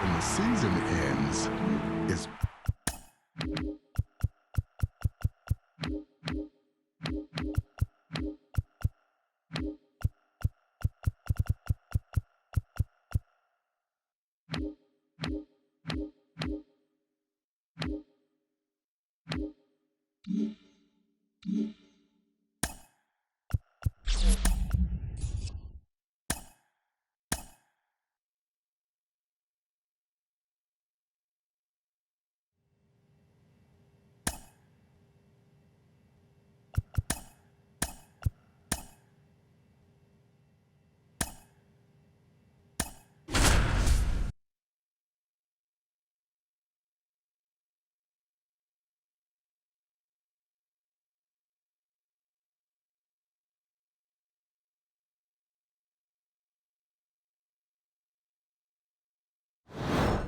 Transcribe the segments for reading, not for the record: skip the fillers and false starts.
when the season ends is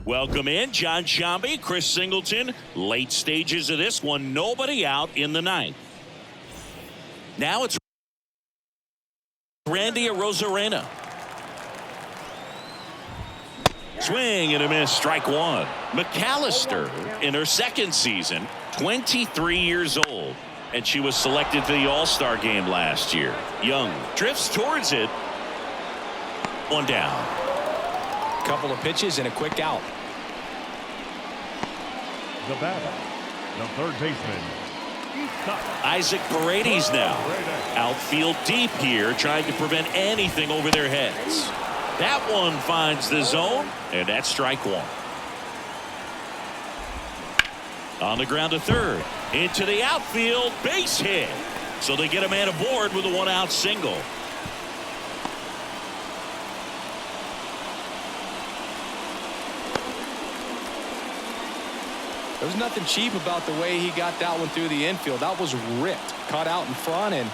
Welcome in, John Sciambi, Chris Singleton. Late stages of this one, nobody out in the ninth. Now it's Randy Arozarena. Swing and a miss, strike one. McAllister in her second season, 23 years old. And she was selected for the All-Star game last year. Young drifts towards it. One down. Couple of pitches and a quick out. The batter, the third baseman, Isaac Paredes now. Outfield deep here, trying to prevent anything over their heads. That one finds the zone, and that's strike one. On the ground to third. Into the outfield, base hit. So they get a man aboard with a one-out single. There was nothing cheap about the way he got that one through the infield. That was ripped, caught out in front, and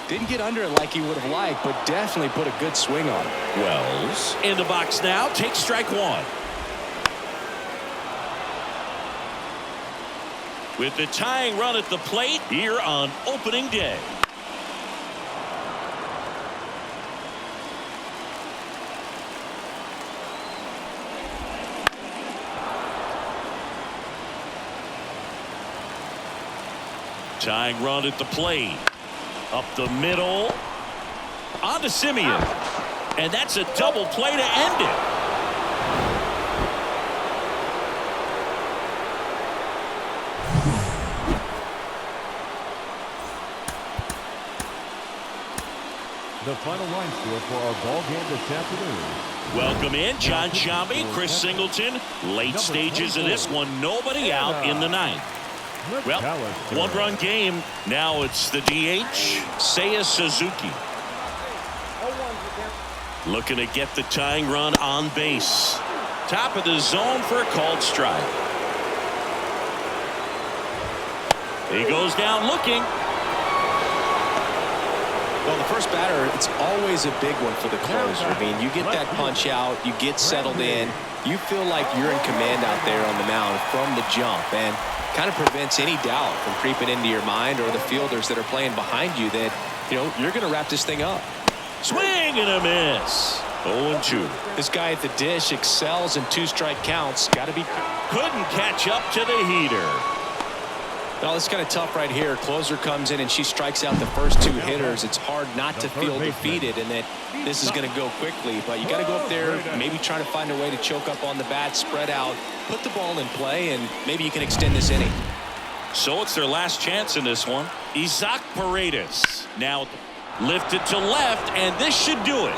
didn't get under it like he would have liked, but definitely put a good swing on it. Wells in the box now, takes strike one. With the tying run at the plate here on opening day. Tying run at the plate. Up the middle. On to Simeon. And that's a double play to end it. the final line score for our ball game this afternoon. Welcome in, John Sciambi, Chris Singleton. Late stages of this one, nobody out in the ninth. Well, one-run game. Now it's the DH, Seiya Suzuki. Looking to get the tying run on base. Top of the zone for a called strike. He goes down looking. Well, the first batter, it's always a big one for the closer. I mean, you get that punch out, you get settled in, you feel like you're in command out there on the mound from the jump, and kind of prevents any doubt from creeping into your mind or the fielders that are playing behind you that, you know, you're going to wrap this thing up. Swing and a miss. 0-2. This guy at the dish excels in two-strike counts. Got to be. Couldn't catch up to the heater. Well, it's kind of tough right here. Closer comes in and she strikes out the first two hitters. It's hard not to feel defeated and that this is going to go quickly. But you got to go up there, maybe try to find a way to choke up on the bat, spread out, put the ball in play, and maybe you can extend this inning. So it's their last chance in this one. Isaac Paredes now lifted to left, and this should do it.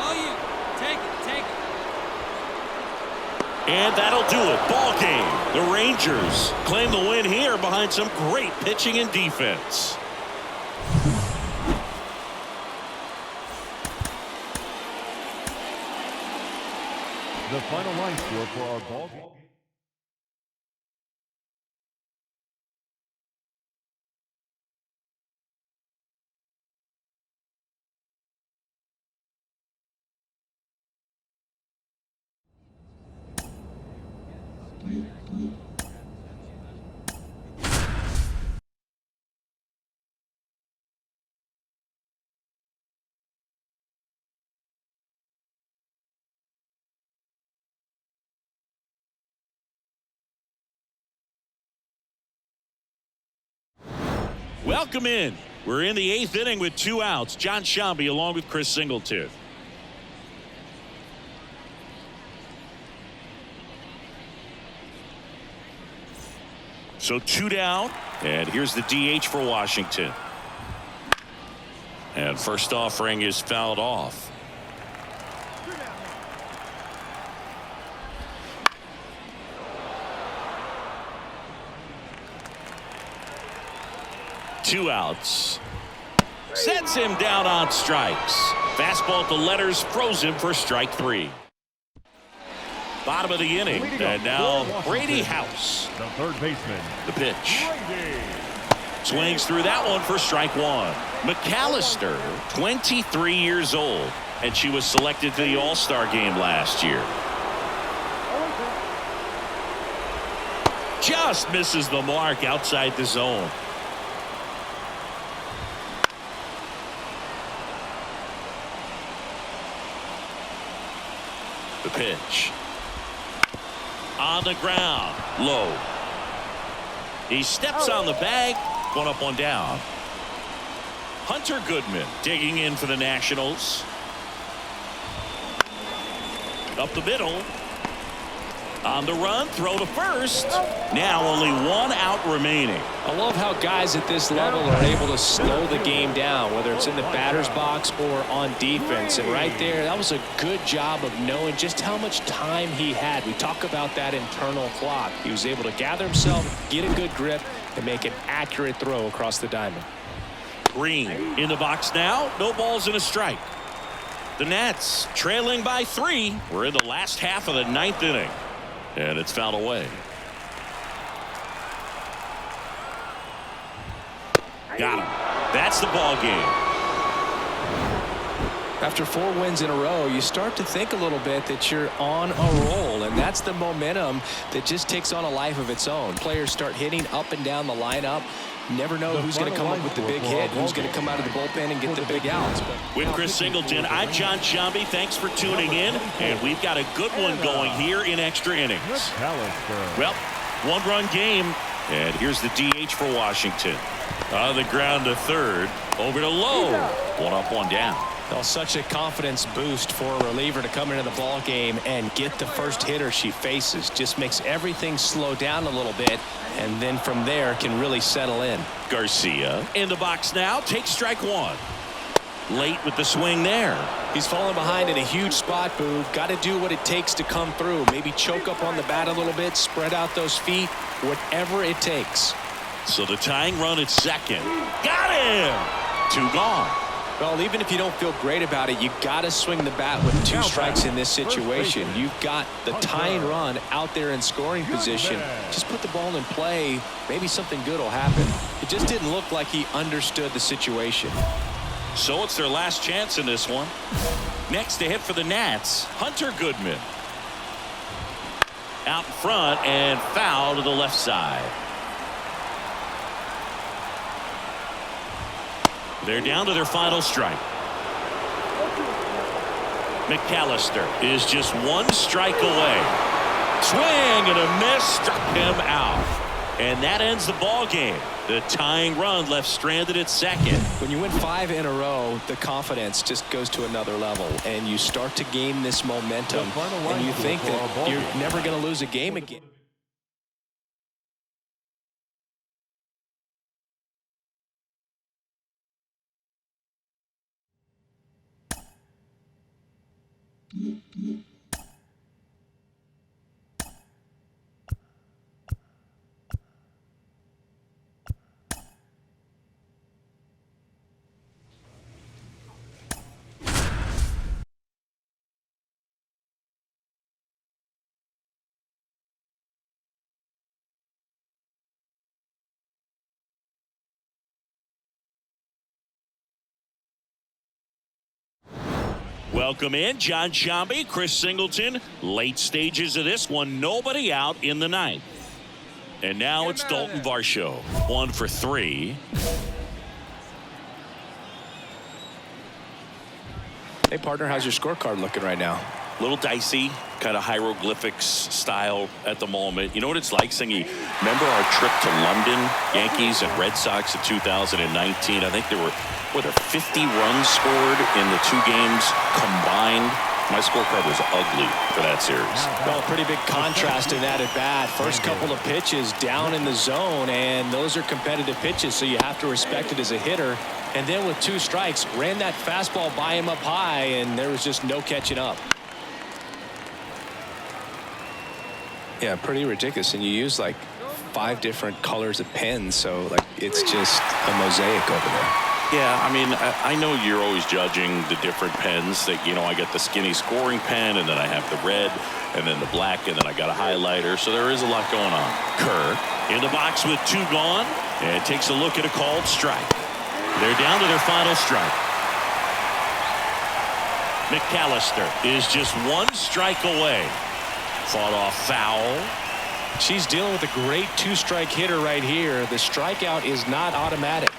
Take it. And that'll do it. Ball game. The Rangers claim the win here behind some great pitching and defense. The final line score for our ball game. Welcome in. We're in the 8th inning with 2 outs. Jon Sciambi along with Chris Singleton. So 2 down, and here's the DH for Washington. And first offering is fouled off. Two outs. Sets him down on strikes. Fastball to letters, froze him for strike 3. Bottom of the inning, and now Brady House, the third baseman. the pitch. Swings through that one for strike 1. McAllister, 23 years old, and she was selected to the All-Star game last year. Just misses the mark outside the zone. The pitch. On the ground, low. He steps on the bag, 1 up, 1 down. Hunter Goodman digging in for the Nationals. Up the middle. On the run, throw to first. Now only 1 out remaining. I love how guys at this level are able to slow the game down, whether it's in the batter's box or on defense. And right there, that was a good job of knowing just how much time he had. We talk about that internal clock. He was able to gather himself, get a good grip, and make an accurate throw across the diamond. Green in the box now. No balls and a strike. The Nats trailing by 3. We're in the last half of the 9th inning. And it's fouled away. Got him. That's the ball game. After 4 wins in a row, you start to think a little bit that you're on a roll, and that's the momentum that just takes on a life of its own. Players start hitting up and down the lineup. Never know who's going to come up with the big hit, who's going to come out of the bullpen and get the big outs. With Chris Singleton, I'm Jon Sciambi. Thanks for tuning in, and we've got a good one going here in extra innings. Well, 1-run game, and here's the DH for Washington. On the ground to third, over to Lowe. 1 up, 1 down. Well, such a confidence boost for a reliever to come into the ball game and get the first hitter she faces. Just makes everything slow down a little bit, and then from there can really settle in. Garcia in the box now, takes strike 1. Late with the swing there. He's falling behind in a huge spot, Boo. Got to do what it takes to come through. Maybe choke up on the bat a little bit, spread out those feet, whatever it takes. So the tying run at second. Got him! 2 gone. Well, even if you don't feel great about it, you got to swing the bat with 2 strikes in this situation. You've got the tying run out there in scoring position. Just put the ball in play. Maybe something good will happen. It just didn't look like he understood the situation. So it's their last chance in this one. Next to hit for the Nats, Hunter Goodman. Out in front and foul to the left side. They're down to their final strike. McAllister is just 1 strike away. Swing and a miss, struck him out. And that ends the ball game. The tying run left stranded at second. When you win 5 in a row, the confidence just goes to another level, and you start to gain this momentum, and you think that you're never going to lose a game again. Welcome in, Jon Sciambi, Chris Singleton. Late stages of this one, nobody out in the 9th. And now it's Dalton Varsho, 1 for 3. Hey, partner, how's your scorecard looking right now? Little dicey, kind of hieroglyphics style at the moment. You know what it's like, Singy? Remember our trip to London, Yankees and Red Sox in 2019? I think there were 50 runs scored in the 2 games combined. My scorecard was ugly for that series. Well, pretty big contrast in that at bat. First couple of pitches down in the zone, and those are competitive pitches, so you have to respect it as a hitter. And then with 2 strikes, ran that fastball by him up high, and there was just no catching up. Yeah, pretty ridiculous. And you use like 5 different colors of pens, so like it's just a mosaic over there. Yeah, I mean, I know you're always judging the different pens. That, you know, I get the skinny scoring pen, and then I have the red, and then the black, and then I got a highlighter. So there is a lot going on. Kerr in the box with 2 gone, and takes a look at a called strike. They're down to their final strike. McAllister is just 1 strike away. Fought off foul. She's dealing with a great 2-strike hitter right here. The strikeout is not automatic.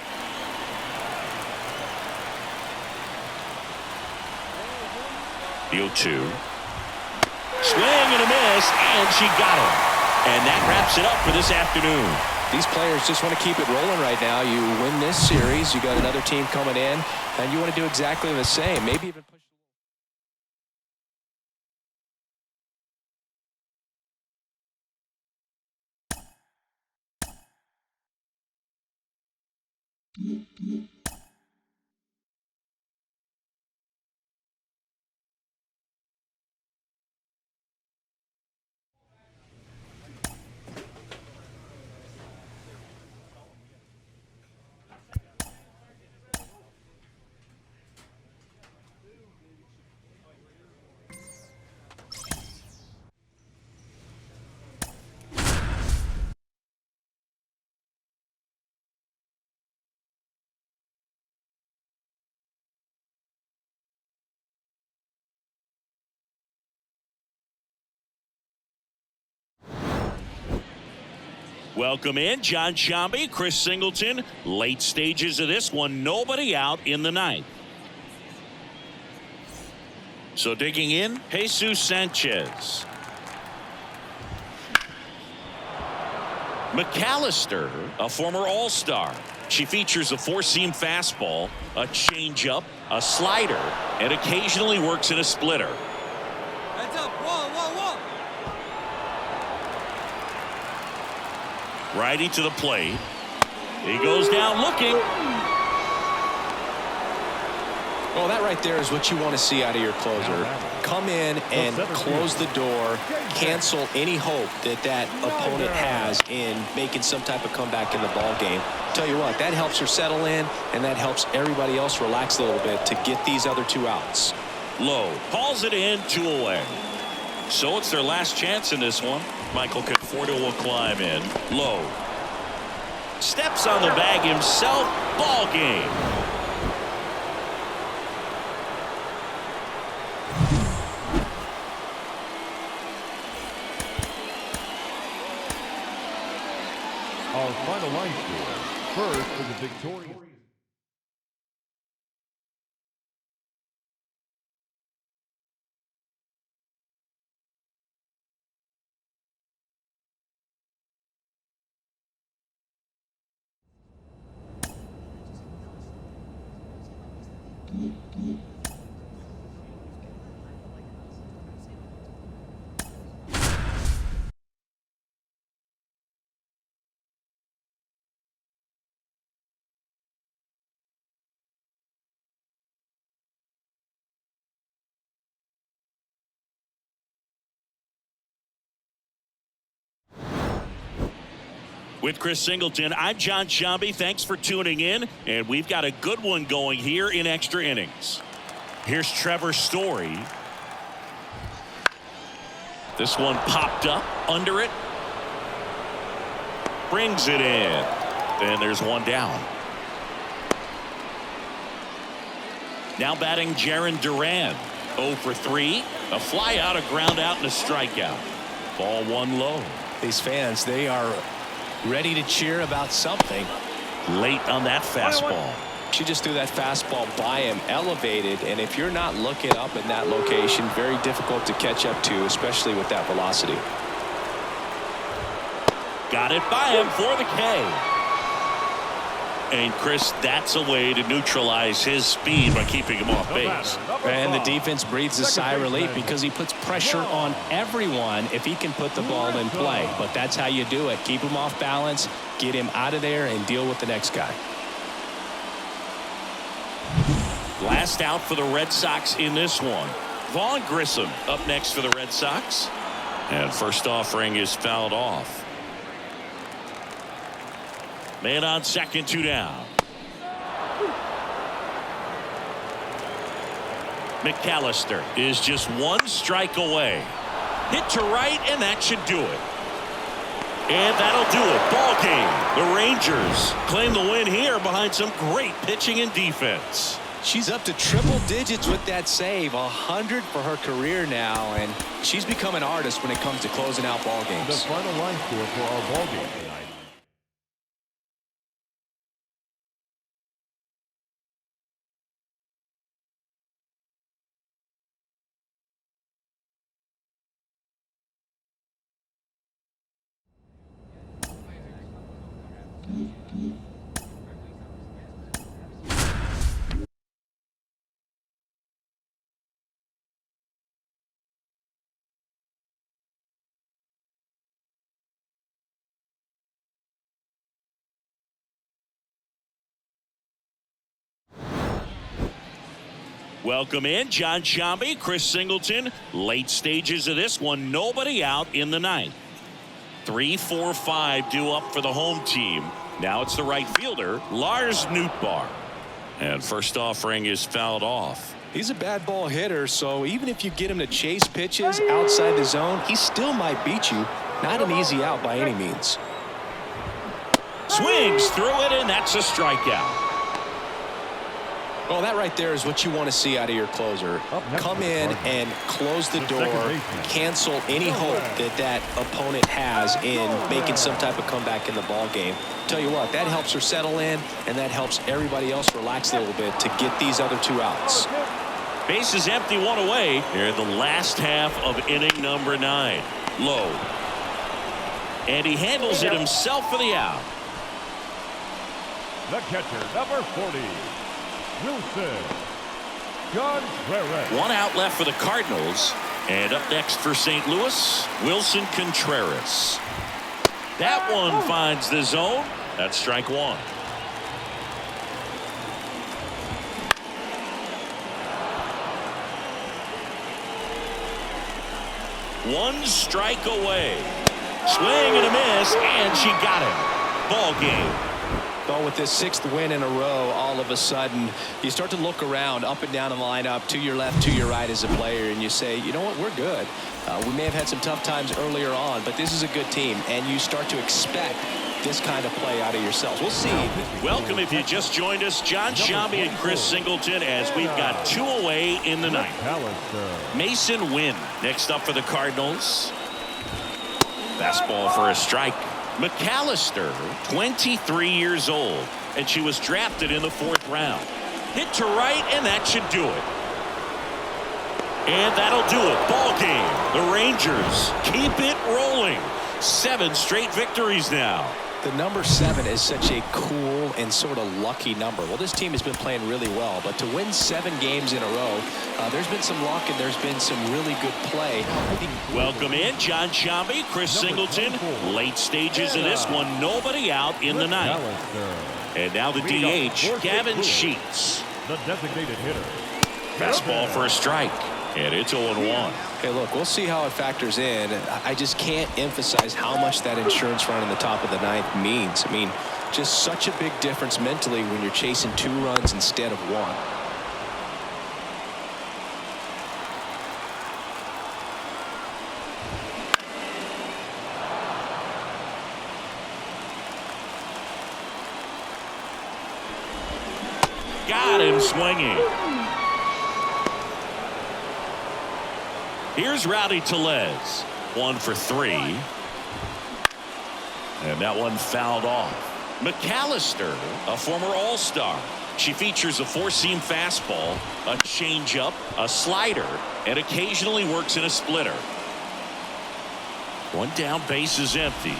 The 0-2. Swing and a miss, and she got him. And that wraps it up for this afternoon. These players just want to keep it rolling right now. You win this series, you got another team coming in, and you want to do exactly the same. Maybe even push. Welcome in, Jon Sciambi, Chris Singleton. Late stages of this one, nobody out in the 9th. So digging in, Jesus Sanchez. McAllister, a former All-Star. She features a 4-seam fastball, a changeup, a slider, and occasionally works in a splitter. Heads up, whoa, whoa, whoa. Righty to the plate. He goes down looking. Well, that right there is what you want to see out of your closer. Come in and close the door, cancel any hope that that opponent has in making some type of comeback in the ball game. Tell you what, that helps her settle in, and that helps everybody else relax a little bit to get these other 2 outs. Low hauls it in, 2 away. So it's their last chance in this one. Michael Conforto will climb in. Low steps on the bag himself. Ball game. Our final line score. First for the victorious. With Chris Singleton, I'm Jon Sciambi. Thanks for tuning in, and we've got a good one going here in extra innings. Here's Trevor Story. This one popped up under it. Brings it in. And there's 1 down. Now batting Jarren Duran. 0 for 3. A fly out, a ground out, and a strikeout. Ball 1 low. These fans, they are ready to cheer about something. Late on that fastball. She just threw that fastball by him, elevated, and if you're not looking up in that location, very difficult to catch up to, especially with that velocity. Got it by him for the K. And Chris, that's a way to neutralize his speed by keeping him off base. And the defense breathes a sigh of relief because he puts pressure on everyone if he can put the ball in play. But that's how you do it. Keep him off balance, get him out of there, and deal with the next guy. Last out for the Red Sox in this one. Vaughn Grissom up next for the Red Sox. And first offering is fouled off. Man on second, 2 down. McAllister is just 1 strike away. Hit to right, and that should do it. And that'll do it. Ball game. The Rangers claim the win here behind some great pitching and defense. She's up to triple digits with that save, 100 for her career now, and she's become an artist when it comes to closing out ball games. The final line score for our ball game tonight. Welcome in, John Sciambi, Chris Singleton. Late stages of this one, nobody out in the ninth. 3, 4, 5 due up for the home team. Now it's the right fielder, Lars Nootbaar. And first offering is fouled off. He's a bad ball hitter, so even if you get him to chase pitches outside the zone, he still might beat you. Not an easy out by any means. Swings through it, and that's a strikeout. Well, that right there is what you want to see out of your closer. Come in and close the door, cancel any hope that opponent has in making some type of comeback in the ball game. Tell you what, that helps her settle in, and that helps everybody else relax a little bit to get these other 2 outs. Base is empty, 1 away. Here in the last half of inning number 9. Low. And he handles it himself for the out. The catcher, number 40. Wilson Contreras. 1 out left for the Cardinals. And up next for St. Louis, Wilson Contreras. That one finds the zone. That's strike 1. One strike away. Swing and a miss, and she got him. Ball game. Well, with this 6th win in a row, all of a sudden, you start to look around up and down the lineup, to your left, to your right as a player, and you say, you know what, we're good. We may have had some tough times earlier on, but this is a good team, and you start to expect this kind of play out of yourselves. We'll see. Welcome if you just joined us, John Sciambi and Chris Singleton, as we've got 2 away in the ninth. Mason Wynn next up for the Cardinals. Fastball for a strike. McAllister, 23 years old, and she was drafted in the 4th round. Hit to right, and that should do it. And that'll do it. Ball game. The Rangers keep it rolling. 7 straight victories now. The number 7 is such a cool and sort of lucky number. Well, this team has been playing really well, but to win 7 games in a row, there's been some luck and there's been some really good play. Welcome in, John Sciambi, Chris Singleton. Late stages of this one, nobody out in the ninth. And now the DH, Gavin Sheets. The designated hitter. Fastball for a strike, and it's 0-1. Hey, look, we'll see how it factors in. I just can't emphasize how much that insurance run in the top of the 9th means. I mean, just such a big difference mentally when you're chasing 2 runs instead of 1. Got him swinging. Here's Rowdy Tellez. 1 for 3. And that one fouled off. McAllister, a former All-Star. She features a four-seam fastball, a changeup, a slider, and occasionally works in a splitter. One down, base is empty.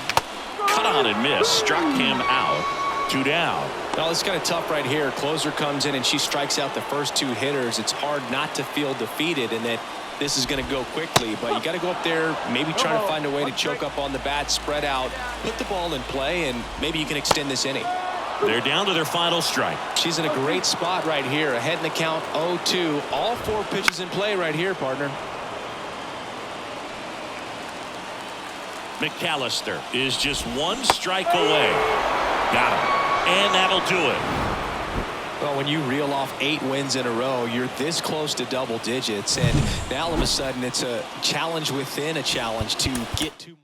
Cut on and miss, struck him out. 2 down. Well, it's kind of tough right here. Closer comes in and she strikes out the first 2 hitters. It's hard not to feel defeated and that this is going to go quickly, but you got to go up there, maybe try to find a way to choke up on the bat, spread out, put the ball in play, and maybe you can extend this inning. They're down to their final strike. She's in a great spot right here, ahead in the count 0-2. All 4 pitches in play right here, partner. McAllister is just 1 strike away. Got him. And that'll do it. Well, when you reel off 8 wins in a row, you're this close to double digits. And now all of a sudden it's a challenge within a challenge to get 2 more.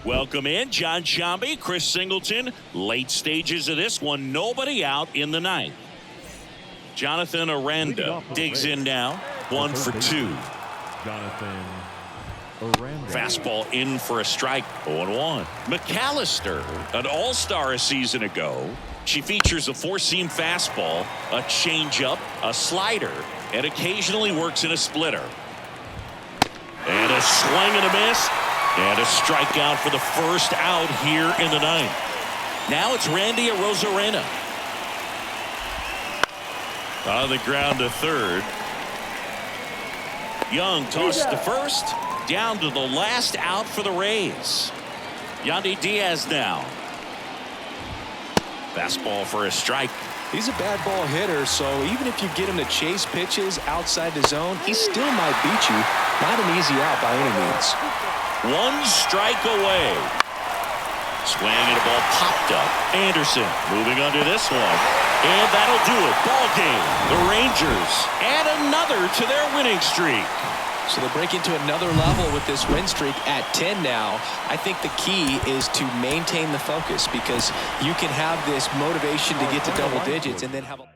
Welcome in Jon Sciambi, Chris Singleton. Late stages of this one, nobody out in the 9th. Jonathan Aranda digs in now, 1 for 2. Jonathan Aranda. Fastball in for a strike, 0-1. McAllister, an all-star a season ago. She features a four-seam fastball, a changeup, a slider, and occasionally works in a splitter. And a swing and a miss. And a strikeout for the first out here in the 9th. Now it's Randy Arozarena. On the ground to third. Young tosses to first. Down to the last out for the Rays. Yandy Diaz now. Fastball for a strike. He's a bad ball hitter, so even if you get him to chase pitches outside the zone, he still might beat you. Not an easy out by any means. 1 strike away. Swing and a ball popped up. Anderson moving under this one. And that'll do it. Ball game. The Rangers add another to their winning streak. So they're breaking to another level with this win streak at 10 now. I think the key is to maintain the focus because you can have this motivation to get to double digits and then have a...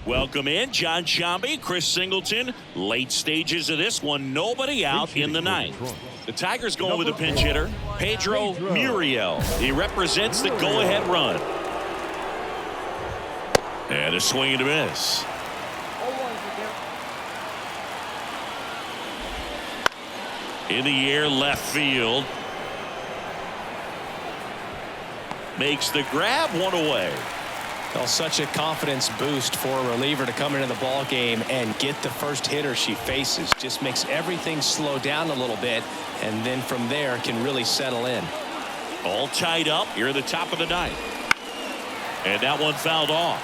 Welcome in Jon Sciambi, Chris Singleton. Late stages of this one, nobody out in the 9th. The Tigers going with a pinch hitter, Pedro Muriel. He represents the go-ahead run. And a swing and a miss. In the air, left field. Makes the grab, 1 away. Well, such a confidence boost for a reliever to come into the ball game and get the first hitter she faces. Just makes everything slow down a little bit, and then from there can really settle in. All tied up here at the top of the 9th. And that one fouled off.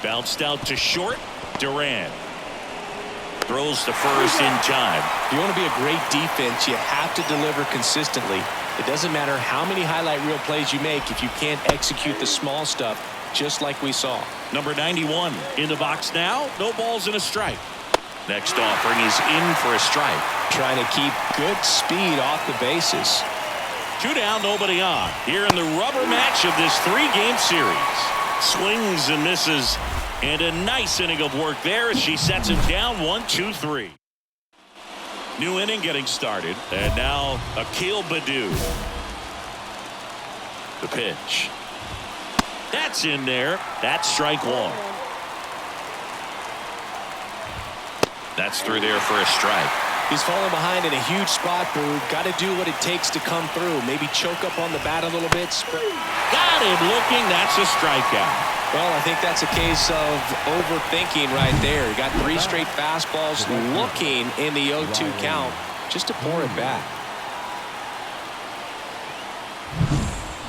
Bounced out to short. Duran throws to first in time. If you want to be a great defense, you have to deliver consistently. It doesn't matter how many highlight reel plays you make if you can't execute the small stuff, just like we saw. Number 91 in the box now. No balls and a strike. Next offering is in for a strike. Trying to keep good speed off the bases. 2 down, nobody on. Here in the rubber match of this 3-game series. Swings and misses. And a nice inning of work there as she sets him down 1-2-3. New inning getting started. And now Akil Baddoo. The pitch. That's in there. That's strike one. That's through there for a strike. He's falling behind in a huge spot, Boog. Got to do what it takes to come through. Maybe choke up on the bat a little bit. Got him looking. That's a strikeout. Well, I think that's a case of overthinking right there. He got 3 straight fastballs looking in the 0-2 count just to pour it back.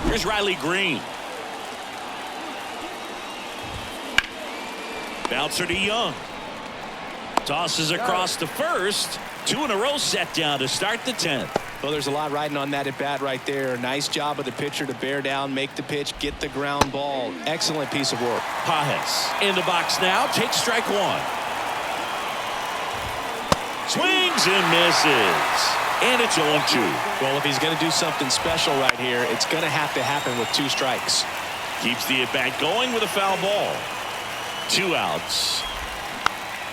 Here's Riley Green. Bouncer to Young. Tosses across to first. 2 in a row set down to start the 10th. Well, there's a lot riding on that at bat right there. Nice job of the pitcher to bear down, make the pitch, get the ground ball. Excellent piece of work. Pages in the box now. Takes strike one. Swings and misses. And it's 0-2. Well, if he's going to do something special right here, it's going to have to happen with 2 strikes. Keeps the at-bat going with a foul ball. 2 outs.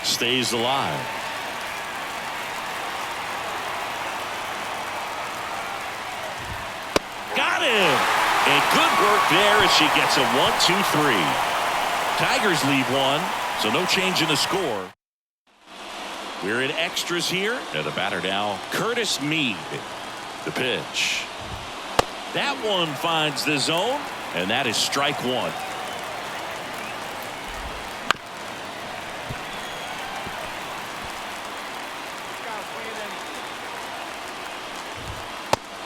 Stays alive. Got him. And good work there as she gets a 1-2-3. Tigers lead 1, so no change in the score. We're in extras here. And the batter now, Curtis Mead. The pitch. That one finds the zone, and that is strike one.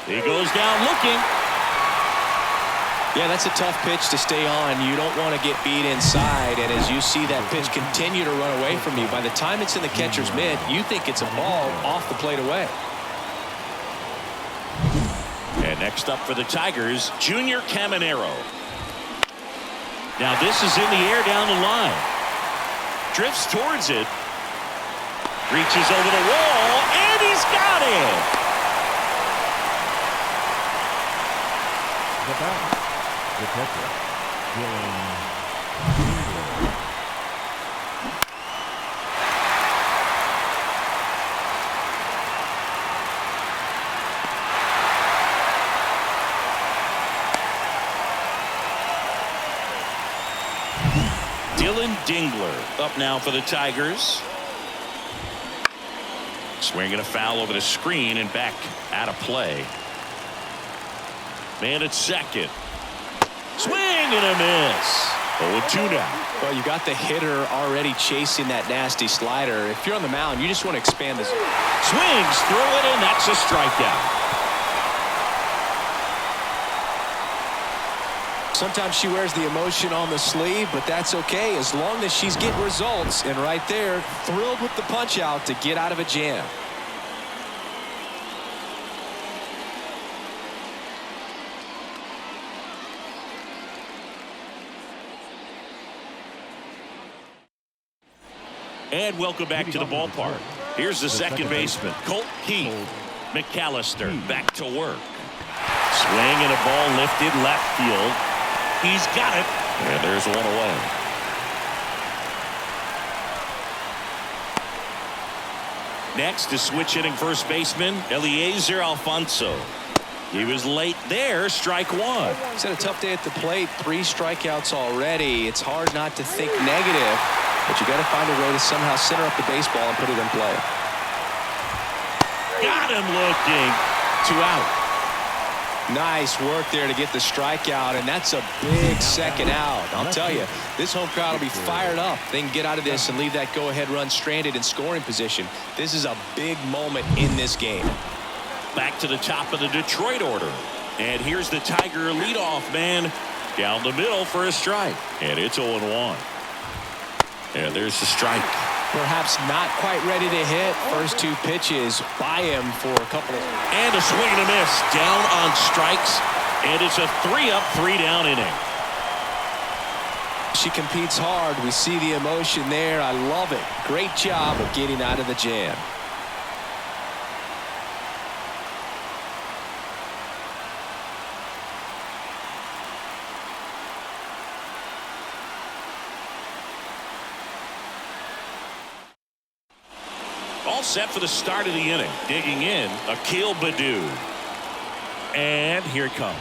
He goes down looking. Yeah, that's a tough pitch to stay on. You don't want to get beat inside, and as you see that pitch continue to run away from you, by the time it's in the catcher's mitt, you think it's a ball off the plate away. And next up for the Tigers, Junior Caminero. Now this is in the air down the line. Drifts towards it. Reaches over the wall, and he's got it. The batter, the catcher, Dylan Dingler. Dylan Dingler up now for the Tigers. Swinging a foul over the screen and back out of play. Man at second. Swing and a miss. 0-2 now. Well, you got the hitter already chasing that nasty slider. If you're on the mound, you just want to expand this. Swings through it, and that's a strikeout. Sometimes she wears the emotion on the sleeve, but that's okay as long as she's getting results. And right there, thrilled with the punch out to get out of a jam. And welcome back to the ballpark. Here's the second baseman, Colt Keith. McAllister back to work. Swing and a ball lifted left field. He's got it. And there's one away. Next is switch hitting first baseman, Eliezer Alfonso. He was late there, strike one. He's had a tough day at the plate, 3 strikeouts already. It's hard not to think negative, but you got to find a way to somehow center up the baseball and put it in play. Got him looking. 2 out. Nice work there to get the strikeout, and that's a big second out. I'll tell you, this home crowd will be fired up. They can get out of this and leave that go-ahead run stranded in scoring position. This is a big moment in this game. Back to the top of the Detroit order. And here's the Tiger leadoff man down the middle for a strike. And it's 0-1. And there's the strike. Perhaps not quite ready to hit. First 2 pitches by him for a couple of... And a swing and a miss. Down on strikes. And it's a 3-up, 3-down inning. She competes hard. We see the emotion there. I love it. Great job of getting out of the jam. All set for the start of the inning. Digging in, Akil Baddoo. And here it comes.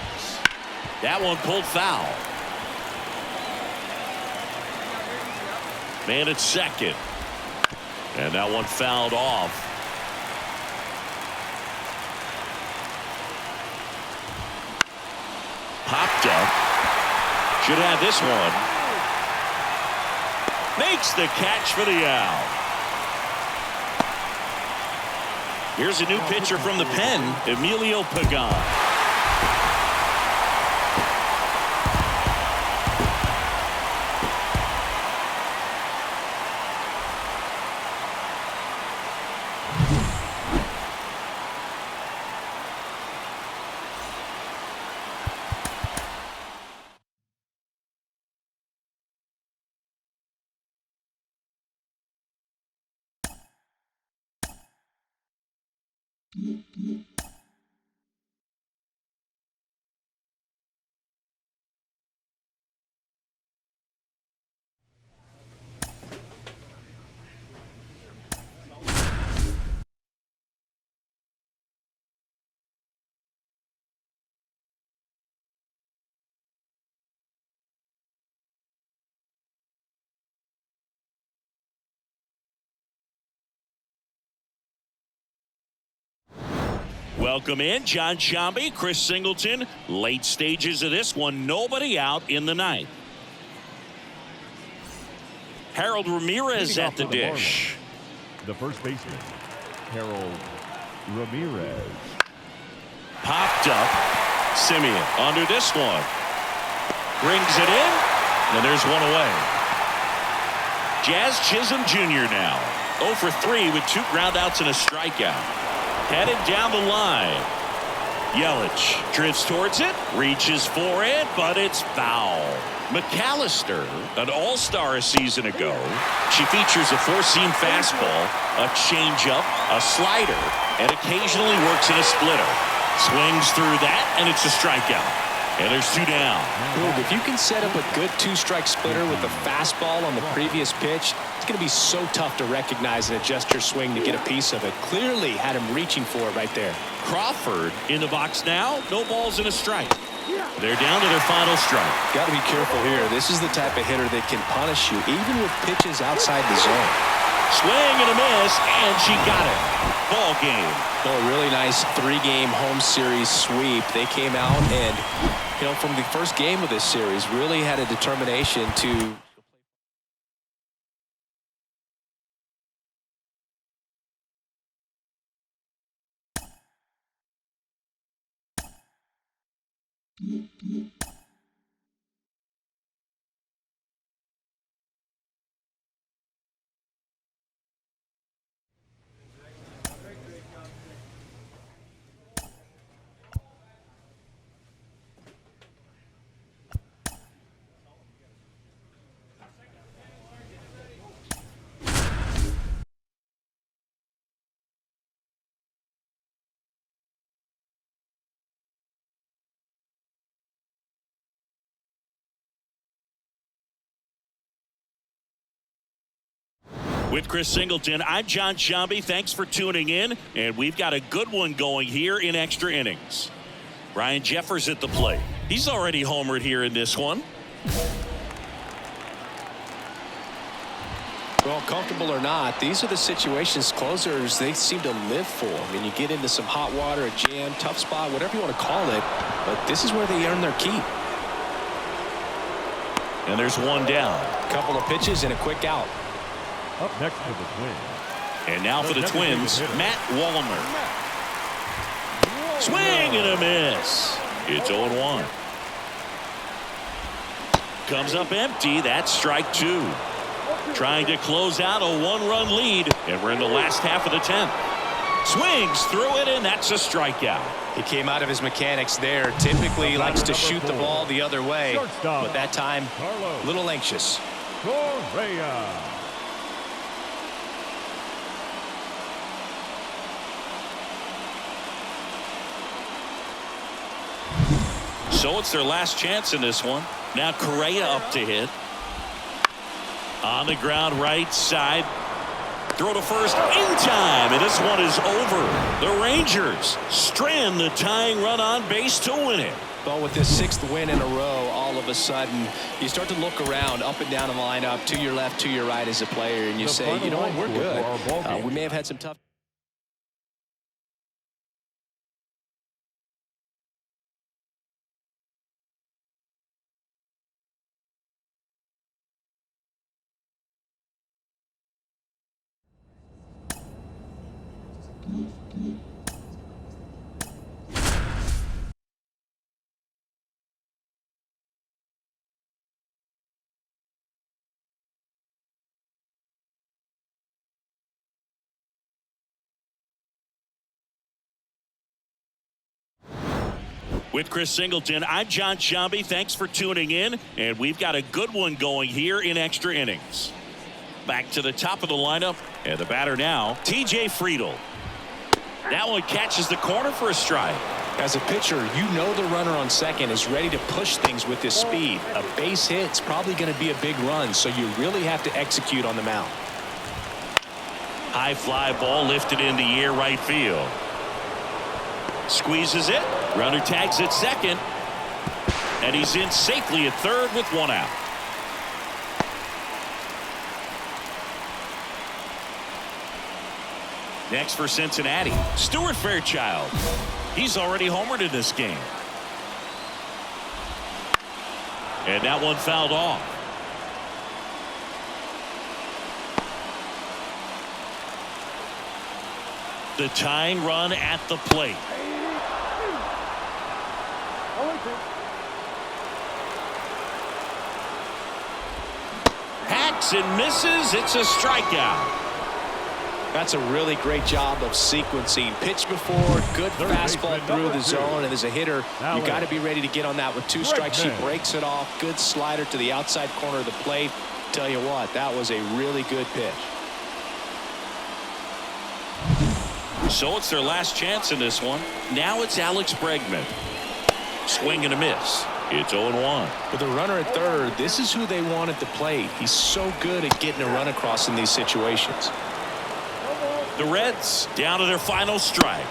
That one pulled foul. Man at second. And that one fouled off. Popped up. Should have this one. Makes the catch for the out. Here's a new pitcher from the pen, Emilio Pagan. Welcome in, Jon Sciambi, Chris Singleton. Late stages of this one, nobody out in the ninth. Harold Ramirez at the dish. The first baseman, Harold Ramirez. Popped up. Simeon under this one. Brings it in, and there's one away. Jazz Chisholm Jr. now. 0 for 3 with 2 groundouts and a strikeout. Headed down the line. Yelich drifts towards it, reaches for it, but it's foul. McAllister, an all-star a season ago. She features a 4-seam fastball, a changeup, a slider, and occasionally works in a splitter. Swings through that, and it's a strikeout. And there's 2 down. If you can set up a good 2-strike splitter with the fastball on the previous pitch, it's going to be so tough to recognize and adjust your swing to get a piece of it. Clearly had him reaching for it right there. Crawford in the box now. No balls and a strike. They're down to their final strike. Got to be careful here. This is the type of hitter that can punish you even with pitches outside the zone. Swing and a miss, and she got it. Ball game. Well, a really nice 3-game home series sweep. They came out and, from the first game of this series, really had a determination to With Chris Singleton, I'm Jon Sciambi. Thanks for tuning in, and we've got a good one going here in extra innings. Ryan Jeffers at the plate. He's already homered here in this one. Well, comfortable or not, these are the situations closers they seem to live for. I mean, you get into some hot water, a jam, tough spot, whatever you want to call it, but this is where they earn their keep. And there's 1 down. Couple of pitches and a quick out. Up next for the Twins. And now for the Twins, Matt Wallner. Swing and a miss. It's 0-1. Comes up empty. That's strike 2. Trying to close out a 1-run lead, and we're in the last half of the 10th. Swings through it, and that's a strikeout. He came out of his mechanics there. Typically likes to shoot the ball the other way, but that time a little anxious. Correa. So it's their last chance in this one. Now Correa up to hit. On the ground right side. Throw to first in time, and this one is over. The Rangers strand the tying run on base to win it. Well, with this 6th win in a row, all of a sudden, you start to look around, up and down the lineup, to your left, to your right as a player, and you say, you know what, we're good. We may have had some tough. With Chris Singleton, I'm John Sciambi. Thanks for tuning in, and we've got a good one going here in extra innings. Back to the top of the lineup, and the batter now, T.J. Friedl. That one catches the corner for a strike. As a pitcher, you know the runner on second is ready to push things with his speed. A base hit's probably going to be a big run, so you really have to execute on the mound. High fly ball lifted in the air right field. Squeezes it. Runner tags at second. And he's in safely at third with one out. Next for Cincinnati, Stuart Fairchild. He's already homered in this game. And that one fouled off. The tying run at the plate. Hacks and misses. It's a strikeout. That's a really great job of sequencing. Pitch before, good fastball through the zone, and as a hitter, you got to be ready to get on that with 2 strikes. She breaks it off. Good slider to the outside corner of the plate. Tell you what, that was a really good pitch. So it's their last chance in this one. Now it's Alex Bregman. Swing and a miss. It's 0-1. With a runner at third, this is who they want at the plate. He's so good at getting a run across in these situations. The Reds down to their final strike.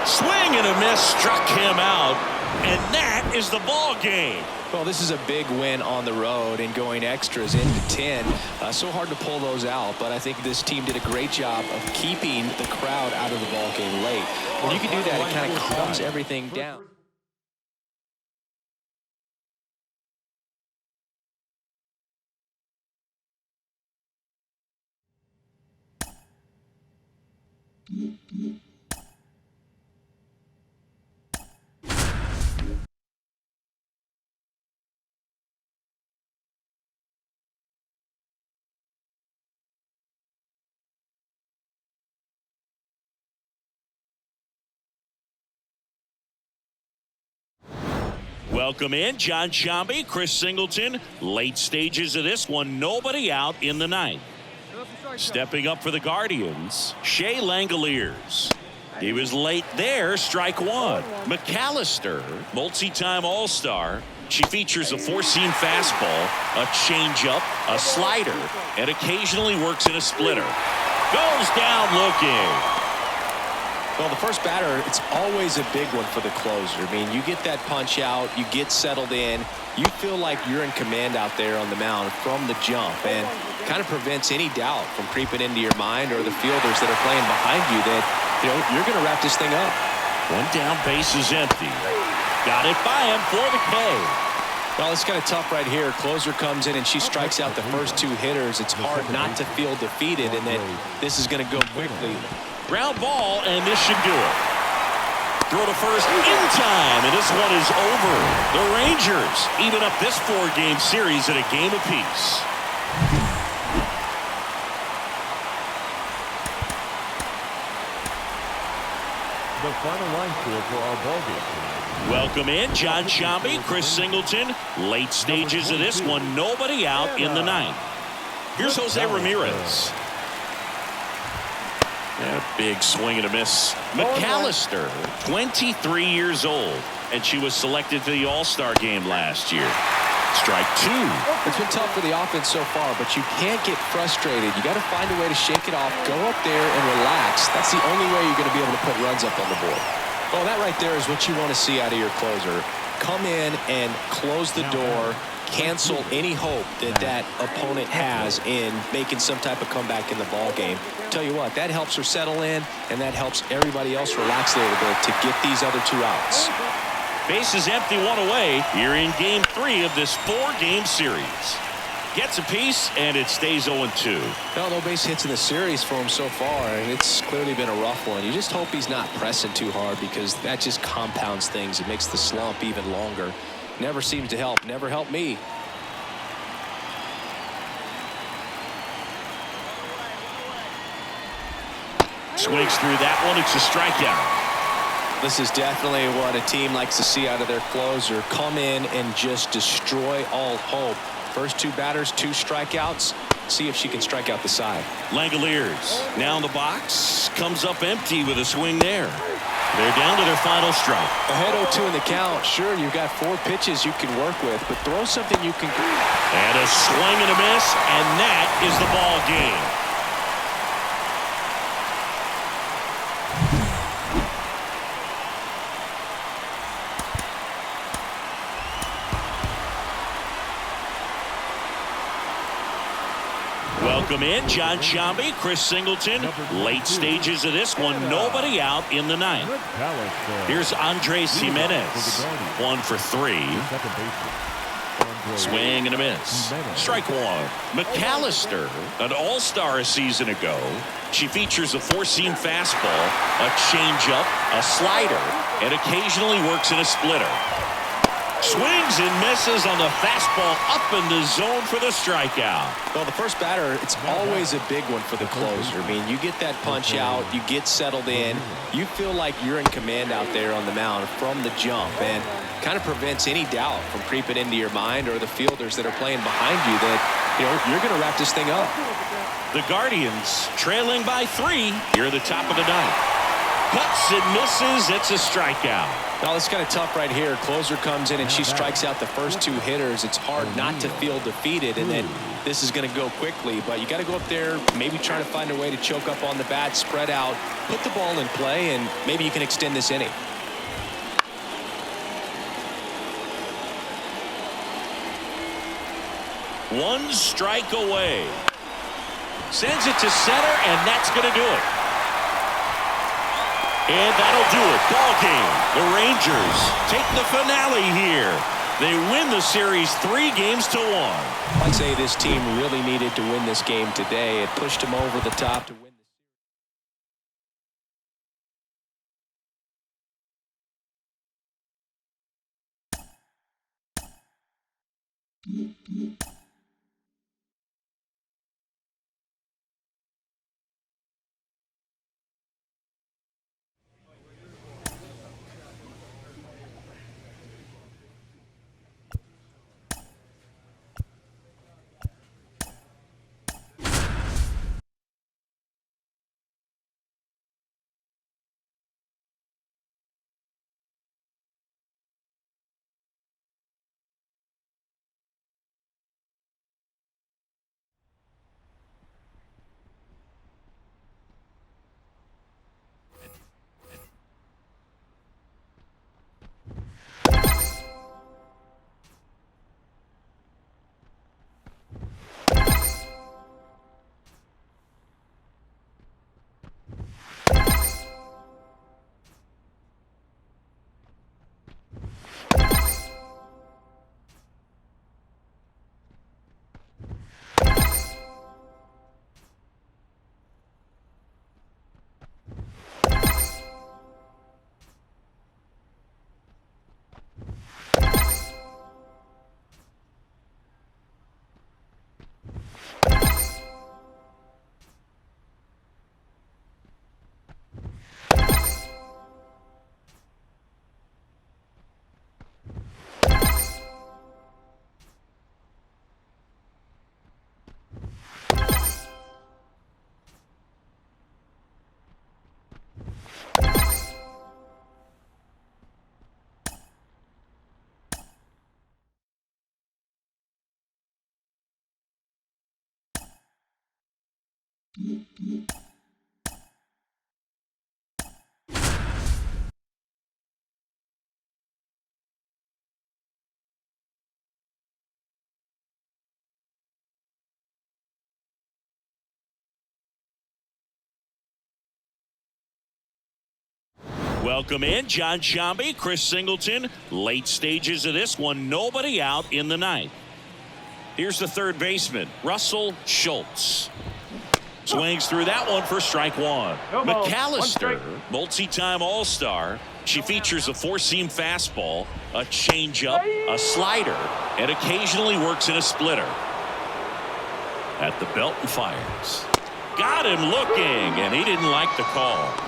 Swing and a miss struck him out, and that is the ball game. Well, this is a big win on the road and going extras into 10. So hard to pull those out, but I think this team did a great job of keeping the crowd out of the ball game late. When you can do that, it kind of calms everything down. Welcome in, John Sciambi, Chris Singleton. Late stages of this one, nobody out in the ninth. Stepping up for the Guardians, Shea Langoliers. He was late there, strike one. McAllister, multi-time All-Star. She features a 4-seam fastball, a changeup, a slider, and occasionally works in a splitter. Goes down looking. Well, the first batter, it's always a big one for the closer. I mean, you get that punch out, you get settled in, you feel like you're in command out there on the mound from the jump, and kind of prevents any doubt from creeping into your mind or the fielders that are playing behind you that, you know, you're going to wrap this thing up. One down, base is empty. Got it by him for the K. Well, it's kind of tough right here. Closer comes in and she strikes out the first 2 hitters. It's hard not to feel defeated and that this is going to go quickly. Ground ball, and this should do it. Throw to first in time, and this one is over. The Rangers even up this 4-game series at a game apiece. The final line score for our ballgame. Welcome in, John Sciambi, Chris Singleton. Late stages of this one, nobody out in the ninth. Here's Jose Ramirez. And a big swing and a miss. McAllister, 23 years old, and she was selected to the All-Star game last year. Strike 2. It's been tough for the offense so far, but you can't get frustrated. You got to find a way to shake it off, go up there and relax. That's the only way you're going to be able to put runs up on the board. Well, that right there is what you want to see out of your closer. come in and close the door, cancel any hope that opponent has in making some type of comeback in the ball game. Tell you what, that helps her settle in, and that helps everybody else relax a little bit to get these other 2 outs. Bases empty, 1 away. Here in game 3 of this 4-game series. Gets a piece, and it stays 0-2. No base hits in the series for him so far, and it's clearly been a rough one. You just hope he's not pressing too hard, because that just compounds things. It makes the slump even longer. Never seems to help. Never helped me. Swings through that one. It's a strikeout. This is definitely what a team likes to see out of their closer. Come in and just destroy all hope. First 2 batters, 2 strikeouts. See if she can strike out the side. Langoliers now in the box. Comes up empty with a swing there. They're down to their final strike. Ahead 0-2 in the count. Sure, you've got 4 pitches you can work with, but throw something you can. And a swing and a miss, and that is the ball game. Welcome in, John Sciambi, Chris Singleton. Late stages of this one, nobody out in the 9th. Here's Andres Gimenez, 1 for 3. Swing and a miss. Strike 1. McAllister, an all-star a season ago. She features a 4-seam fastball, a changeup, a slider, and occasionally works in a splitter. Swings and misses on the fastball up in the zone for the strikeout. Well, the first batter, it's always a big one for the closer. I mean, you get that punch out, you get settled in, you feel like you're in command out there on the mound from the jump, and kind of prevents any doubt from creeping into your mind or the fielders that are playing behind you that, you're going to wrap this thing up. The Guardians trailing by 3 here at the top of the 9th. Cuts and misses. It's a strikeout. Well, it's kind of tough right here. Closer comes in and she strikes out the first 2 hitters. It's hard not to feel defeated, and then this is going to go quickly. But you got to go up there, maybe try to find a way to choke up on the bat, spread out, put the ball in play, and maybe you can extend this inning. One strike away. Sends it to center, and that's going to do it. And that'll do it. Ball game. The Rangers take the finale here. They win the series 3-1. I'd say this team really needed to win this game today. It pushed them over the top to win. Welcome in John Sciambi, Chris Singleton. Late stages of this one, nobody out in the ninth. Here's the third baseman, Russell Schultz. Swings through that one for strike one. McAllister, multi-time All-Star. She features a four-seam fastball, a changeup, a slider, and occasionally works in a splitter. At the belt and fires. Got him looking, and he didn't like the call.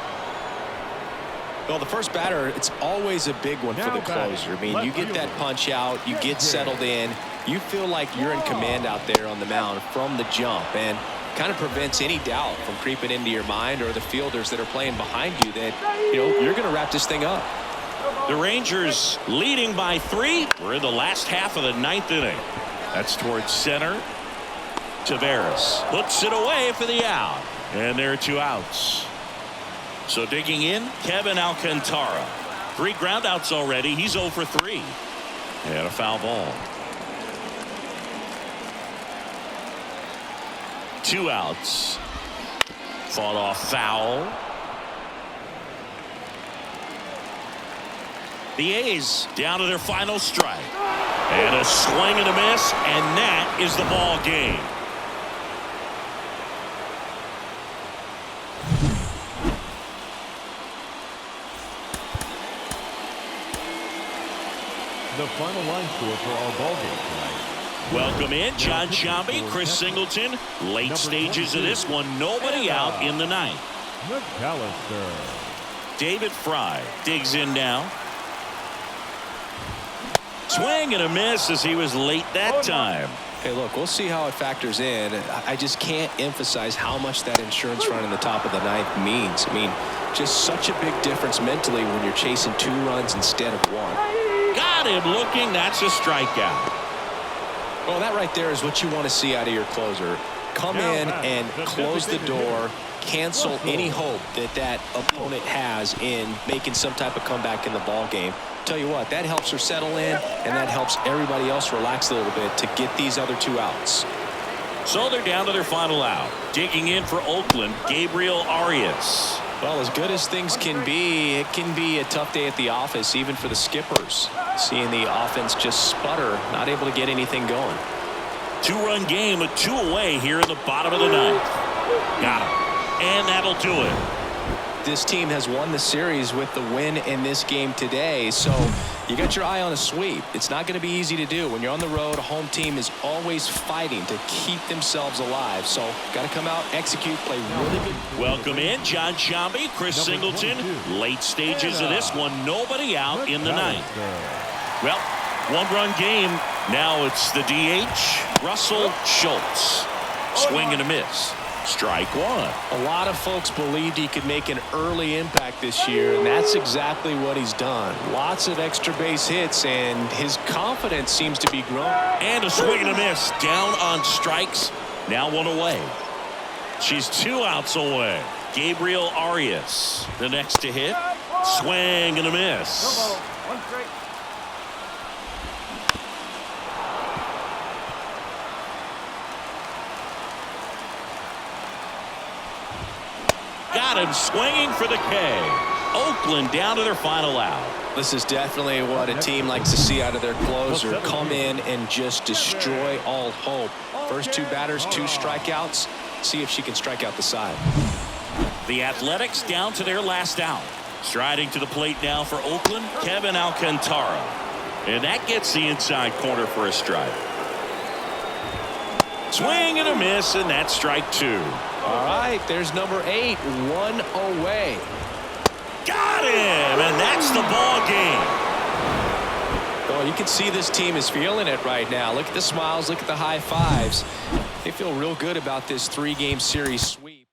Well, the first batter, it's always a big one for the closer. I mean, you get that punch out, you get settled in, you feel like you're in command out there on the mound from the jump, and kind of prevents any doubt from creeping into your mind or the fielders that are playing behind you that, you're going to wrap this thing up. The Rangers leading by 3. We're in the last half of the ninth inning. That's towards center. Taveras puts it away for the out, and there are 2 outs. So digging in, Kevin Alcantara. 3 groundouts already. He's 0 for 3. And a foul ball. 2 outs. Fought off foul. The A's down to their final strike. And a swing and a miss, and that is the ball game. The final line score for our ball game tonight. Welcome in John Sciambi, Chris Singleton. Late stages of this one, nobody out in the ninth. McAllister. David Fry digs in now. Swing and a miss as he was late that time. Hey, look, we'll see how it factors in. I just can't emphasize how much that insurance run in the top of the ninth means. I mean, just such a big difference mentally when you're chasing 2 runs instead of 1. Got him looking. That's a strikeout. Well, that right there is what you want to see out of your closer. Come in and close the door, cancel any hope that that opponent has in making some type of comeback in the ball game. Tell you what, that helps her settle in, and that helps everybody else relax a little bit to get these other 2 outs. So they're down to their final out. Digging in for Oakland, Gabriel Arias. Well, as good as things can be, it can be a tough day at the office, even for the skippers. Seeing the offense just sputter, not able to get anything going. 2-run game, a 2 away here in the bottom of the ninth. Got him. And that'll do it. This team has won the series with the win in this game today, so you got your eye on a sweep. It's not going to be easy to do. When you're on the road, a home team is always fighting to keep themselves alive. So got to come out, execute, play really good. Welcome in John Sciambi, Chris Singleton. Late stages of this one, nobody out in the ninth. Well, 1-run game. Now it's the DH, Russell Schultz. Swing and a miss. Strike 1. A lot of folks believed he could make an early impact this year, and that's exactly what he's done. Lots of extra base hits, and his confidence seems to be growing. And a swing and a miss. Down on strikes. Now 1 away. She's 2 outs away. Gabriel Arias, the next to hit. Swing and a miss. Got him swinging for the K. Oakland down to their final out. This is definitely what a team likes to see out of their closer. Come in and just destroy all hope. First 2 batters, 2 strikeouts. See if she can strike out the side. The Athletics down to their last out. Striding to the plate now for Oakland, Kevin Alcantara. And that gets the inside corner for a strike. Swing and a miss, and that's strike 2. All right, there's number 8, 1 away. Got him, and that's the ball game. Well, you can see this team is feeling it right now. Look at the smiles, look at the high fives. They feel real good about this 3-game series sweep.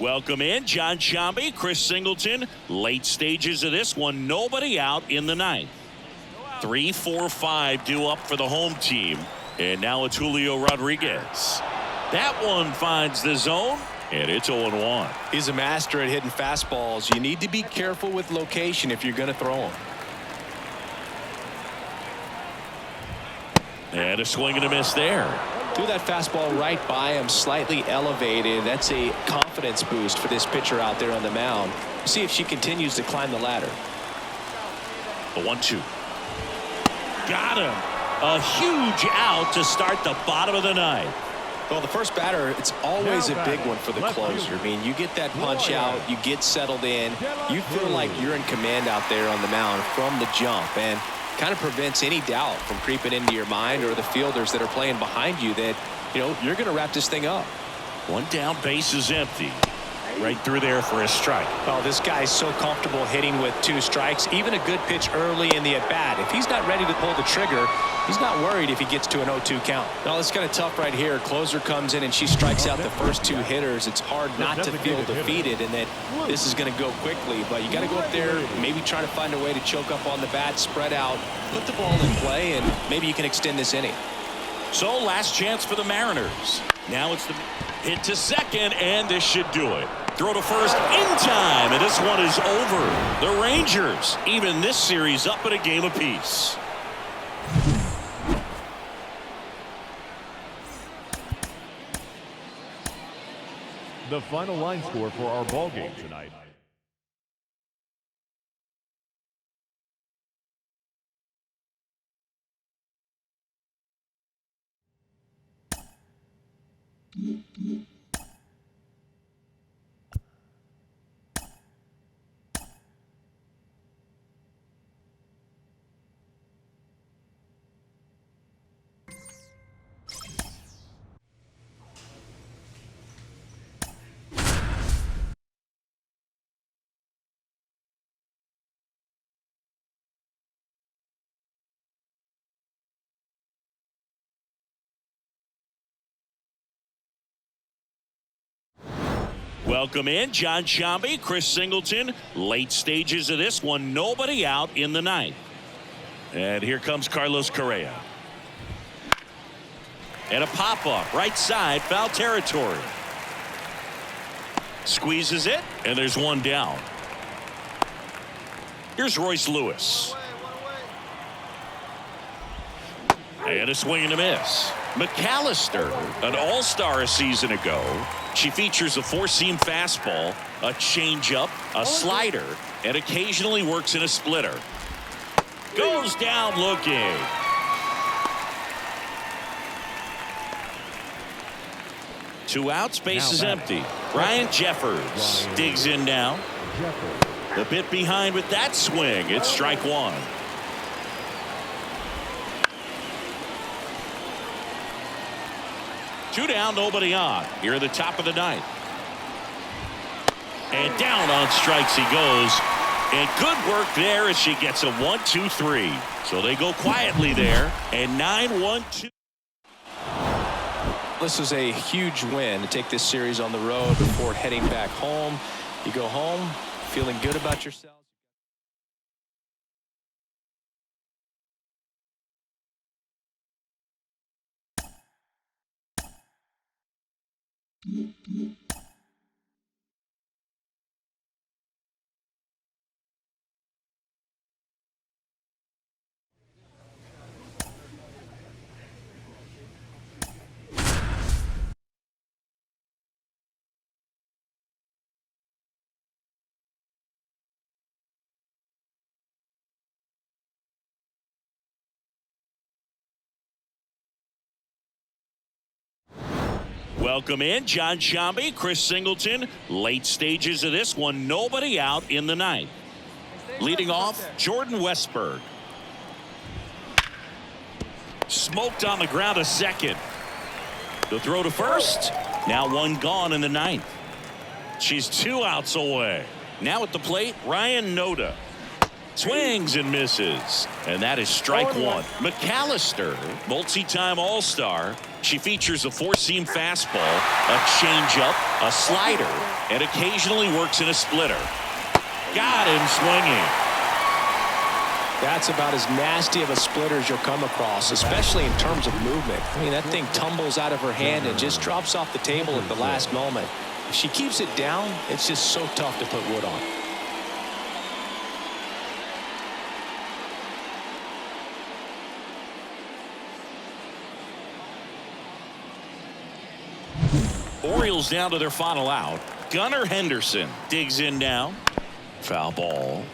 Welcome in John Shambi, Chris Singleton. Late stages of this one, nobody out in the ninth. 3, 4, 5 due up for the home team. And now it's Julio Rodriguez. That one finds the zone, and it's 0-1. He's a master at hitting fastballs. You need to be careful with location if you're going to throw them. And a swing and a miss there. Threw that fastball right by him, slightly elevated. That's a confidence boost for this pitcher out there on the mound. See if she continues to climb the ladder. The 1-2. Got him. A huge out to start the bottom of the ninth. Well, the first batter, it's always a big one for the closer. I mean, you get that punch out, you get settled in, you feel like you're in command out there on the mound from the jump, and kind of prevents any doubt from creeping into your mind or the fielders that are playing behind you that, you know, you're going to wrap this thing up. One down, base is empty. Right through there for a strike. Well, this guy's so comfortable hitting with 2 strikes. Even a good pitch early in the at-bat. If he's not ready to pull the trigger, he's not worried if he gets to an 0-2 count. Now, it's kind of tough right here. Closer comes in and she strikes out the first 2 hitters. It's hard not to feel defeated and that this is going to go quickly. But you got to go up there, maybe try to find a way to choke up on the bat, spread out, put the ball in play, and maybe you can extend this inning. So, last chance for the Mariners. Now it's the hit to second, and this should do it. Throw to first in time, and this one is over. The Rangers even this series up at a game apiece. The final line score for our ball game tonight. Welcome in John Shambi, Chris Singleton. Late stages of this one, nobody out in the ninth. And here comes Carlos Correa. And a pop-up right side, foul territory. Squeezes it, and there's one down. Here's Royce Lewis. And a swing and a miss. McAllister, an all-star a season ago. She features a 4-seam fastball, a changeup, a slider, and occasionally works in a splitter. Goes down looking. Two outs, base is empty. Ryan Jeffers digs in now. A bit behind with that swing. It's strike one. Two down, nobody on. Here at the top of the ninth. And down on strikes he goes. And good work there as she gets a 1-2-3. So they go quietly there. And 9-1-2. This is a huge win to take this series on the road before heading back home. You go home feeling good about yourself. Welcome in John Shambi, Chris Singleton. Late stages of this one, nobody out in the ninth. Leading off, Jordan Westburg. Smoked on the ground a second. The throw to first. Now one gone in the ninth. She's 2 outs away. Now at the plate, Ryan Noda. Swings and misses. And that is strike one. McAllister, multi-time All-Star. She features a four-seam fastball, a changeup, a slider, and occasionally works in a splitter. Got him swinging. That's about as nasty of a splitter as you'll come across, especially in terms of movement. I mean, that thing tumbles out of her hand and just drops off the table at the last moment. If she keeps it down, it's just so tough to put wood on. Orioles down to their final out. Gunnar Henderson digs in now. Foul ball.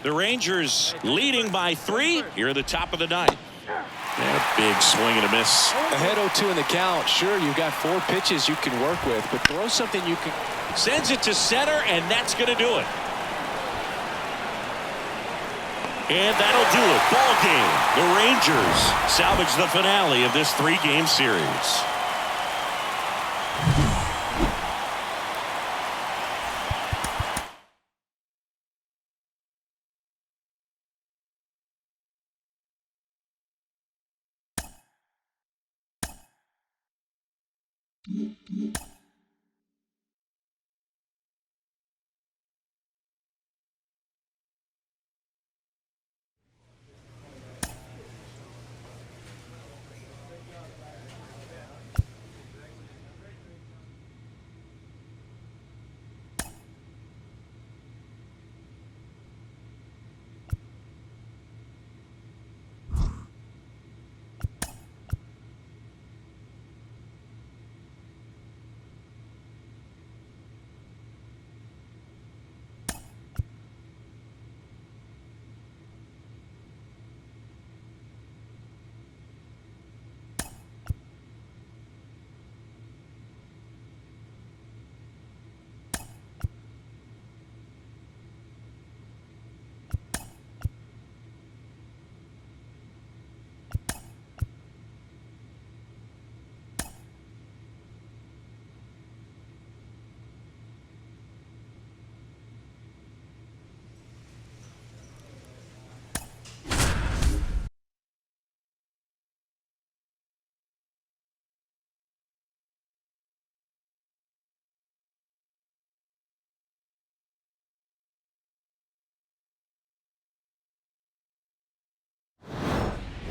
The Rangers leading by 3 here at the top of the ninth. And a big swing and a miss. Ahead 0-2 in the count. Sure, you've got 4 pitches you can work with, but throw something you can. Sends it to center, and that's going to do it. And that'll do it. Ball game. The Rangers salvage the finale of this 3-game series.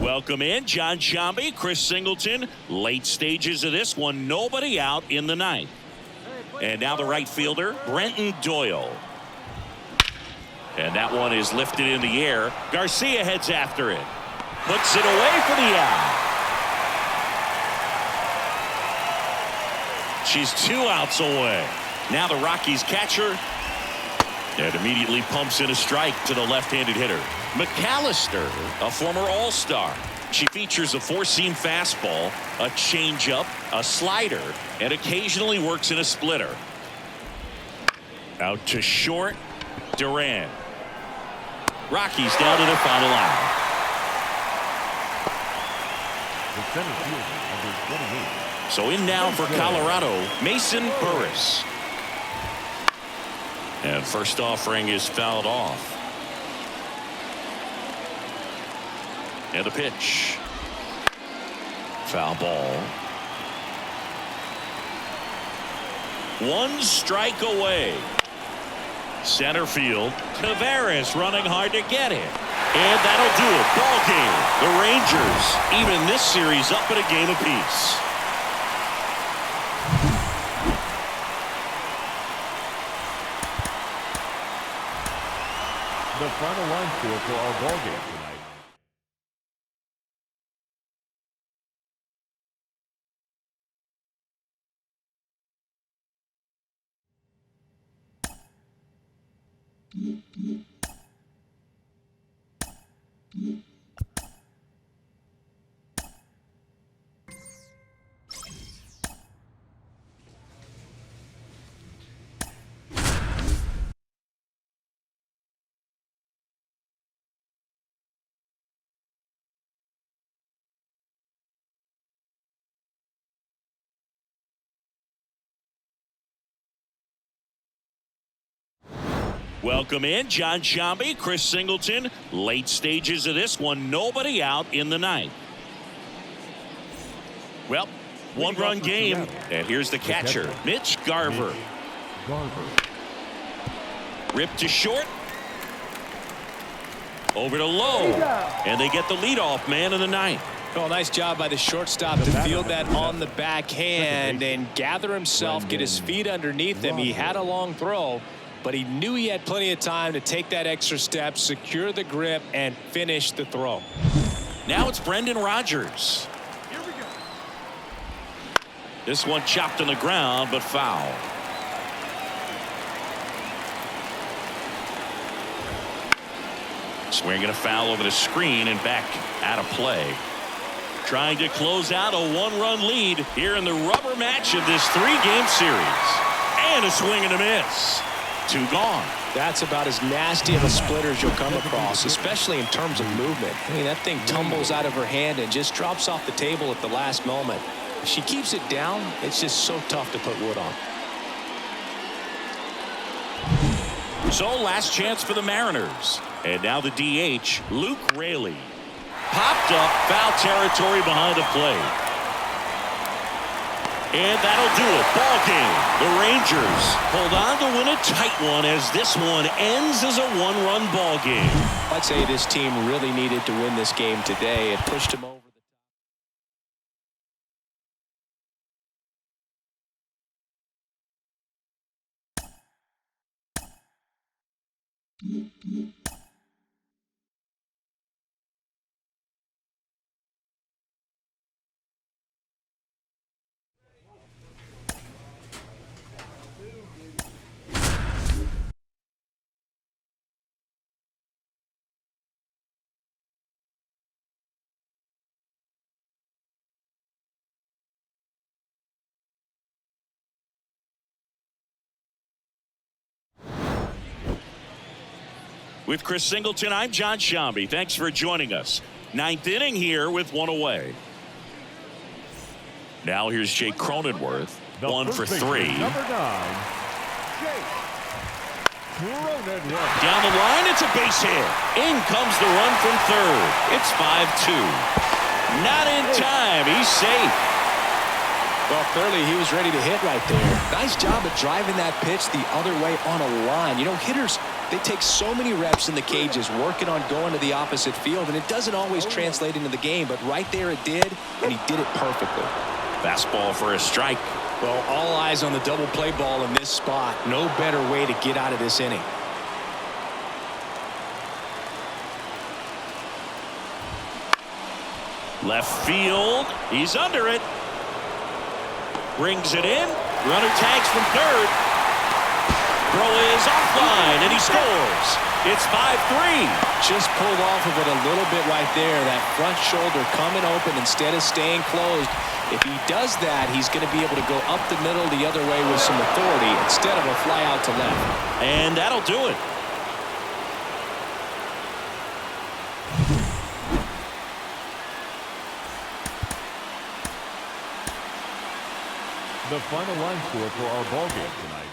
Welcome in John Sciambi, Chris Singleton. Late stages of this one, nobody out in the ninth. And now the right fielder, Brenton Doyle. And that one is lifted in the air. Garcia heads after it. Puts it away for the out. She's 2 outs away. Now the Rockies catcher. And immediately pumps in a strike to the left-handed hitter. McAllister, a former All-Star. She features a four-seam fastball, a changeup, a slider, and occasionally works in a splitter. Out to short, Duran. Rockies down to their final out. The center fielder, number 28. So in now for Colorado, Mason Burris. And first offering is fouled off. And the pitch. Foul ball. 1 strike away. Center field. Taveras running hard to get it. And that'll do it. Ball game. The Rangers even this series up at a game apiece. The final line score for our ball game tonight. Welcome in John Sciambi, Chris Singleton. Late stages of this one, nobody out in the ninth. Well, one-run game, and here's the catcher, Mitch Garver. Ripped to short. Over to low, and they get the leadoff man in the ninth. Oh, nice job by the shortstop to field that on the backhand and gather himself, get his feet underneath him. He had a long throw, but he knew he had plenty of time to take that extra step, secure the grip, and finish the throw. Now it's Brendan Rodgers. Here we go. This one chopped on the ground, but foul. Swinging a foul over the screen and back out of play. Trying to close out a one-run lead here in the rubber match of this three-game series. And a swing and a miss. Two gone. That's about as nasty of a splitter as you'll come across, especially in terms of movement. I mean, that thing tumbles out of her hand and just drops off the table at the last moment. If she keeps it down, it's just so tough to put wood on. So last chance for the Mariners. And now the DH, Luke Raley. Popped up, foul territory behind the plate. And that'll do it. Ball game. The Rangers hold on to win a tight one as this one ends as a one-run ball game. I'd say this team really needed to win this game today. It pushed them over. With Chris Singleton, I'm John Sciambi. Thanks for joining us. Ninth inning here with one away. Now here's Jake Cronenworth. One for three. Number 9, Jake Cronenworth. Down the line, it's a base hit. In comes the run from third. It's 5-2. Not in time. He's safe. Well, clearly he was ready to hit right there. Nice job of driving that pitch the other way on a line. You know, hitters, they take so many reps in the cages working on going to the opposite field, and it doesn't always translate into the game, but right there it did, and he did it perfectly. Fastball for a strike. Well, all eyes on the double play ball in this spot. No better way to get out of this inning. Left field. He's under it. Brings it in. Runner tags from third. Throw is offline, and he scores. It's 5-3. Just pulled off of it a little bit right there. That front shoulder coming open instead of staying closed. If he does that, he's going to be able to go up the middle the other way with some authority instead of a fly out to left. And that'll do it. The final line score for our ball game tonight.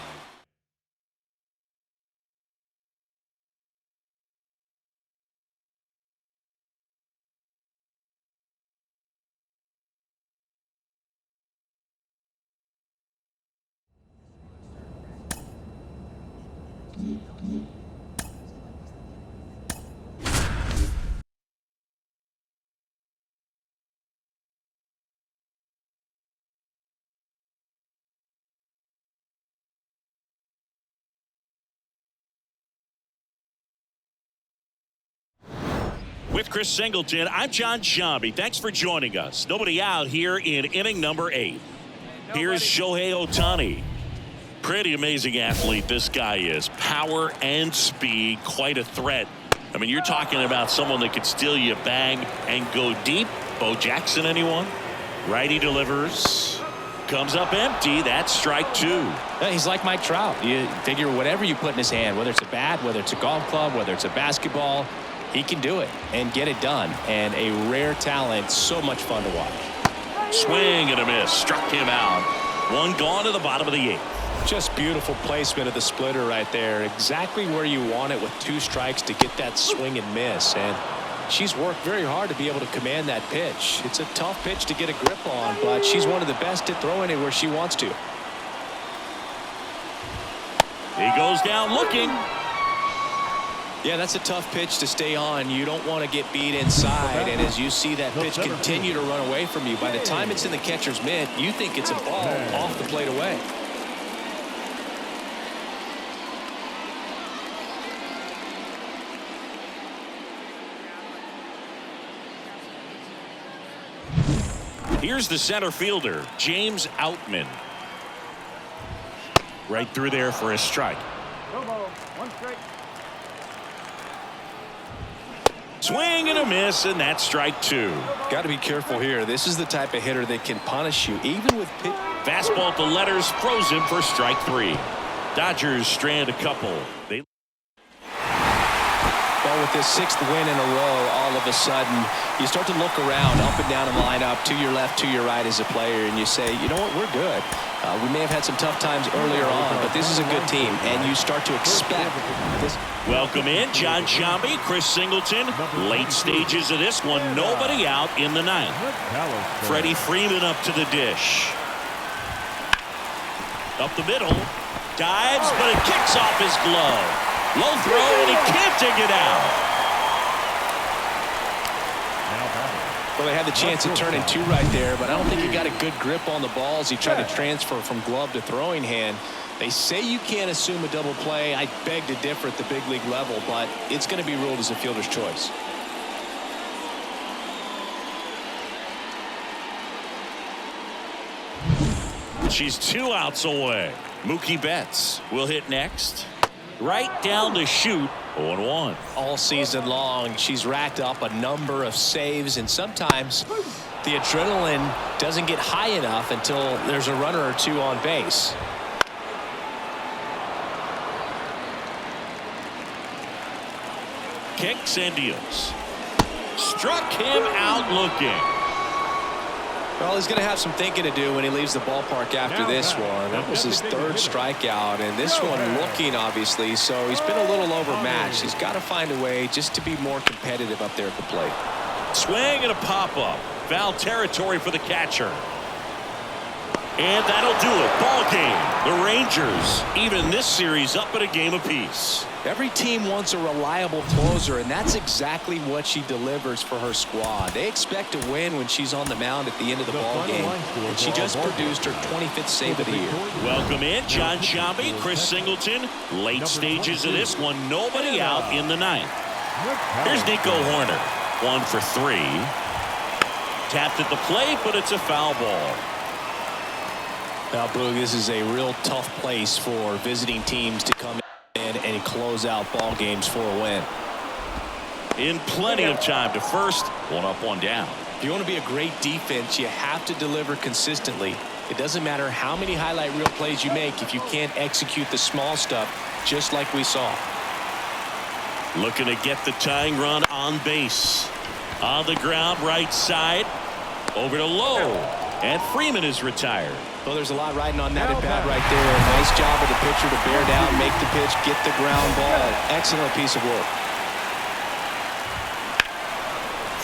With Chris Singleton, I'm John Sciambi. Thanks for joining us. Nobody out here in inning number 8. Here's Shohei Ohtani. Pretty amazing athlete this guy is. Power and speed, quite a threat. I mean, you're talking about someone that could steal you a bag and go deep. Bo Jackson, anyone? Righty delivers. Comes up empty. That's strike 2. Yeah, he's like Mike Trout. You figure whatever you put in his hand, whether it's a bat, whether it's a golf club, whether it's a basketball, he can do it and get it done. And a rare talent, so much fun to watch. Swing and a miss. Struck him out. One gone to the bottom of the 8th. Just beautiful placement of the splitter right there. Exactly where you want it with 2 strikes to get that swing and miss. And she's worked very hard to be able to command that pitch. It's a tough pitch to get a grip on, but she's one of the best at throwing it where she wants to. He goes down looking. Yeah, that's a tough pitch to stay on. You don't want to get beat inside, and as you see that pitch continue to run away from you, by the time it's in the catcher's mitt, you think it's a ball off the plate away. Here's the center fielder, James Outman. Right through there for a strike. Swing and a miss, and that's strike 2. Got to be careful here. This is the type of hitter that can punish you, even with pitch. Fastball at the letters, frozen for strike 3. Dodgers strand a couple. Well, with this 6th win in a row, all of a sudden, you start to look around, up and down the lineup, to your left, to your right as a player, and you say, you know what, we're good. We may have had some tough times earlier on, but this is a good team, and you start to expect this. Welcome in, John Sciambi, Chris Singleton. Late stages of this one, nobody out in the 9th. Freddie Freeman up to the dish. Up the middle, dives, but it kicks off his glove. Low throw, and he can't dig it out. Well, they had the chance to turn in 2 right there, but I don't think he got a good grip on the ball as he tried to transfer from glove to throwing hand. They say you can't assume a double play. I beg to differ at the big league level, but it's going to be ruled as a fielder's choice. She's 2 outs away. Mookie Betts will hit next. Right down the chute, 0-1. All season long, she's racked up a number of saves, and sometimes the adrenaline doesn't get high enough until there's a runner or 2 on base. Kicks and deals. Struck him out looking. Well, he's going to have some thinking to do when he leaves the ballpark after this one. That was his 3rd strikeout, and this one looking, obviously, so he's been a little overmatched. He's got to find a way just to be more competitive up there at the plate. Swing and a pop-up. Foul territory for the catcher. And that'll do it. Ball game. The Rangers even this series up at a game apiece. Every team wants a reliable closer, and that's exactly what she delivers for her squad. They expect to win when she's on the mound at the end of the ball game, and she just produced her 25th save of the year. Welcome in, John Sciambi, Chris Singleton. Late stages of this one, nobody out in the 9th. Here's Nico Horner, 1 for 3. Tapped at the plate, but it's a foul ball. Now, Boog, this is a real tough place for visiting teams to come in and close out ball games for a win. In plenty of time to first, 1 up, 1 down. If you want to be a great defense, you have to deliver consistently. It doesn't matter how many highlight reel plays you make if you can't execute the small stuff, just like we saw. Looking to get the tying run on base. On the ground, right side. Over to Lowe. And Freeman is retired. Well, there's a lot riding on that at bat right there. Nice job of the pitcher to bear down, make the pitch, get the ground ball. Excellent piece of work.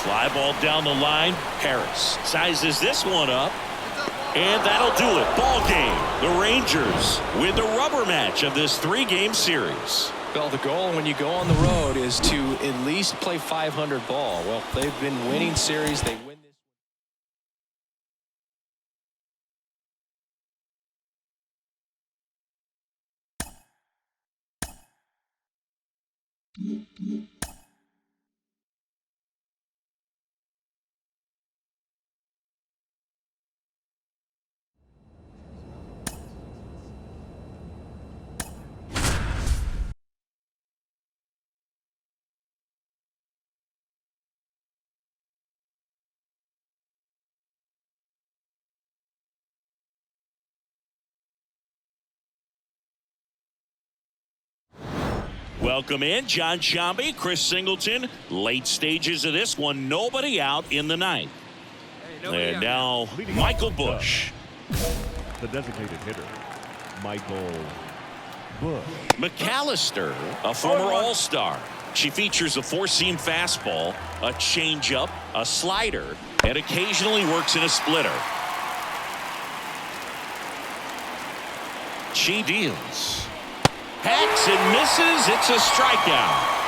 Fly ball down the line. Harris sizes this one up. And that'll do it. Ball game. The Rangers win the rubber match of this 3-game series. Well, the goal when you go on the road is to at least play 500 ball. Well, they've been winning series. They win. Welcome in, John Sciambi, Chris Singleton. Late stages of this one, nobody out in the 9th. And now Michael Busch. The designated hitter, Michael Bush. McAllister, a former All-Star. She features a four-seam fastball, a changeup, a slider, and occasionally works in a splitter. She deals. Hacks and misses. It's a strikeout.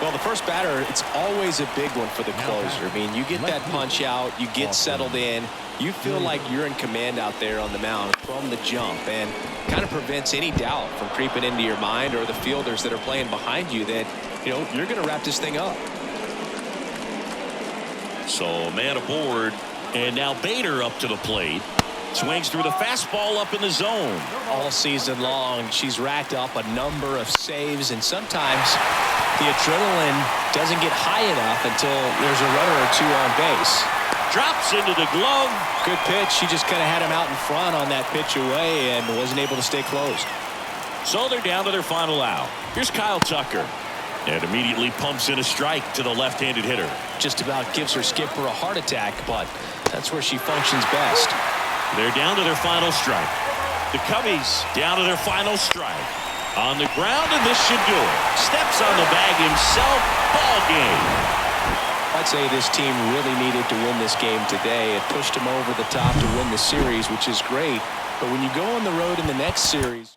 Well, the first batter, it's always a big one for the closer. I mean, you get that punch out, you get settled in, you feel like you're in command out there on the mound from the jump, and kind of prevents any doubt from creeping into your mind or the fielders that are playing behind you that, you know, you're going to wrap this thing up. So man aboard, and now Bader up to the plate. Swings through the fastball up in the zone. All season long, she's racked up a number of saves, and sometimes the adrenaline doesn't get high enough until there's a runner or two on base. Drops into the glove. Good pitch. She just kind of had him out in front on that pitch away and wasn't able to stay closed. So they're down to their final out. Here's Kyle Tucker. And immediately pumps in a strike to the left-handed hitter. Just about gives her skipper a heart attack, but that's where she functions best. They're down to their final strike. The Cubbies down to their final strike. On the ground, and this should do it. Steps on the bag himself. Ball game. I'd say this team really needed to win this game today. It pushed them over the top to win the series, which is great. But when you go on the road in the next series,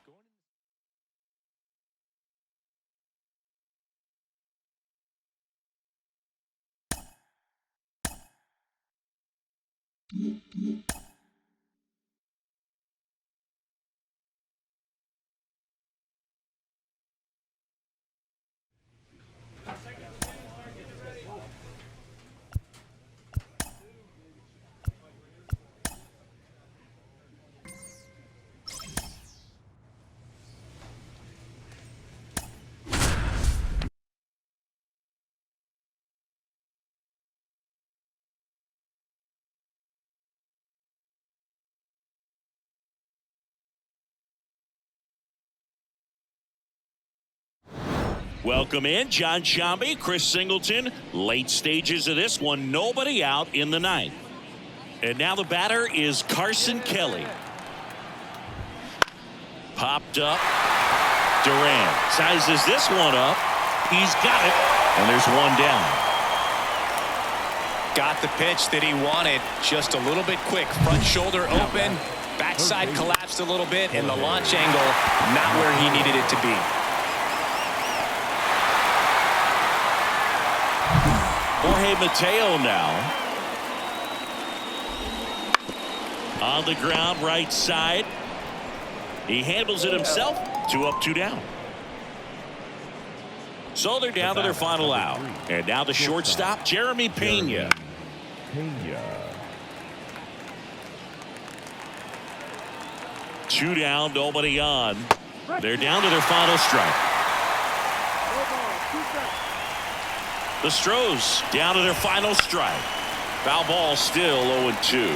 Welcome in John Sciambi, Chris Singleton. Late stages of this one, nobody out in the ninth. And now the batter is Carson Kelly. Popped up. Duran sizes this one up. He's got it. And there's one down. got the pitch that he wanted. Just a little bit quick. Front shoulder open. Backside collapsed a little bit. And the launch angle not where he needed it to be. Jorge Mateo now. On the ground, right side. He handles it himself. 2 up, 2 down. So they're down to their final out. And now the shortstop, Jeremy Pena. Two down, nobody on. They're down to their final strike. The Stros down to their final strike. Foul ball still 0-2.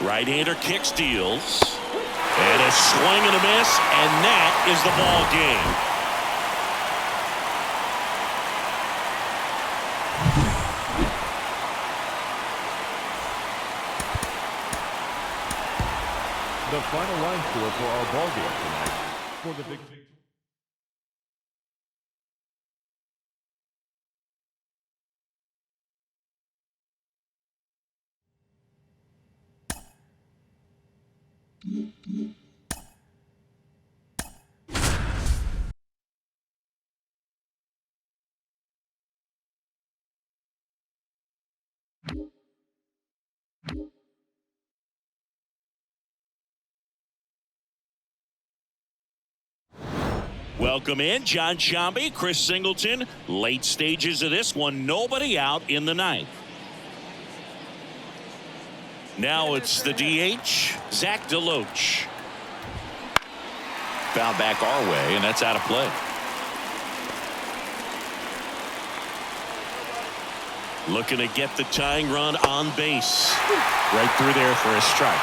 Right-hander kicks, deals. And a swing and a miss, and that is the ball game. The final line score for our ball game tonight. For the big Welcome in John Sciambi, Chris Singleton. Late stages of this one, nobody out in the ninth. Now it's the DH, Zach DeLoach. Foul back our way, and that's out of play. Looking to get the tying run on base. Right through there for a strike.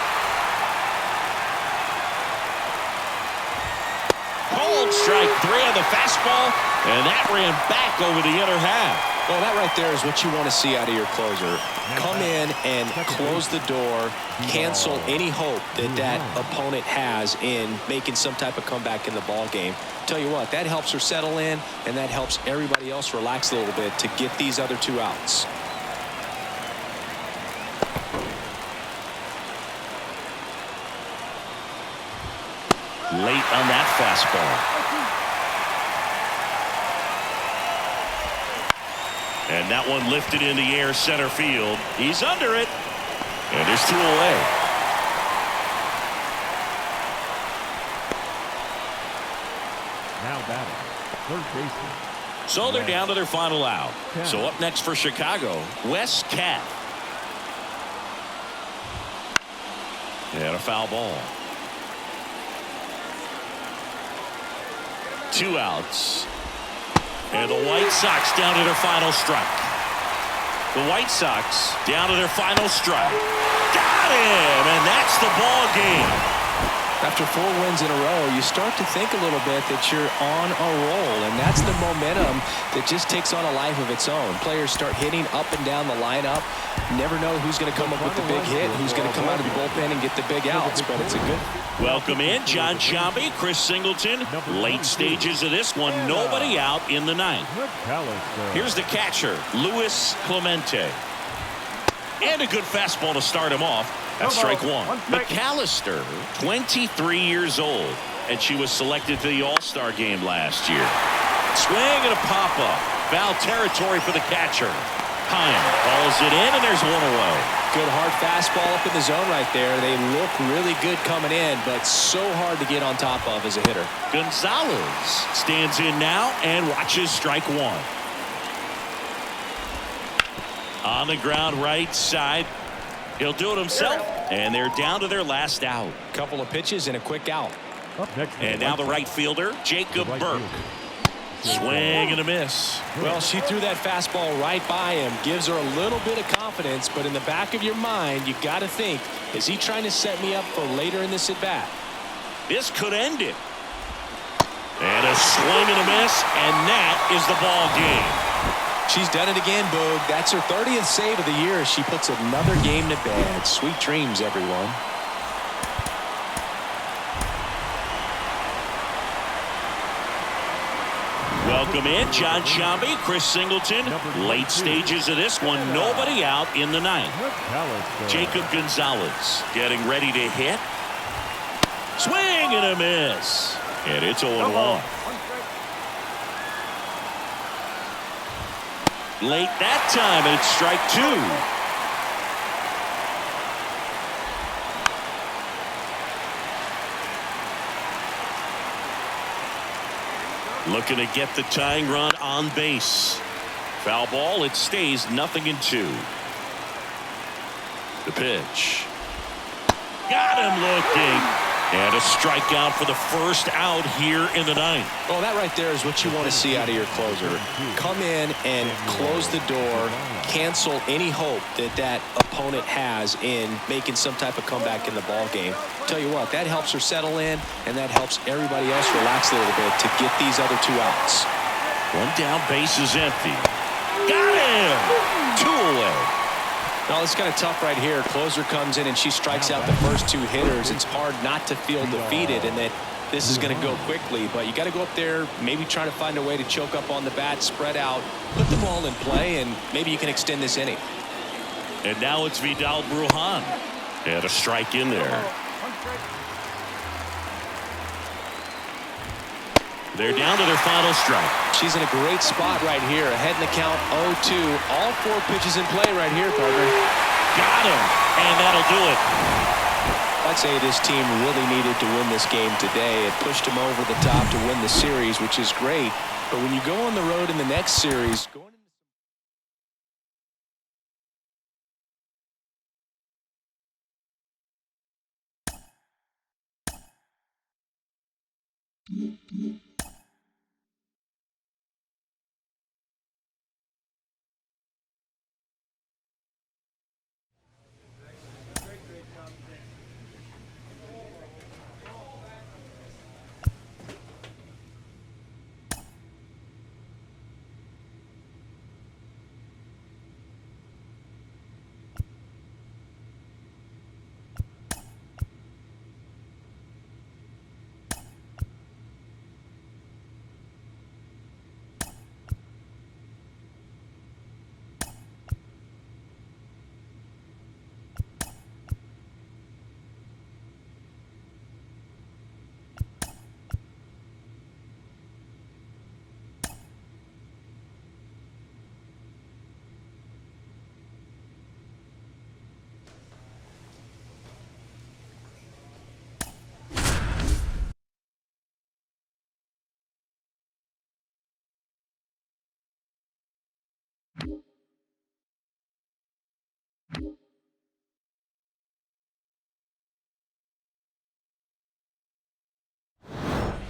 Called strike three on the fastball, and that ran back over the inner half. Well, that right there is what you want to see out of your closer. Come in and close the door, cancel any hope that that opponent has in making some type of comeback in the ball game. Tell you what, that helps her settle in, and that helps everybody else relax a little bit to get these other two outs. Late on that fastball. And that one lifted in the air center field. He's under it. And there's two away. Now batting, third baseman. So they're down to their final out. So up next for Chicago, Wes Kath. And a foul ball. 2 outs. And the White Sox down to their final strike. The White Sox down to their final strike. Got him! And that's the ball game. After 4 wins in a row, you start to think a little bit that you're on a roll, and that's the momentum that just takes on a life of its own. Players start hitting up and down the lineup. Never know who's going to come up with the big hit, who's going to come out of the bullpen and get the big outs, but it's a good... Welcome in, John Sciambi, Chris Singleton. Late stages of this one, nobody out in the ninth. Here's the catcher, Luis Clemente. And a good fastball to start him off. That's strike one. McAllister, 23 years old, and she was selected to the All-Star game last year. Swing and a pop-up. Foul territory for the catcher. Heim calls it in, and there's one away. Good hard fastball up in the zone right there. They look really good coming in, but so hard to get on top of as a hitter. Gonzalez stands in now and watches strike one. On the ground right side. He'll do it himself, and they're down to their last out. Couple of pitches and a quick out. And now the right fielder, Jacob Burke. Swing and a miss. Well, she threw that fastball right by him. Gives her a little bit of confidence, but in the back of your mind, you got to think, is he trying to set me up for later in this at-bat? This could end it. And a swing and a miss, and that is the ball game. She's done it again, Boog. That's her 30th save of the year. She puts another game to bed. Sweet dreams, everyone. Welcome in, John Sciambi, Chris Singleton. Late stages of this one, nobody out in the ninth. Jacob Gonzalez getting ready to hit. Swing and a miss. And it's 0-1. Late that time, and it's strike two. Looking to get the tying run on base. Foul ball, it stays 0-2. The pitch. Got him looking. And a strikeout for the first out here in the ninth. Well, that right there is what you want to see out of your closer. Come in and close the door, cancel any hope that that opponent has in making some type of comeback in the ball game. Tell you what, that helps her settle in, and that helps everybody else relax a little bit to get these other 2 outs. One down, base is empty. Got him! 2 away. No, it's kind of tough right here. Closer comes in and she strikes out the first 2 hitters. It's hard not to feel defeated and that this is going to go quickly. But you got to go up there, maybe try to find a way to choke up on the bat, spread out, put the ball in play, and maybe you can extend this inning. And now it's Vidal Brujan. And a strike in there. They're down to their final strike. She's in a great spot right here. Ahead in the count 0-2. All 4 pitches in play right here, partner. Got him. And that'll do it. I'd say this team really needed to win this game today. It pushed them over the top to win the series, which is great. But when you go on the road in the next series,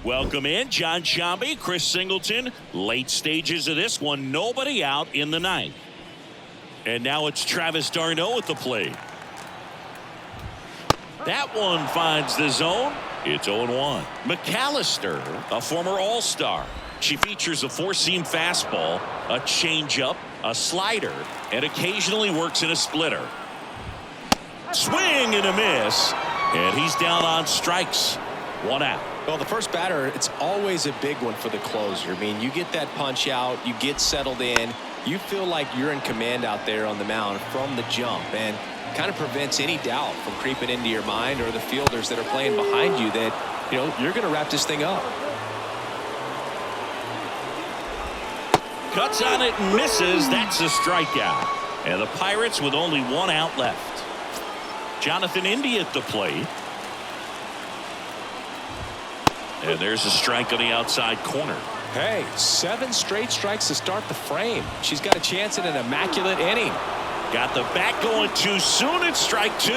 Welcome in John Sciambi, Chris Singleton. Late stages of this one, nobody out in the ninth. And now it's Travis d'Arnaud at the plate. That one finds the zone. It's 0-1. McAllister, a former All-Star. She features a four-seam fastball, a changeup, a slider, and occasionally works in a splitter. Swing and a miss, and he's down on strikes. One out. Well, the first batter, it's always a big one for the closer. I mean, you get that punch out, you get settled in, you feel like you're in command out there on the mound from the jump, and kind of prevents any doubt from creeping into your mind or the fielders that are playing behind you that, you know, you're going to wrap this thing up. Cuts on it and misses. That's a strikeout. And the Pirates with only one out left. Jonathan India at the plate. And there's a strike on the outside corner. Hey, 7 straight strikes to start the frame. She's got a chance at an immaculate inning. Got the bat going too soon. It's strike 2.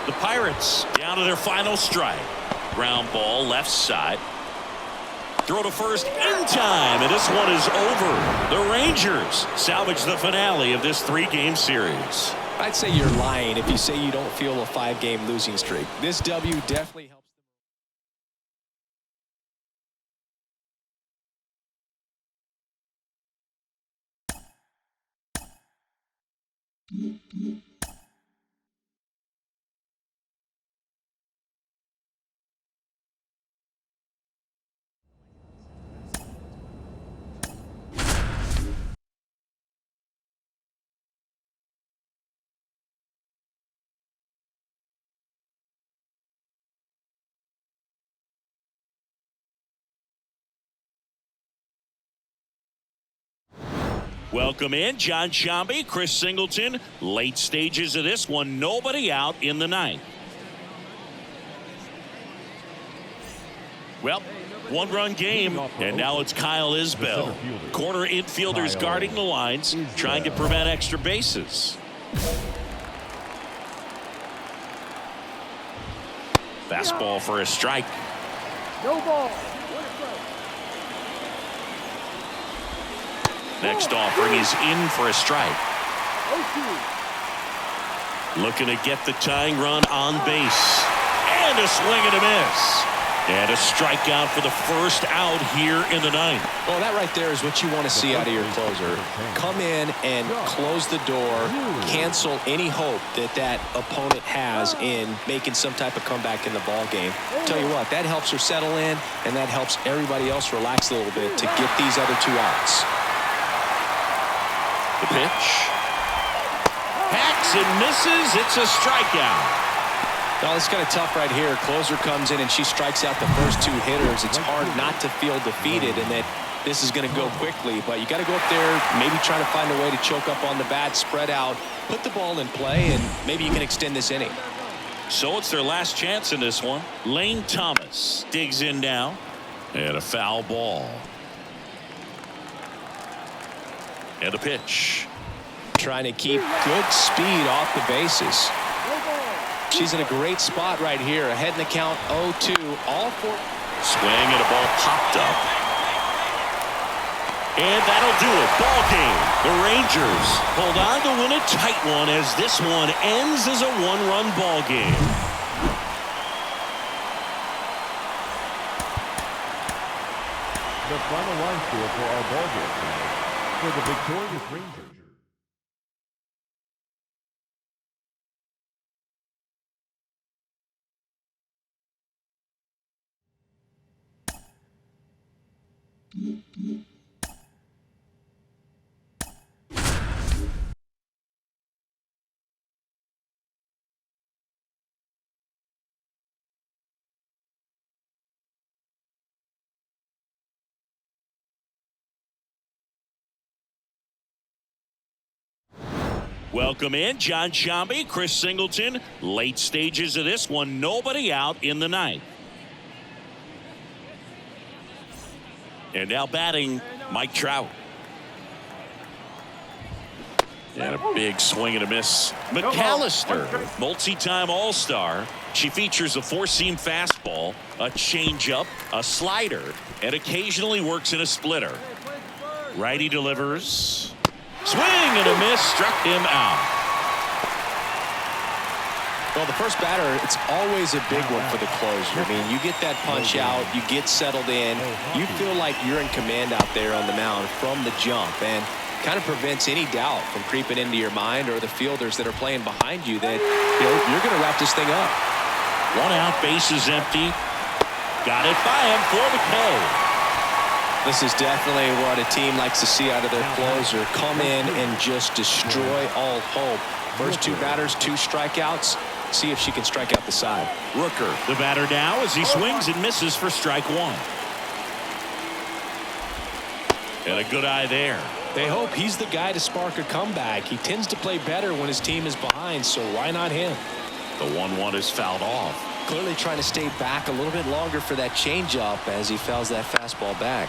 The Pirates down to their final strike. Ground ball left side. Throw to first in time, and this one is over. The Rangers salvage the finale of this 3-game series. I'd say you're lying if you say you don't feel a 5-game losing streak. This W definitely helps. Welcome in John Sciambi, Chris Singleton. Late stages of this one, nobody out in the ninth. Well, 1-run game, and now it's Kyle Isbell. Corner infielders guarding the lines, trying to prevent extra bases. Fastball for a strike. No ball. Next offering is in for a strike. Looking to get the tying run on base. And a swing and a miss. And a strikeout for the first out here in the ninth. Well, that right there is what you want to see out of your closer. Come in and close the door, cancel any hope that that opponent has in making some type of comeback in the ball game. Tell you what, that helps her settle in, and that helps everybody else relax a little bit to get these other 2 outs. The pitch. Hacks and misses. It's a strikeout. No, it's kind of tough right here. Closer comes in and she strikes out the first 2 hitters. It's hard not to feel defeated and that this is going to go quickly. But you got to go up there, maybe try to find a way to choke up on the bat, spread out, put the ball in play, and maybe you can extend this inning. So it's their last chance in this one. Lane Thomas digs in now. And a foul ball. And a pitch. Trying to keep good speed off the bases. She's in a great spot right here. Ahead in the count 0-2. All 4. Swing and a ball popped up. And that'll do it. Ball game. The Rangers hold on to win a tight one as this one ends as a 1-run ball game. The final line score for our ball game tonight. For the victorious Rangers. Welcome in John Sciambi, Chris Singleton. Late stages of this one, nobody out in the ninth. And now batting Mike Trout. And a big swing and a miss. McAllister, multi-time All-Star. She features a four-seam fastball, a changeup, a slider, and occasionally works in a splitter. Righty delivers. Swing and a miss, struck him out. Well, the first batter, it's always a big one for the closer. I mean, you get that punch out, you get settled in, you feel like you're in command out there on the mound from the jump, and kind of prevents any doubt from creeping into your mind or the fielders that are playing behind you that you're going to wrap this thing up. One out, bases empty. Got it by him for the K. This is definitely what a team likes to see out of their closer. Come in and just destroy all hope. First two batters, 2 strikeouts. See if she can strike out the side. Rooker, the batter now as he swings and misses for strike 1. And a good eye there. They hope he's the guy to spark a comeback. He tends to play better when his team is behind, so why not him? The 1-1 is fouled off. Clearly trying to stay back a little bit longer for that changeup as he fouls that fastball back.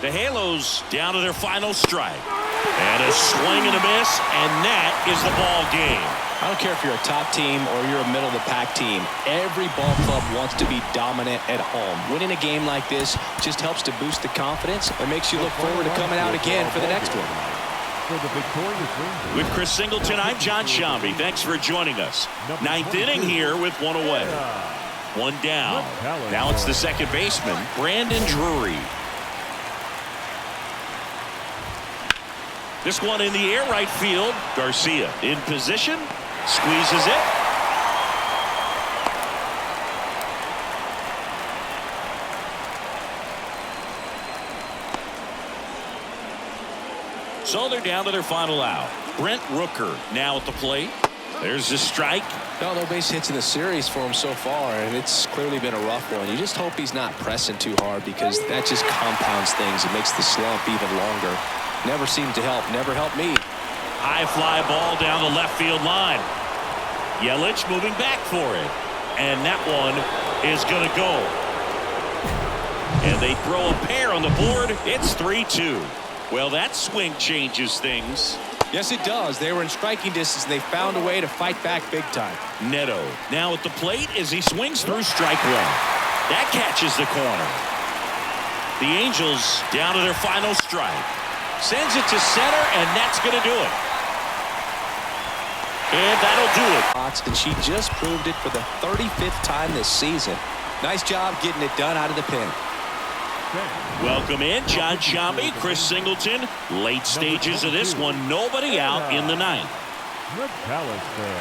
The Halos down to their final strike. And a swing and a miss, and that is the ball game. I don't care if you're a top team or you're a middle-of-the-pack team. Every ball club wants to be dominant at home. Winning a game like this just helps to boost the confidence and makes you look forward to coming out again for the next one. With Chris Singleton, I'm John Shambi. Thanks for joining us. 9th inning here with 1 away. 1 down. Now it's the second baseman, Brandon Drury. This one in the air, right field. Garcia in position, squeezes it. So they're down to their final out. Brent Rooker now at the plate. There's the strike. No base hits in the series for him so far, and it's clearly been a rough one. You just hope he's not pressing too hard because that just compounds things. It makes the slump even longer. Never seemed to help. Never helped me. High fly ball down the left field line. Yelich moving back for it. And that one is going to go. And they throw a pair on the board. It's 3-2. Well, that swing changes things. Yes, it does. They were in striking distance, and they found a way to fight back big time. Neto now at the plate as he swings through strike 1. That catches the corner. The Angels down to their final strike. Sends it to center, and that's going to do it. And that'll do it. And she just proved it for the 35th time this season. Nice job getting it done out of the pen. Welcome in, John Shambi, Chris Singleton. Late stages of this one. Nobody out in the 9th. McAllister.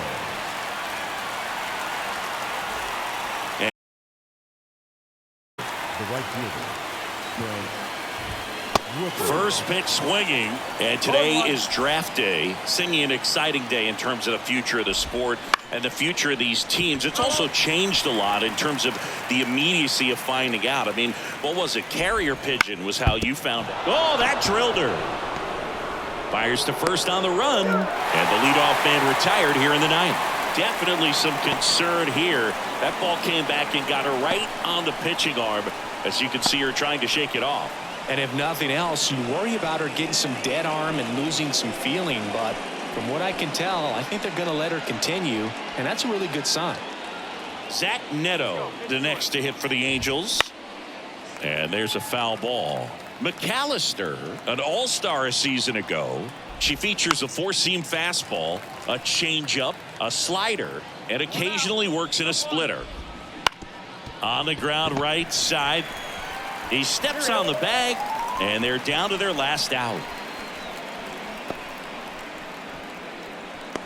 The right fielder. First pitch swinging, and today is draft day. Singing an exciting day in terms of the future of the sport and the future of these teams. It's also changed a lot in terms of the immediacy of finding out. I mean, what was it? Carrier pigeon was how you found it. Oh, that drilled her. Fires to first on the run, and the leadoff man retired here in the 9th. Definitely some concern here. That ball came back and got her right on the pitching arm, as you can see her trying to shake it off. And if nothing else, you worry about her getting some dead arm and losing some feeling. But from what I can tell, I think they're going to let her continue, and that's a really good sign. Zach Neto, the next to hit for the Angels. And there's a foul ball. McAllister, an all-star a season ago. She features a four-seam fastball, a changeup, a slider, and occasionally works in a splitter. On the ground right side. He steps on the bag, and they're down to their last out.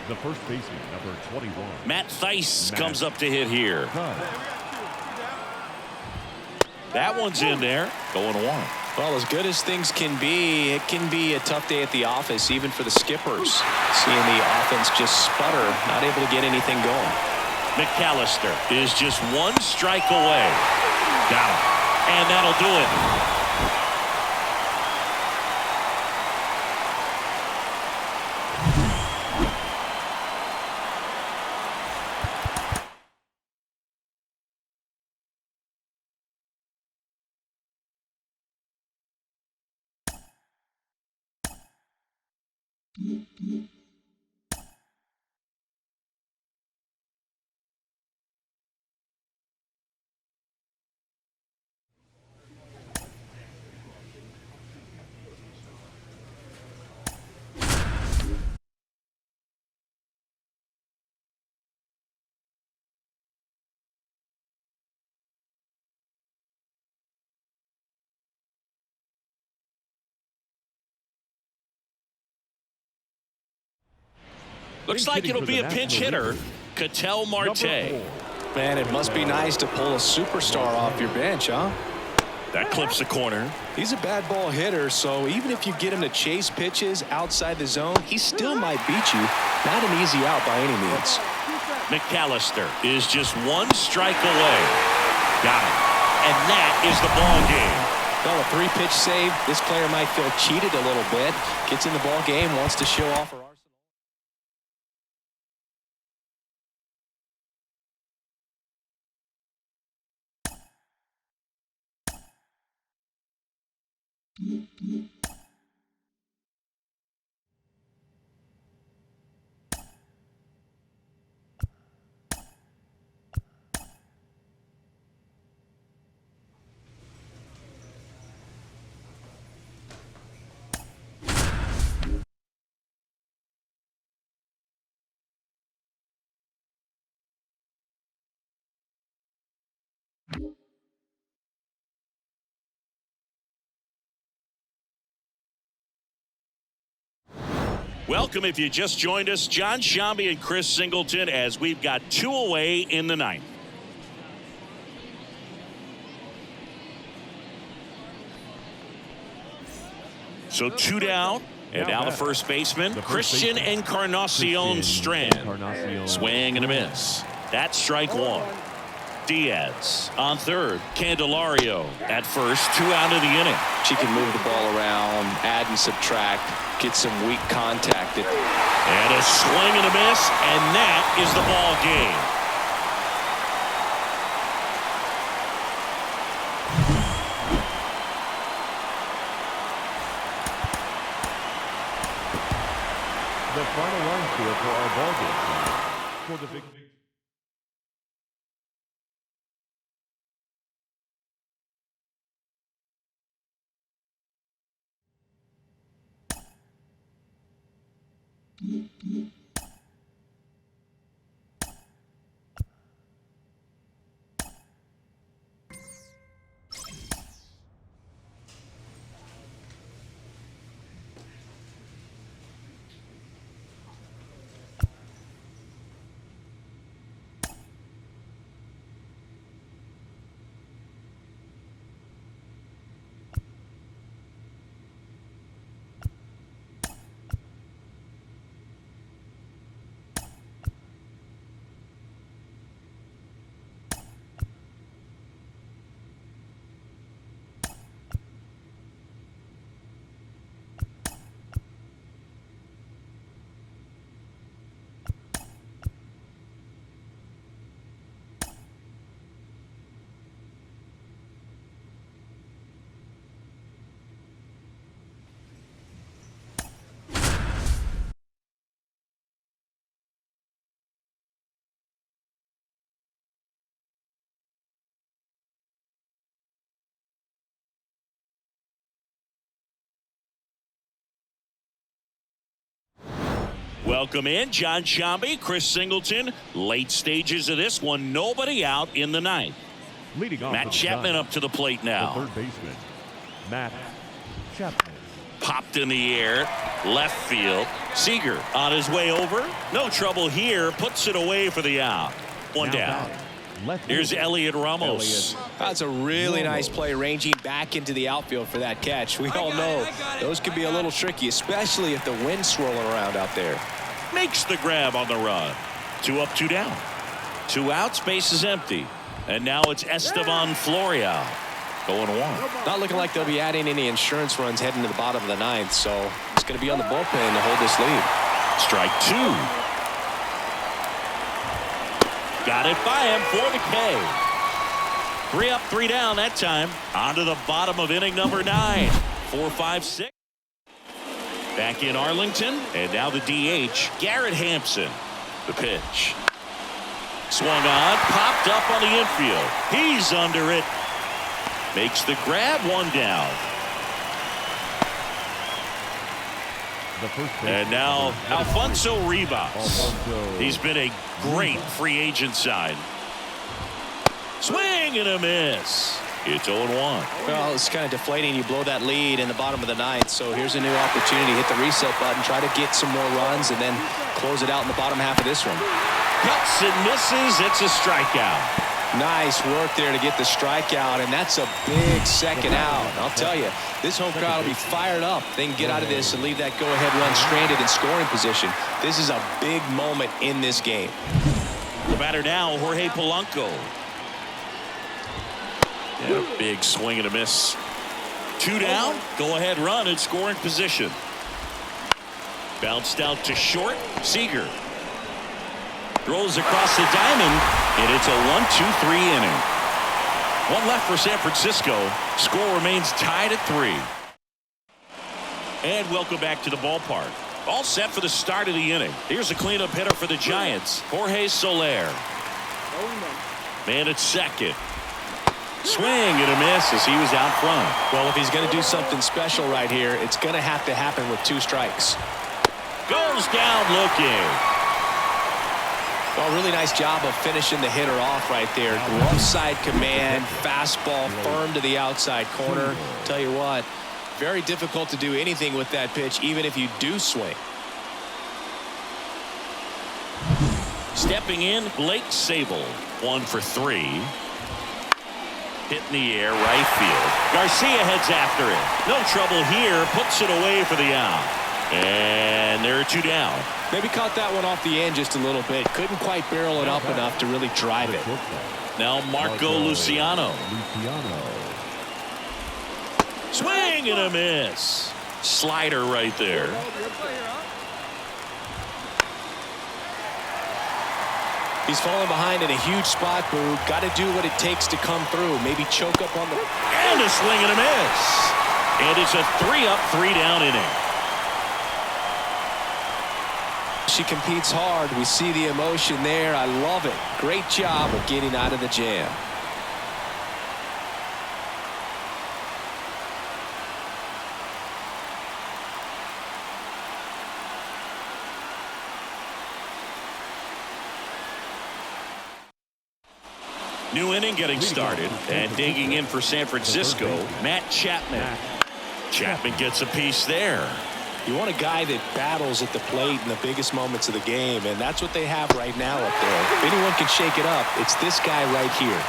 The first baseman, number 21. Matt Thaiss comes up to hit here. That one's in there. Going 1. Well, as good as things can be, it can be a tough day at the office, even for the skippers. Seeing the offense just sputter, not able to get anything going. McAllister is just 1 strike away. Got him. And that'll do it. Looks like it'll be a pinch hitter, Ketel Marte. Man, it must be nice to pull a superstar off your bench, huh? That clips the corner. He's a bad ball hitter, so even if you get him to chase pitches outside the zone, he still might beat you. Not an easy out by any means. McAllister is just one strike away. Got it. And that is the ball game. Well, a 3-pitch save. This player might feel cheated a little bit. Gets in the ball game, wants to show off her arsenal. Welcome if you just joined us, Jon Sciambi and Chris Singleton, as we've got 2 away in the 9th. So 2 down, and now the first baseman, Christian Encarnacion Strand. Swing and a miss. That's strike 1. Diaz on third. Candelario at first. 2 out of the inning. She can move the ball around, add and subtract, get some weak contact. And a swing and a miss, and that is the ball game. The final run score for our ball game tonight. For the big Welcome in, Jon Sciambi, Chris Singleton. Late stages of this one, nobody out in the 9th. leading off. Matt Chapman up to the plate now. The third baseman, Matt Chapman. Popped in the air, left field. Seager on his way over. No trouble here, puts it away for the out. One down. Here's Elliot Ramos. That's a really nice play, ranging back into the outfield for that catch. We all know those can be a little tricky, especially if the wind's swirling around out there. Makes the grab on the run. 2 up, 2 down. 2 outs, base is empty. And now it's Esteban Florial going 1. Not looking like they'll be adding any insurance runs heading to the bottom of the 9th, so it's going to be on the bullpen to hold this lead. Strike 2. Got it by him for the K. 3 up, 3 down that time. On to the bottom of inning number 9. 4, 5, 6. Back in Arlington, and now the DH, Garrett Hampson. The pitch. Swung on, popped up on the infield. He's under it. Makes the grab, one down. And now Alfonso Rivas. He's been a great free agent sign. Swing and a miss. It's 0-1. Well, it's kind of deflating. You blow that lead in the bottom of the ninth. So here's a new opportunity. Hit the reset button. Try to get some more runs and then close it out in the bottom half of this one. Cuts and misses. It's a strikeout. Nice work there to get the strikeout, and that's a big second out. I'll tell you, this home crowd will be fired up. They can get out of this and leave that go-ahead run stranded in scoring position. This is a big moment in this game. The batter now, Jorge Polanco. And a big swing and a miss. 2 down, go-ahead run in scoring position. Bounced out to short, Seager. Throws across the diamond, and it's a 1-2-3 inning. One left for San Francisco. Score remains tied at 3. And welcome back to the ballpark. All set for the start of the inning. Here's a cleanup hitter for the Giants, Jorge Soler. Man at second. Swing and a miss as he was out front. Well, if he's going to do something special right here, it's going to have to happen with 2 strikes. Goes down looking. Well, really nice job of finishing the hitter off right there. Glove side command, fastball firm to the outside corner. Tell you what, very difficult to do anything with that pitch, even if you do swing. Stepping in, Blake Sabol. 1 for 3. Hit in the air, right field. Garcia heads after it. No trouble here. Puts it away for the out. And there are 2 down. Maybe caught that one off the end just a little bit. Couldn't quite barrel it up enough to really drive it. Now Marco Luciano. Swing and a miss. Slider right there. He's falling behind in a huge spot, Boo. Got to do what it takes to come through. Maybe choke up on the... And a swing and a miss. And it's a 3-up, 3-down inning. She competes hard. We see the emotion there. I love it. Great job of getting out of the jam. New inning getting started, and digging in for San Francisco, Matt Chapman. Chapman gets a piece there. You want a guy that battles at the plate in the biggest moments of the game, and that's what they have right now up there. If anyone can shake it up, it's this guy right here.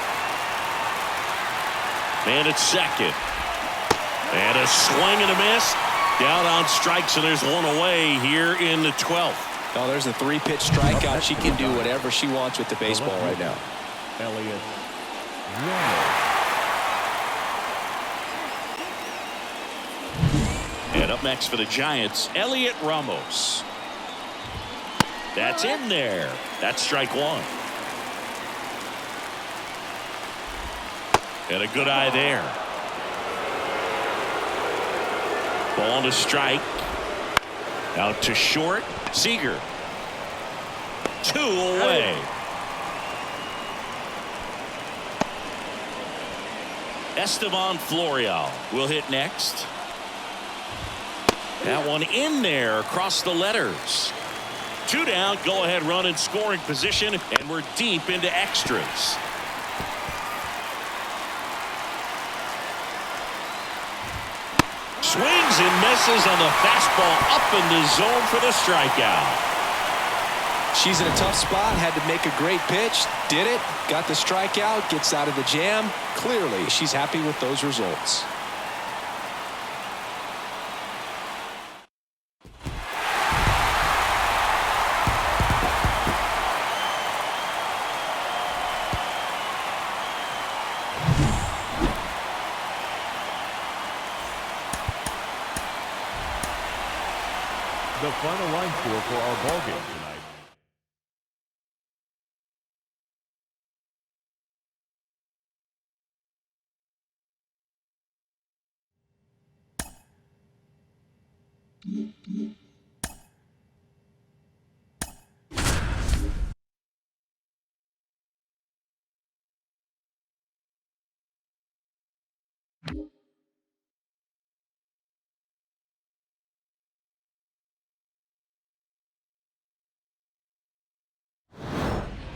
Man at second. And a swing and a miss. Down on strikes, and there's one away here in the 12th. Oh, there's a 3-pitch strikeout. She can do whatever she wants with the baseball right now. Elliott. And up next for the Giants, Elliott Ramos. That's in there. That's strike 1. And a good eye there. Ball to strike. Out to short. Seager. 2 away. Estevan Florial will hit next. That one in there across the letters. 2 down, go ahead run in scoring position, and we're deep into extras. Swings and misses on the fastball up in the zone for the strikeout. She's in a tough spot, had to make a great pitch, did it, got the strikeout, gets out of the jam. Clearly, she's happy with those results. The final line score for our ball game tonight.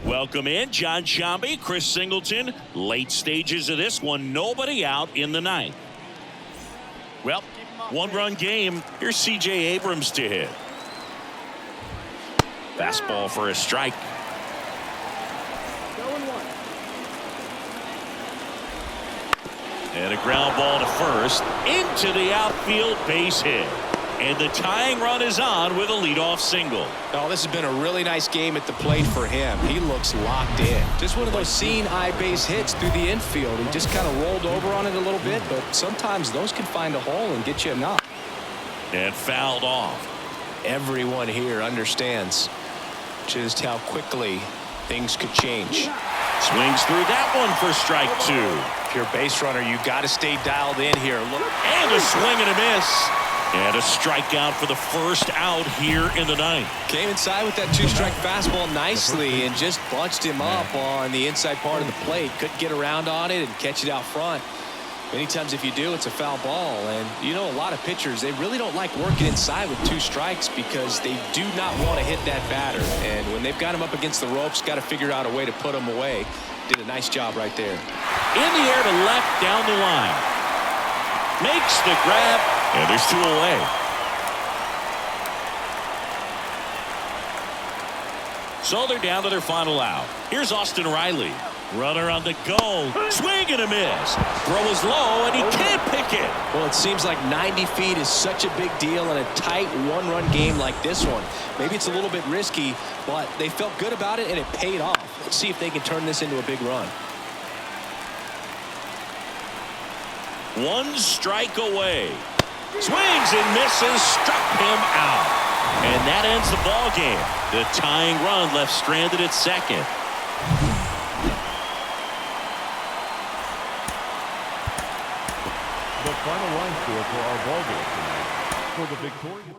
Welcome in John Sciambi, Chris Singleton. Late stages of this one, nobody out in the ninth. Well, one-run game. Here's C.J. Abrams to hit. Fastball for a strike. And a ground ball to first, into the outfield, base hit. And the tying run is on with a leadoff single. Oh, this has been a really nice game at the plate for him. He looks locked in. Just one of those seeing eye base hits through the infield. He just kind of rolled over on it a little bit, but sometimes those can find a hole and get you a knock. And fouled off. Everyone here understands just how quickly things could change. Swings through that one for strike two. If you're a base runner, you got to stay dialed in here. Look. And a swing and a miss. And a strikeout for the first out here in the ninth. Came inside with that two-strike fastball nicely and just bunched him up on the inside part of the plate. Couldn't get around on it and catch it out front. Many times if you do, it's a foul ball. And you know, a lot of pitchers, they really don't like working inside with two strikes because they do not want to hit that batter. And when they've got him up against the ropes, got to figure out a way to put him away. Did a nice job right there. In the air to left, down the line. Makes the grab, and there's two away. So they're down to their final out. Here's Austin Riley. Runner on the go. Swing and a miss. Throw is low, and he can't pick it. Well, it seems like 90 feet is such a big deal in a tight one-run game like this one. Maybe it's a little bit risky, but they felt good about it, and it paid off. Let's see if they can turn this into a big run. One strike away. Swings and misses. Struck him out. And that ends the ball game. The tying run left stranded at second. The final line score for our ball game tonight. For the victorious.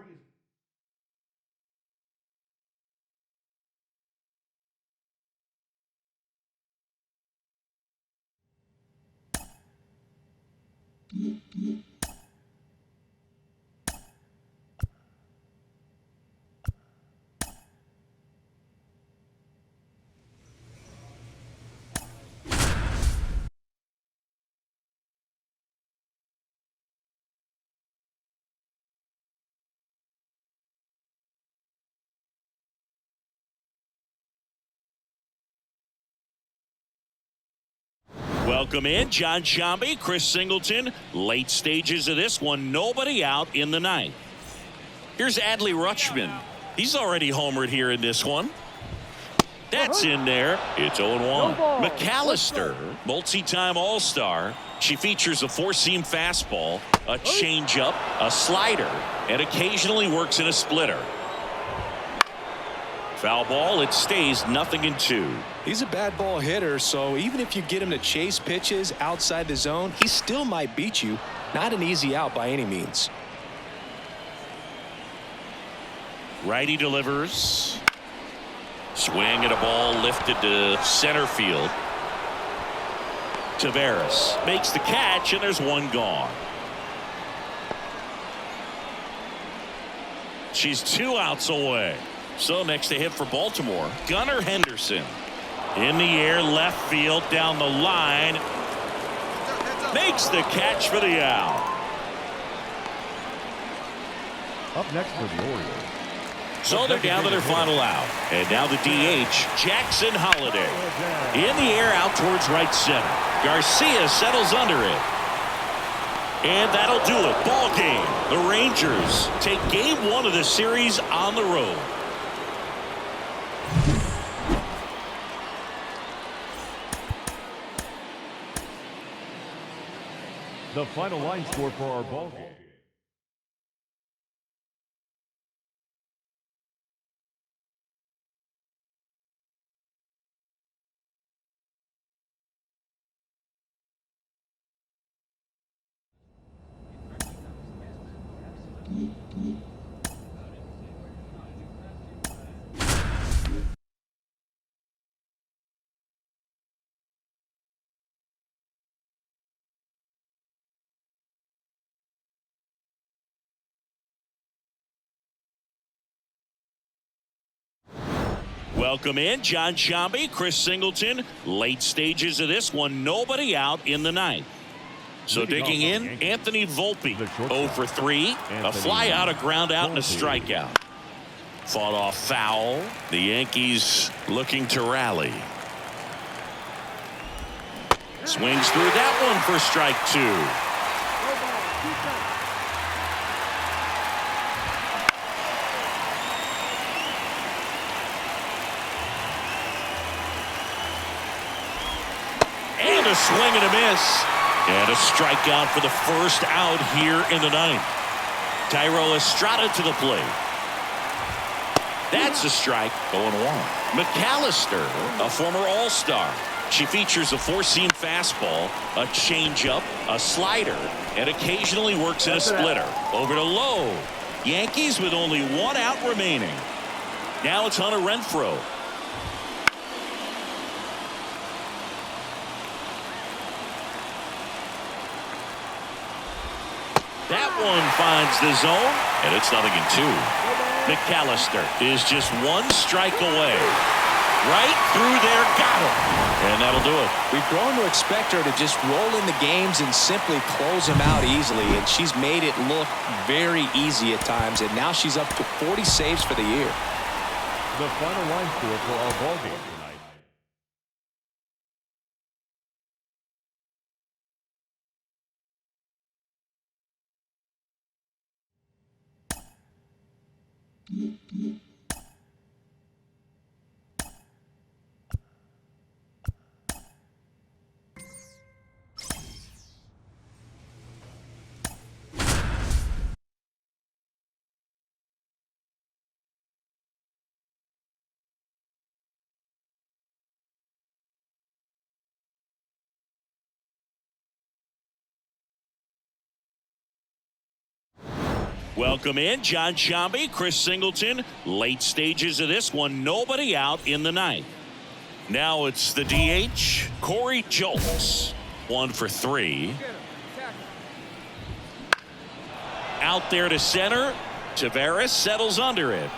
Welcome in John Sciambi, Chris Singleton. Late stages of this one, nobody out in the ninth. Here's Adley Rutschman. He's already homered here in this one. That's in there. It's 0-1. McAllister, multi-time All-Star. She features a four-seam fastball, a changeup, a slider, and occasionally works in a splitter. Foul ball, it stays 0-2. He's a bad ball hitter, so even if you get him to chase pitches outside the zone, he still might beat you. Not an easy out by any means. Righty delivers. Swing at a ball lifted to center field. Taveras makes the catch, and there's one gone. She's 2 outs away. So next to hit for Baltimore, Gunnar Henderson. In the air, left field, down the line. Makes the catch for the out. Up next for the Orioles. So they're down to their final out. And now the DH, Jackson Holliday. In the air, out towards right center. Garcia settles under it. And that'll do it. Ball game. The Rangers take game 1 of the series on the road. The final line score for our ball game. Welcome in John Sciambi, Chris Singleton. Late stages of this one, nobody out in the ninth. So digging in, Anthony Volpe, 0 for 3, a fly out, a ground out, and a strikeout. Fought off foul. The Yankees looking to rally. Swings through that one for strike 2. And a swing and a miss. And a strikeout for the first out here in the ninth. Thairo Estrada to the plate. That's a strike. 0-1. McAllister, a former All-Star. She features a four-seam fastball, a changeup, a slider, and occasionally works in a splitter. Over to Lowe. Yankees with only 1 out remaining. Now it's Hunter Renfroe. That one finds the zone, and it's 0-2. McAllister is just 1 strike away. Right through there, got him. And that'll do it. We've grown to expect her to just roll in the games and simply close them out easily, and she's made it look very easy at times, and now she's up to 40 saves for the year. The final line score for our ball game tonight. Welcome in John Sciambi, Chris Singleton. Late stages of this one, nobody out in the ninth. Now it's the DH, Corey Julks. 1 for 3. Out there to center. Taveras settles under it.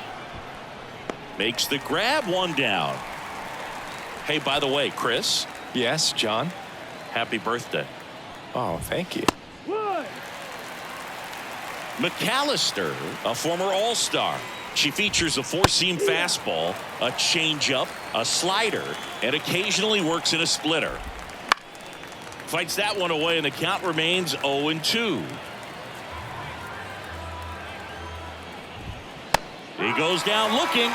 Makes the grab, 1 down. Hey, by the way, Chris. Yes, John. Happy birthday. Oh, thank you. McAllister, a former All-Star. She features a four-seam fastball, a changeup, a slider, and occasionally works in a splitter. Fights that one away, and the count remains 0-2. He goes down looking.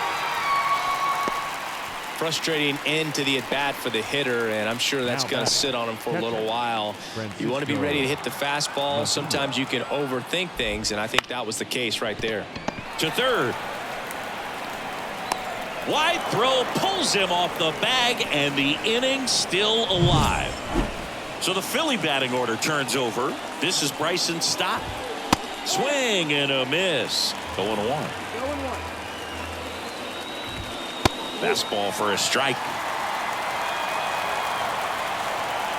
Frustrating end to the at-bat for the hitter, and I'm sure that's going to sit on him for a little while. You want to be ready to hit the fastball. Sometimes you can overthink things, and I think that was the case right there. To third. Wide throw pulls him off the bag, and the inning still alive. So the Philly batting order turns over. This is Bryson Stott. Swing and a miss. 0-1. Fastball for a strike.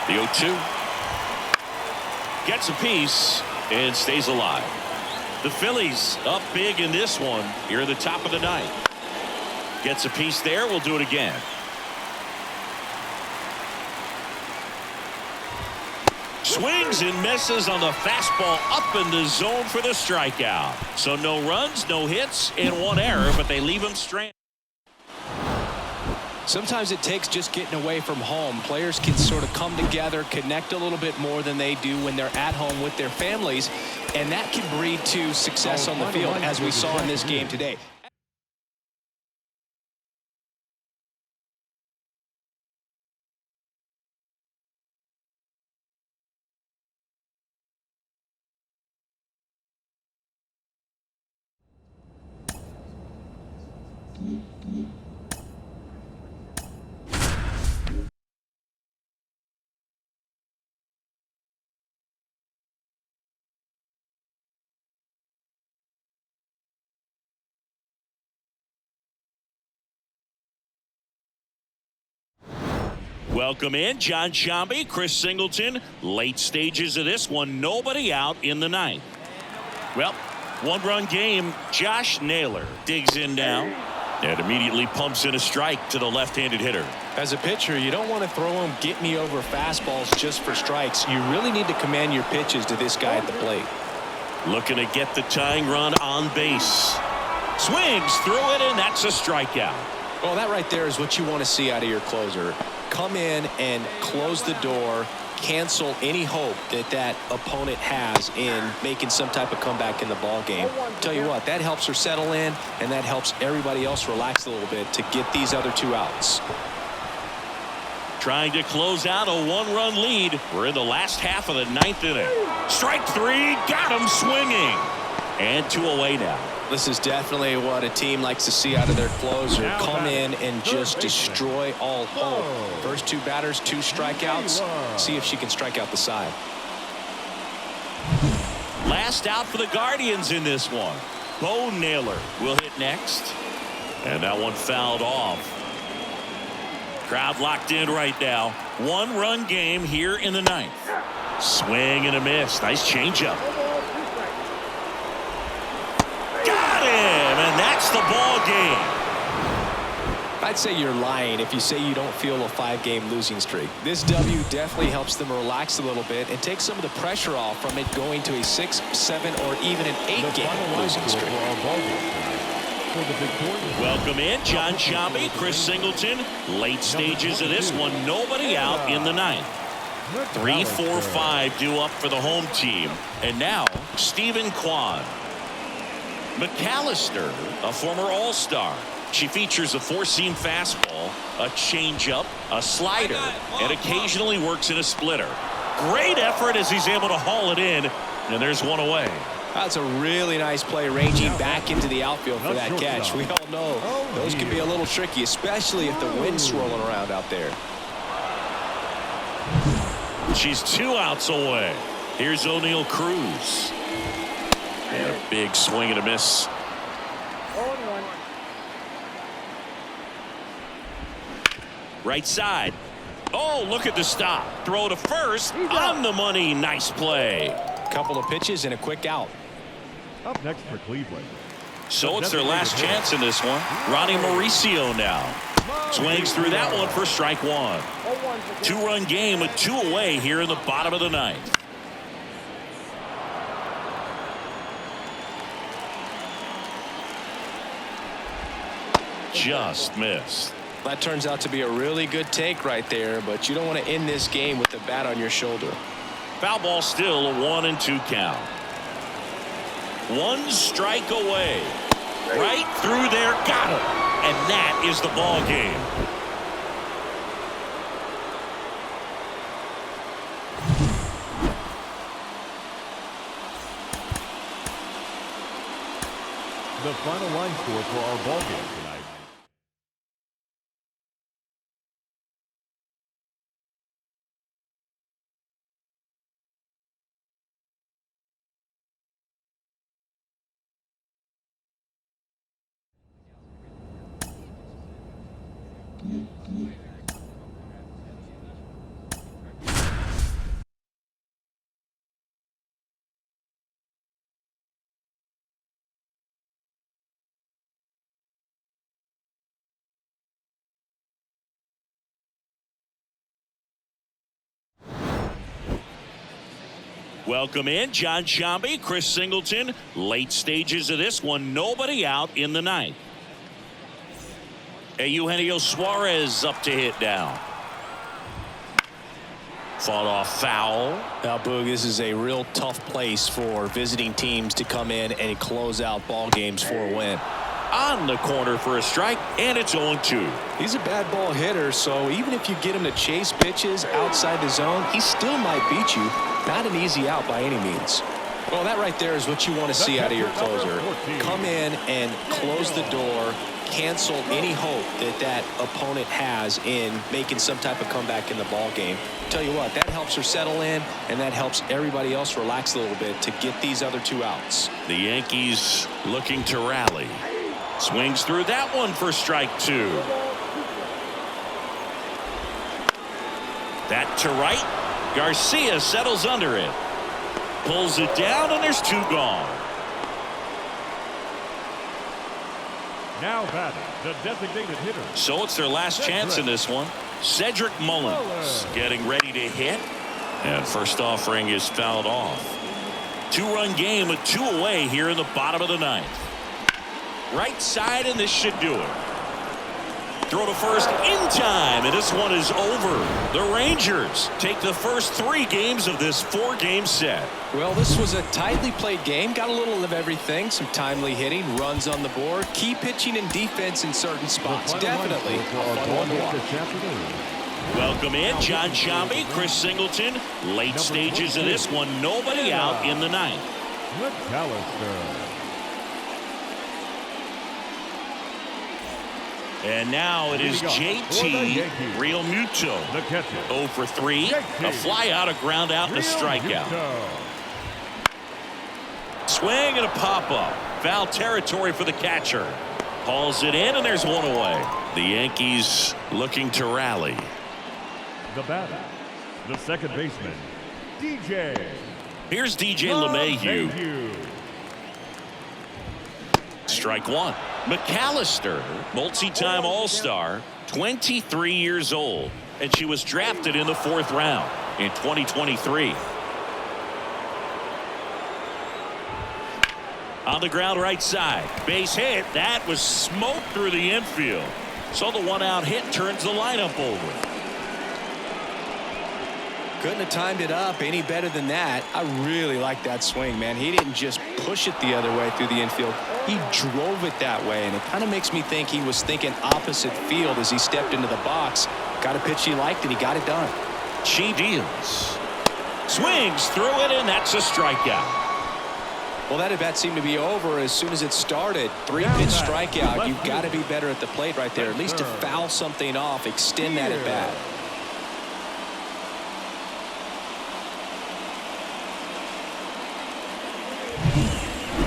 The 0-2. Gets a piece and stays alive. The Phillies up big in this one here at the top of the ninth. Gets a piece there. We'll do it again. Swings and misses on the fastball up in the zone for the strikeout. So no runs, no hits, and 1 error, but they leave him stranded. Sometimes it takes just getting away from home. Players can sort of come together, connect a little bit more than they do when they're at home with their families, and that can breed to success on the field, as we saw in this game today. Welcome in John Sciambi, Chris Singleton. Late stages of this one, nobody out in the ninth. Well, 1-run game. Josh Naylor digs in now. And immediately pumps in a strike to the left-handed hitter. As a pitcher, you don't want to throw him get-me-over fastballs just for strikes. You really need to command your pitches to this guy at the plate. Looking to get the tying run on base. Swings through it, and that's a strikeout. Well, that right there is what you want to see out of your closer. Come in and close the door, cancel any hope that that opponent has in making some type of comeback in the ball game. Tell you what, that helps her settle in, and that helps everybody else relax a little bit to get these other two outs. Trying to close out a one-run lead. We're in the last half of the ninth inning. Strike three, got him swinging. And 2 away now. This is definitely what a team likes to see out of their closer. Come in and just destroy all hope. First 2 batters, 2 strikeouts. See if she can strike out the side. Last out for the Guardians in this one. Bo Naylor will hit next. And that one fouled off. Crowd locked in right now. 1-run game here in the ninth. Swing and a miss. Nice changeup. Got him, and that's the ball game. I'd say you're lying if you say you don't feel a 5-game losing streak. This W definitely helps them relax a little bit and take some of the pressure off from it going to a 6, 7, or even an 8-game losing streak. Welcome in, John Sciambi, Chris Singleton. Late stages of this one, nobody out in the ninth. 3, 4, 5 due up for the home team. And now, Stephen Kwan. McAllister, a former All-Star. She features a 4-seam fastball, a changeup, a slider, and occasionally works in a splitter. Great effort as he's able to haul it in, and there's 1 away. That's a really nice play, ranging back into the outfield for that catch. We all know those can be a little tricky, especially if the wind's swirling around out there. She's 2 outs away. Here's O'Neal Cruz. And a big swing and a miss. 0-1. Right side. Oh, look at the stop. Throw to first. On the money. Nice play. Couple of pitches and a quick out. Up next for Cleveland. So it's their last chance in this one. Ronnie Mauricio now. Swings through that one for strike 1. 2-run game with 2 away here in the bottom of the ninth. Just missed. That turns out to be a really good take right there, but you don't want to end this game with the bat on your shoulder. Foul ball still, a 1-2 count. 1 strike away. Right through there, got him. And that is the ball game. The final line score for our ball game tonight. Welcome in, John Sciambi, Chris Singleton. Late stages of this one, nobody out in the ninth. Eugenio Suarez up to hit now. Fought off foul. Now, Boog, this is a real tough place for visiting teams to come in and close out ball games for a win. On the corner for a strike, and it's 0-2. He's a bad ball hitter, so even if you get him to chase pitches outside the zone, he still might beat you. Not an easy out by any means. Well, that right there is what you want to see out of your closer. Come in and close the door, cancel any hope that that opponent has in making some type of comeback in the ball game. Tell you what, that helps her settle in, and that helps everybody else relax a little bit to get these other 2 outs. The Yankees looking to rally. Swings through that one for strike 2. That to right. Garcia settles under it. Pulls it down, and there's 2 gone. Now batting, the designated hitter. So it's their last chance in this one. Cedric Mullins getting ready to hit. And first offering is fouled off. 2-run game with 2 away here in the bottom of the 9th. Right side, and this should do it. Throw to first in time, and this one is over. The Rangers take the first 3 games of this 4-game set. Well, this was a tightly played game. Got a little of everything. Some timely hitting, runs on the board, key pitching and defense in certain spots. Definitely a fun one to watch. Welcome in, John Sciambi, Chris Singleton. Late stages of this one. Nobody out in the 9th. McAllister. And now it is JT Realmuto. The catcher. 0 for 3. A fly out, a ground out, and a strikeout. Swing and a pop-up. Foul territory for the catcher. Hauls it in, and there's 1 away. The Yankees looking to rally. The batter, the second baseman, DJ. Here's DJ LeMahieu. Strike 1. McAllister, multi-time All-Star, 23 years old, and she was drafted in the 4th round in 2023. On the ground right side, base hit. That was smoked through the infield. So the 1-out hit turns the lineup over. Couldn't have timed it up any better than that. I really like that swing, man. He didn't just push it the other way through the infield. He drove it that way, and it kind of makes me think he was thinking opposite field as he stepped into the box. Got a pitch he liked, and he got it done. She deals. Swings through it, and that's a strikeout. Well, that at-bat seemed to be over as soon as it started. 3-pitch strikeout. You've got to be better at the plate right there, at least to foul something off, extend that at-bat.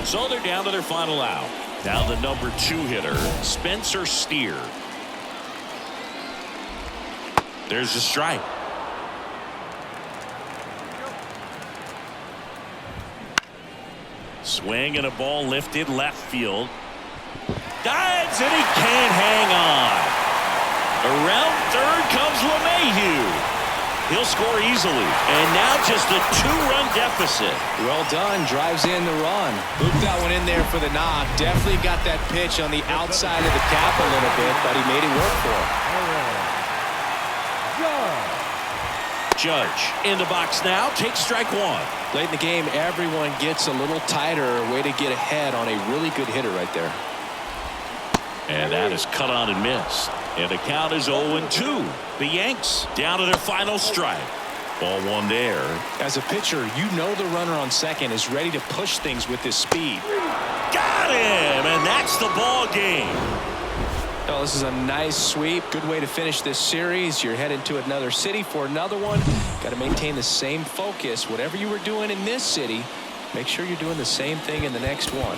So they're down to their final out. Now the number 2 hitter, Spencer Steer. There's a strike. Swing and a ball lifted left field. Dives and he can't hang on. Around third comes LeMahieu. He'll score easily, and now just a 2-run deficit. Well done. Drives in the run. Looped that one in there for the knock. Definitely got that pitch on the outside of the cap a little bit, but he made it work for him. Judge in the box now. Takes strike 1. Late in the game, everyone gets a little tighter. Way to get ahead on a really good hitter right there. And that is cut on and missed. And the count is 0-2. The Yanks down to their final strike. Ball 1 there. As a pitcher, you know the runner on second is ready to push things with his speed. Got him, and that's the ball game. Oh, this is a nice sweep. Good way to finish this series. You're headed to another city for another one. Got to maintain the same focus. Whatever you were doing in this city, make sure you're doing the same thing in the next one.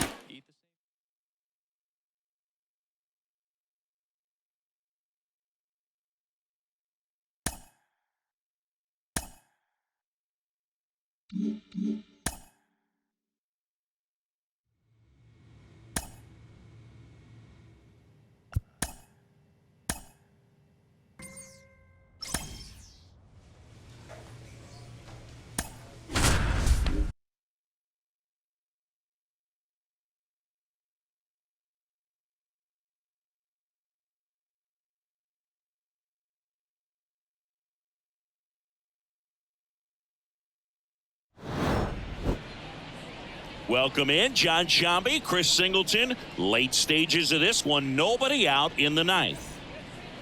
Welcome in, John Sciambi, Chris Singleton. Late stages of this one. Nobody out in the 9th.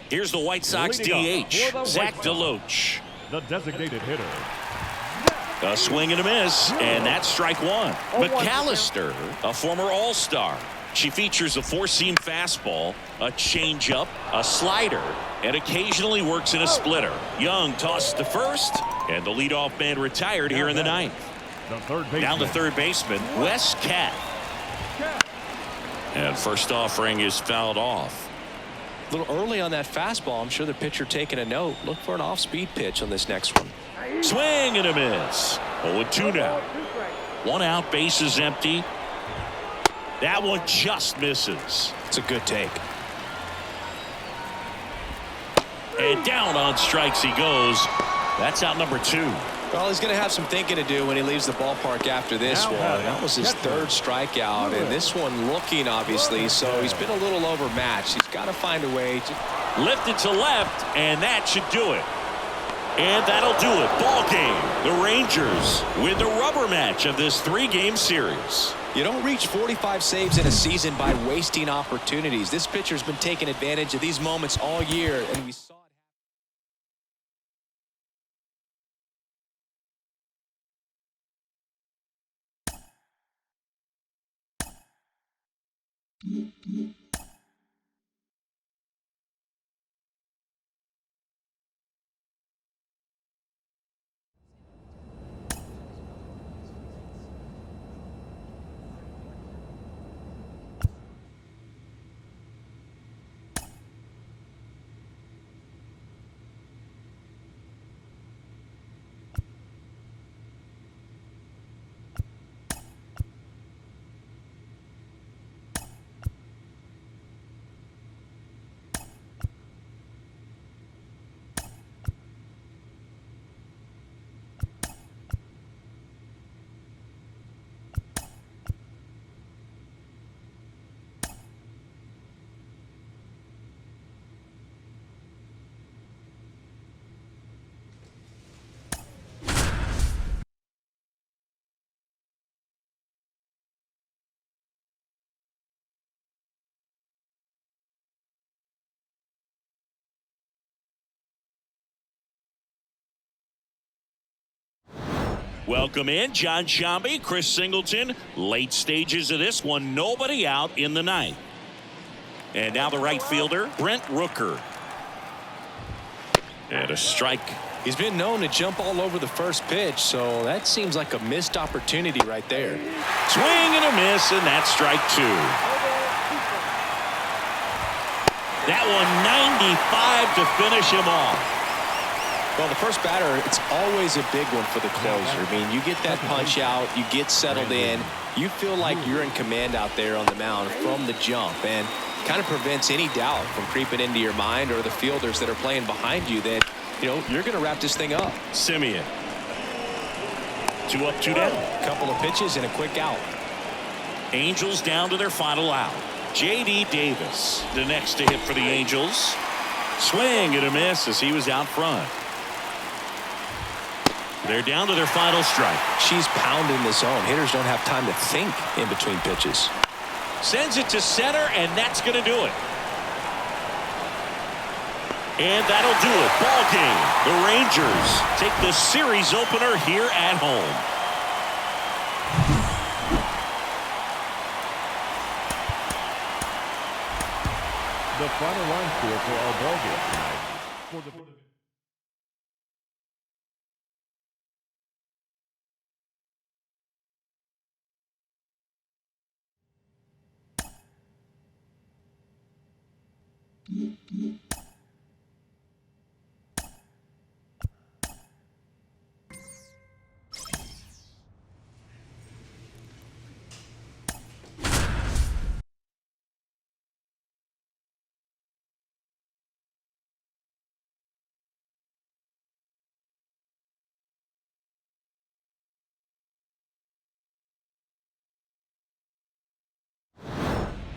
Here's the White Sox DH, Zach DeLoach. The designated hitter. A swing and a miss, and that's strike 1. McAllister, a former All-Star. She features a 4-seam fastball, a changeup, a slider, and occasionally works in a splitter. Young tosses to first, and the leadoff man retired here in the 9th. Down the third baseman, Wes Cat. And first offering is fouled off. A little early on that fastball. I'm sure the pitcher taking a note. Look for an off-speed pitch on this next one. Swing and a miss. 0-2 now. 1 out, bases empty. That one just misses. It's a good take. And down on strikes he goes. That's out number 2. Well, he's going to have some thinking to do when he leaves the ballpark after this one. That was his 3rd strikeout, and this one looking, obviously, so he's been a little overmatched. He's got to find a way to... Lifted to left, and that should do it. And that'll do it. Ball game. The Rangers win the rubber match of this 3-game series. You don't reach 45 saves in a season by wasting opportunities. This pitcher's been taking advantage of these moments all year, and we saw it. Welcome in, John Sciambi, Chris Singleton. Late stages of this one, nobody out in the 9th. And now the right fielder, Brent Rooker. And a strike. He's been known to jump all over the first pitch, so that seems like a missed opportunity right there. Swing and a miss, and that's strike 2. That one 95 to finish him off. Well, the first batter, it's always a big one for the closer. I mean, you get that punch out, you get settled in, you feel like you're in command out there on the mound from the jump, and kind of prevents any doubt from creeping into your mind or the fielders that are playing behind you that, you know, you're going to wrap this thing up. Simeon. 2 up, 2 down. Couple of pitches and a quick out. Angels down to their final out. J.D. Davis, the next to hit for the Angels. Swing and a miss as he was out front. They're down to their final strike. She's pounding the zone. Hitters don't have time to think in between pitches. Sends it to center, and that's going to do it. And that'll do it. Ball game. The Rangers take the series opener here at home. The final line score for our ball game tonight.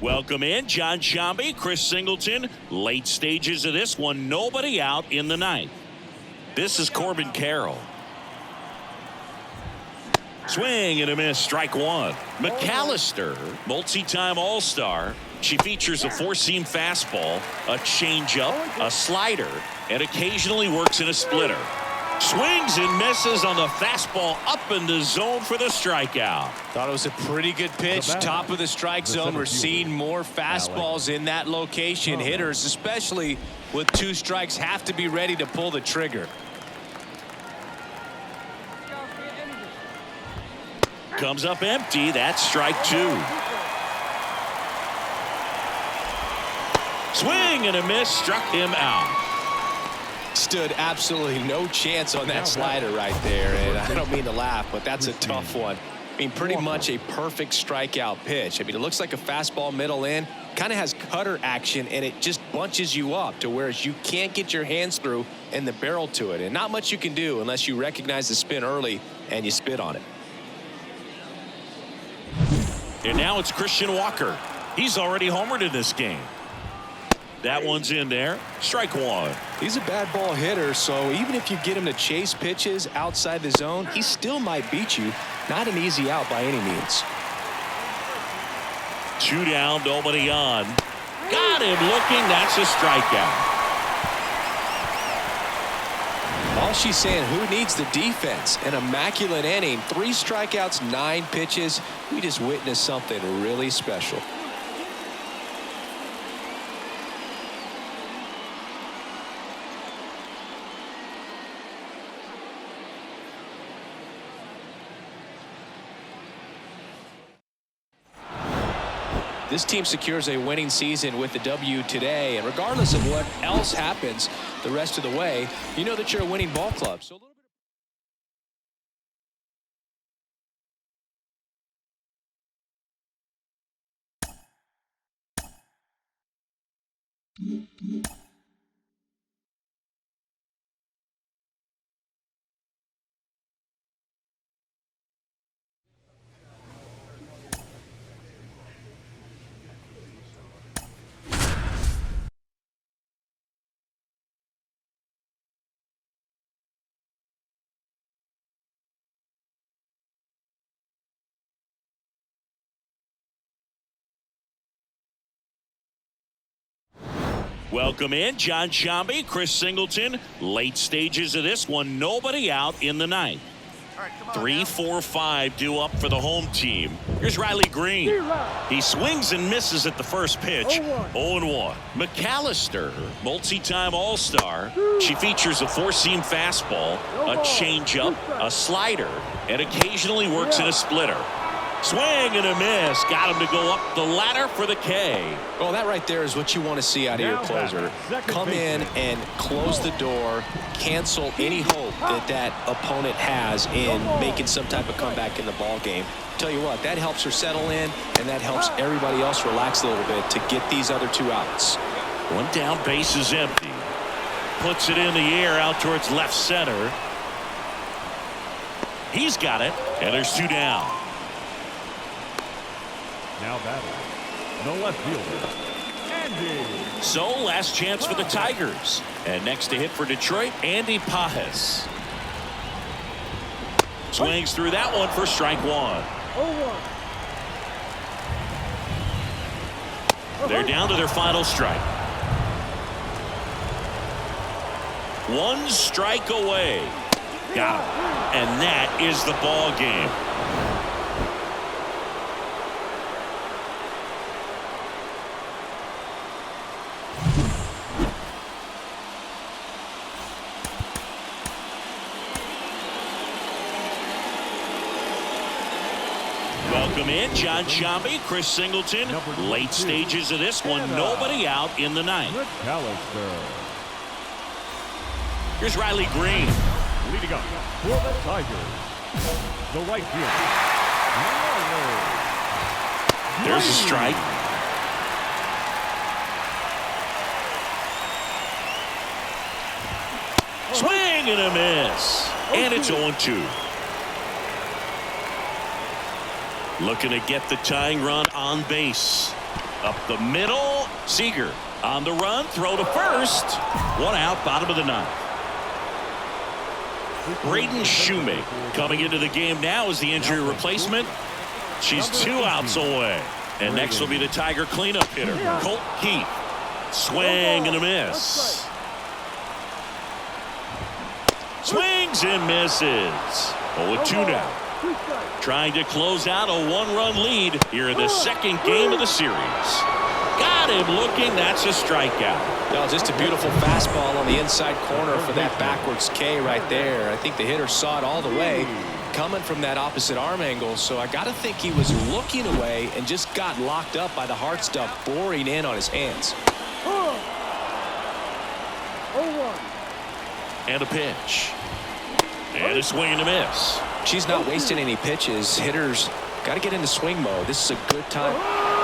Welcome in, John Sciambi, Chris Singleton. Late stages of this one, nobody out in the 9th. This is Corbin Carroll. Swing and a miss, strike 1. McAllister, multi-time All-Star. She features a 4-seam fastball, a changeup, a slider, and occasionally works in a splitter. Swings and misses on the fastball up in the zone for the strikeout. Thought it was a pretty good pitch. Top of the strike zone. We're seeing more fastballs in that location. Hitters, especially with 2 strikes, have to be ready to pull the trigger. Comes up empty. That's strike 2. Swing and a miss, struck him out. Stood absolutely no chance on that slider right there, and I don't mean to laugh, but that's a tough one. mean, pretty much a perfect strikeout pitch. I mean, it looks like a fastball middle in, kind of has cutter action, and it just bunches you up to whereas you can't get your hands through and the barrel to it. And not much you can do unless you recognize the spin early and you spit on it. And now it's Christian Walker. He's already homered in this game. That one's in there. Strike one. He's a bad ball hitter, so even if you get him to chase pitches outside the zone, he still might beat you. Not an easy out by any means. 2 down, nobody on. Got him looking. That's a strikeout. All she's saying, who needs the defense? An immaculate inning. 3 strikeouts, 9 pitches. We just witnessed something really special. This team secures a winning season with the W today, and regardless of what else happens the rest of the way, you know that you're a winning ball club. So Welcome in, John Sciambi, Chris Singleton. Late stages of this one, nobody out in the ninth. 3, 4, 5 due up for the home team. Here's Riley Green. He swings and misses at the first pitch. 0-1. McAllister, multi-time All-Star. She features a 4-seam fastball, a changeup, a slider, and occasionally works in a splitter. Swing and a miss. Got him to go up the ladder for the K. Well, that right there is what you want to see out of your closer. Come in and close the door, cancel any hope that opponent has in making some type of comeback in the ball game. Tell you what, that helps her settle in, and that helps everybody else relax a little bit to get these other 2 outs. 1 down, base is empty. Puts it in the air out towards left center. He's got it, and there's 2 down. Now batting, the left fielder, Andy. So last chance for the Tigers. And next to hit for Detroit, Andy Pages. Swings through that one for strike 1. 0-1. They're down to their final strike. 1 strike away. Got him. And that is the ball game. Welcome in, John Sciambi, Chris Singleton. Late stages of this one, nobody out in the ninth. McAllister. Here's Riley Green. Leading up for the Tigers, the right fielder, There's a strike. Swing and a miss. And it's 0-2. Looking to get the tying run on base. Up the middle, Seager on the run, throw to first. 1 out, bottom of the ninth. Braden Shoemaker coming into the game now as the injury replacement. She's 2 outs away. And next will be the Tiger cleanup hitter, Colt Keith. Swing and a miss. Swings and misses. 0-2 now. Trying to close out a 1-run lead here in the second game of the series. Got him looking. That's a strikeout. No, just a beautiful fastball on the inside corner for that backwards K right there. I think the hitter saw it all the way coming from that opposite arm angle. So I got to think he was looking away and just got locked up by the hard stuff boring in on his hands. 0-1. And a pitch. And a swing and a miss. She's not wasting any pitches. Hitters got to get into swing mode. This is a good time.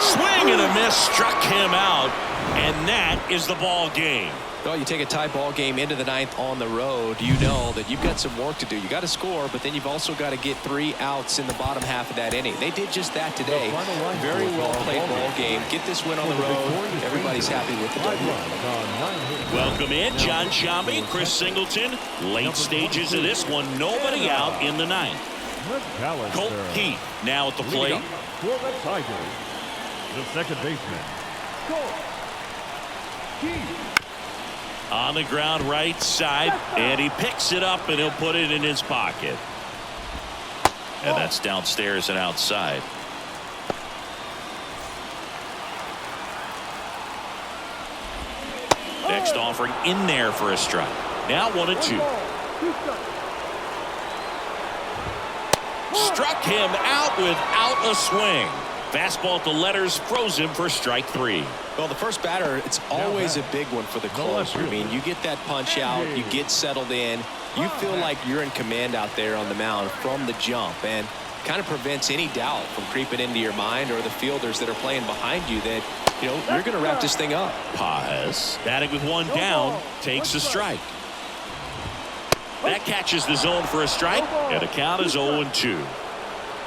Swing and a miss, struck him out, and that is the ball game. Well, you take a tie ball game into the ninth on the road, you know that you've got some work to do. You got to score, but then you've also got to get 3 outs in the bottom half of that inning. They did just that today. Very well played ball game. Get this win on the road. Everybody's happy with the W. Welcome in, John Sciambi, Chris Singleton. Late stages of this one, nobody out in the ninth. Colt Keith now at the plate. For the Tigers, the second baseman, Colt Keith. On the ground right side, and he picks it up and he'll put it in his pocket. And that's downstairs and outside. Next offering in there for a strike. Now 1-2. Struck him out without a swing. Fastball at the letters, froze him for strike 3. Well, the first batter, it's always a big one for the closer. I mean, you get that punch out, you get settled in, you feel like you're in command out there on the mound from the jump, and kind of prevents any doubt from creeping into your mind or the fielders that are playing behind you that, you know, you're going to wrap this thing up. Paz, batting with 1 down, takes a strike. That catches the zone for a strike, and the count is 0-2.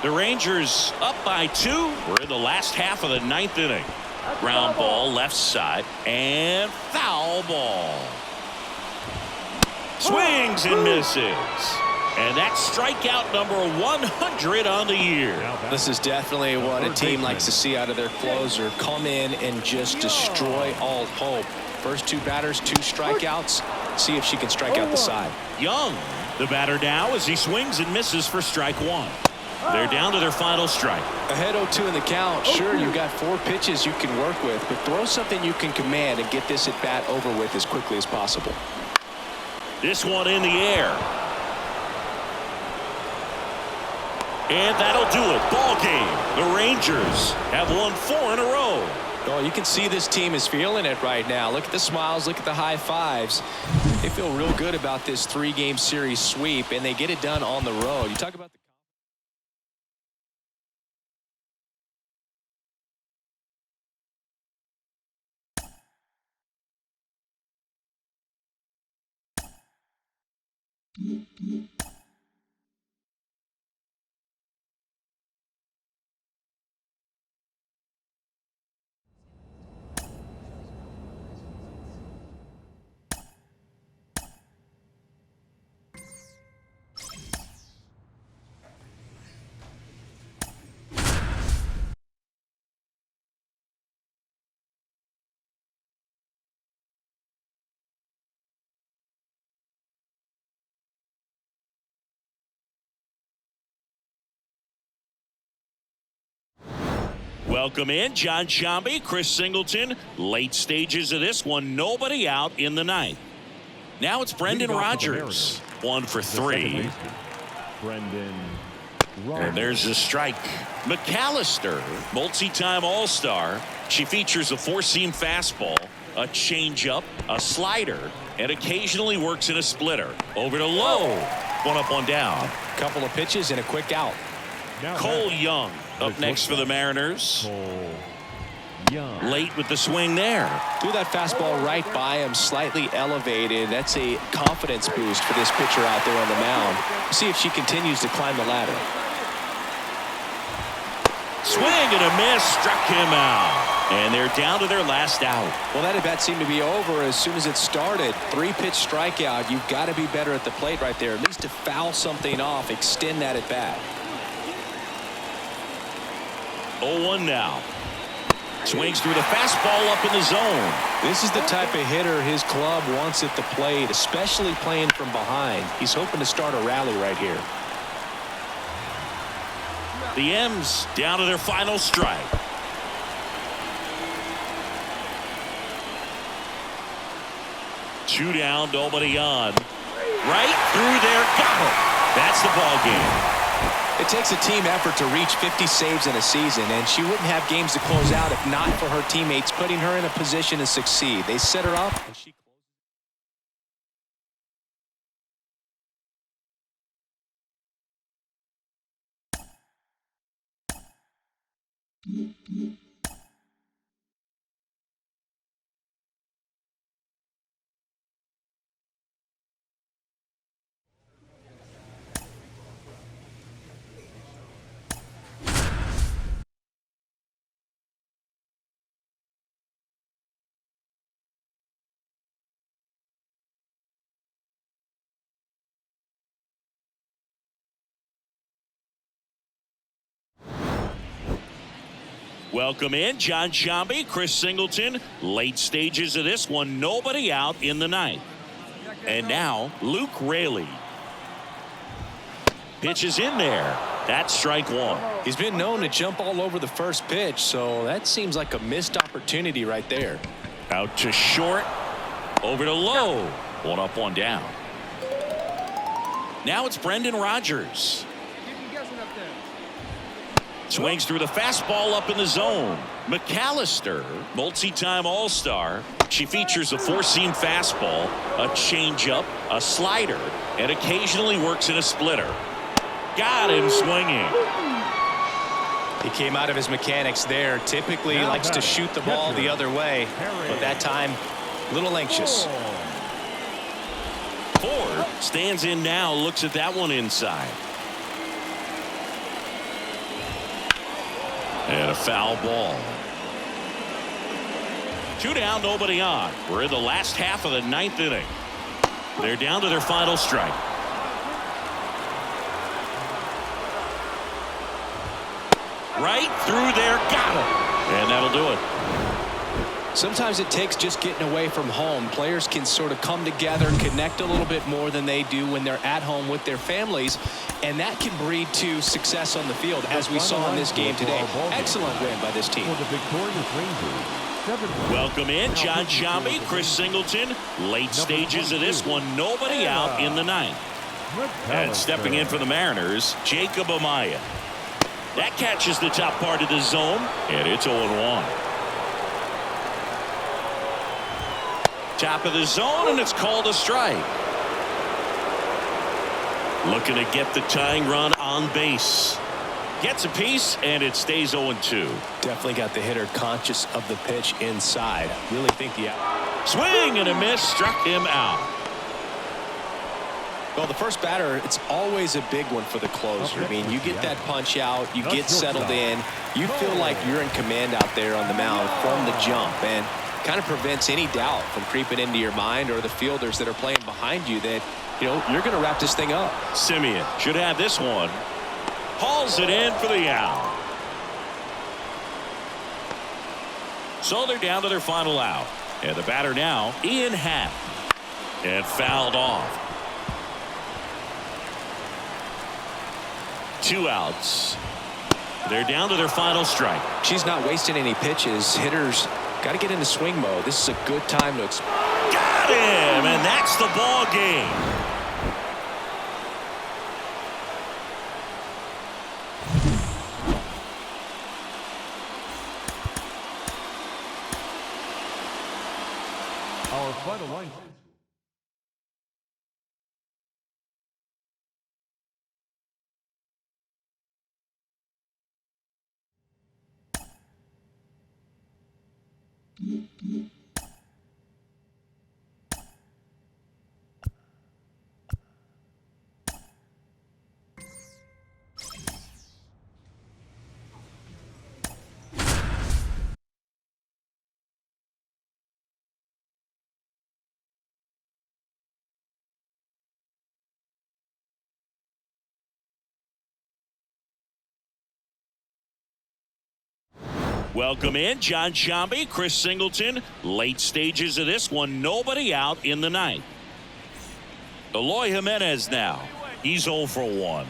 The Rangers up by 2. We're in the last half of the ninth inning. Ground ball left side and foul ball. Swings and misses. And that's strikeout number 100 on the year. This is definitely what a team likes to see out of their closer. Come in and just destroy all hope. First 2 batters, 2 strikeouts. See if she can strike out the side. Young, the batter now as he swings and misses for strike 1. They're down to their final strike. Ahead 0-2 in the count. Sure, you've got 4 pitches you can work with, but throw something you can command and get this at bat over with as quickly as possible. This one in the air. And that'll do it. Ball game. The Rangers have won 4 in a row. Well, you can see this team is feeling it right now. Look at the smiles. Look at the high fives. They feel real good about this 3-game series sweep, and they get it done on the road. You talk about the Welcome in, John Sciambi, Chris Singleton. Late stages of this one, nobody out in the ninth. Now it's Brendan Rodgers, 1 for 3. Brendan Rodgers. And there's a strike. McAllister, multi-time All-Star. She features a 4-seam fastball, a changeup, a slider, and occasionally works in a splitter. Over to Lowe. 1 up, 1 down. couple of pitches and a quick out. Cole Young up next for the Mariners. Cole Young. Late with the swing there. Threw that fastball right by him, slightly elevated. That's a confidence boost for this pitcher out there on the mound. See if she continues to climb the ladder. Swing and a miss, struck him out. And they're down to their last out. Well, that at bat seemed to be over as soon as it started. 3-pitch strikeout. You've got to be better at the plate right there, at least to foul something off, extend that at bat. 0-1 now. Swings through the fastball up in the zone. This is the type of hitter his club wants at the plate, especially playing from behind. He's hoping to start a rally right here. The M's down to their final strike. Two down, nobody on. Right through there, got him. That's the ball game. It takes a team effort to reach 50 saves in a season, and she wouldn't have games to close out if not for her teammates putting her in a position to succeed. They set her up, and she Welcome in, John Sciambi, Chris Singleton. Late stages of this one, nobody out in the ninth. And now, Luke Raley. Pitch is in there. That's strike one. He's been known to jump all over the first pitch, so that seems like a missed opportunity right there. Out to short, over to low. One up, one down. Now it's Brendan Rodgers. Swings through the fastball up in the zone. McAllister, multi-time All-Star. She features a four-seam fastball, a changeup, a slider, and occasionally works in a splitter. Got him swinging. He came out of his mechanics there. Typically he likes to shoot the ball the other way, but that time a little anxious. Ford stands in now, looks at that one inside. And a foul ball. 2 down, nobody on. We're in the last half of the ninth inning. They're down to their final strike. Right through there, got him. And that'll do it. Sometimes it takes just getting away from home. Players can sort of come together, connect a little bit more than they do when they're at home with their families, and that can breed to success on the field, as we saw in this game today. Excellent win by this team. Welcome in, John Sciambi, Chris Singleton. Late stages of this one, nobody out in the ninth. And stepping in for the Mariners, Jacob Amaya. That catches the top part of the zone, and it's 0-1. Top of the zone, and it's called a strike. Looking to get the tying run on base. Gets a piece, and it stays 0-2. Definitely got the hitter conscious of the pitch inside. Really think the swing and a miss, struck him out. Well, the first batter, it's always a big one for the closer. I mean, you get that punch out, you get settled in, you feel like you're in command out there on the mound from the jump, and kind of prevents any doubt from creeping into your mind or the fielders that are playing behind you that, you know, you're going to wrap this thing up. Simeon should have this one. Hauls it in for the out. So they're down to their final out. And the batter now, Ian Happ. And fouled off. 2 outs. They're down to their final strike. She's not wasting any pitches. Hitters got to get into swing mode. This is a good time to got him, and that's the ball game. Our final line. Welcome in, John Sciambi, Chris Singleton. Late stages of this one, nobody out in the ninth. Eloy Jimenez now. He's 0 for 1.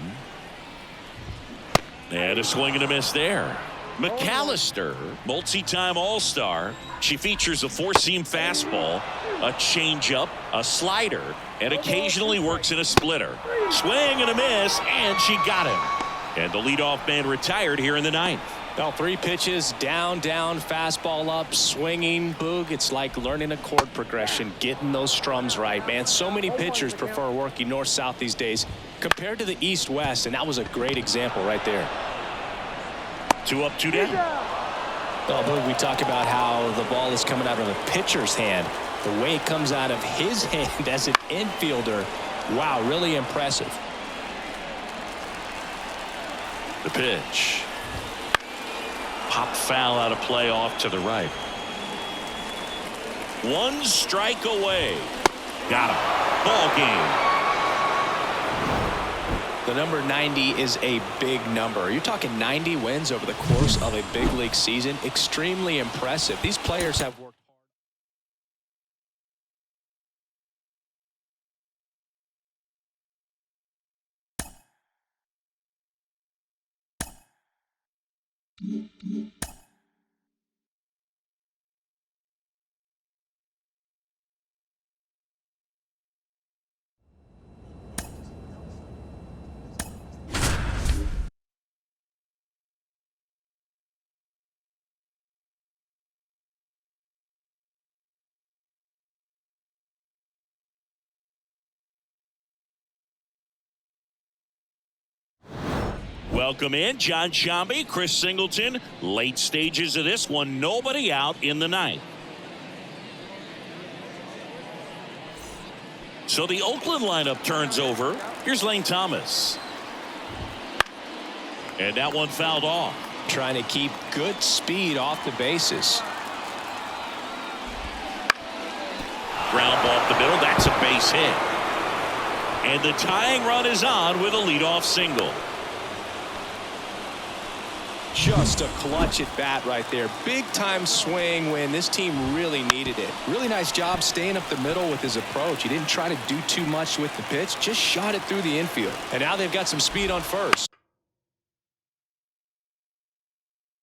And a swing and a miss there. McAllister, multi-time All-Star. She features a four-seam fastball, a changeup, a slider, and occasionally works in a splitter. Swing and a miss, and she got him. And the leadoff man retired here in the ninth. Well, 3 pitches, down, fastball up, swinging, boog. It's like learning a chord progression, getting those strums right, man. So many pitchers prefer working north-south these days compared to the east-west, and that was a great example right there. 2 up, 2 down. Oh, boy, we talk about how the ball is coming out of a pitcher's hand. The way it comes out of his hand as an infielder, wow, really impressive. The pitch. Pop foul out of play off to the right. 1 strike away. Got him. Ball game. The number 90 is a big number. You're talking 90 wins over the course of a big league season. Extremely impressive. These players have worked Welcome in, John Sciambi, Chris Singleton. Late stages of this one, nobody out in the ninth. So the Oakland lineup turns over. Here's Lane Thomas. And that one fouled off. trying to keep good speed off the bases. Ground ball up the middle. That's a base hit. And the tying run is on with a leadoff single. Just a clutch at bat right there. Big time swing when this team really needed it. Really nice job staying up the middle with his approach. He didn't try to do too much with the pitch, just shot it through the infield. And now they've got some speed on first.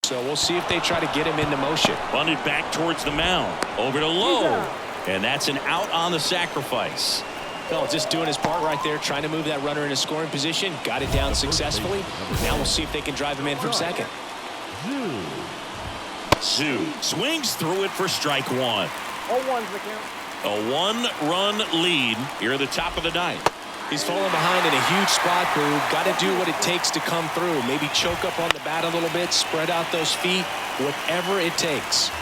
So we'll see if they try to get him into motion. Bunted back towards the mound. Over to Lowe. And that's an out on the sacrifice. Well, just doing his part right there, trying to move that runner into scoring position. Got it down successfully. Now we'll see if they can drive him in from second. Zhu swings through it for strike one. 0-1's the count. A one-run lead here at the top of the ninth. He's falling behind in a huge spot, Boo. Got to do what it takes to come through. Maybe choke up on the bat a little bit, spread out those feet, whatever it takes.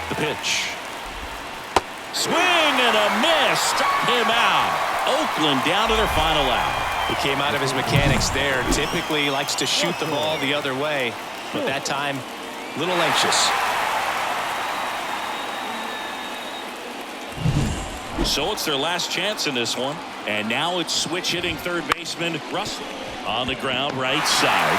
The pitch. Swing and a miss. Struck him out. Oakland down to their final out. He came out of his mechanics there. Typically he likes to shoot the ball the other way, but that time a little anxious. So it's their last chance in this one. And now it's switch hitting third baseman Russell on the ground right side.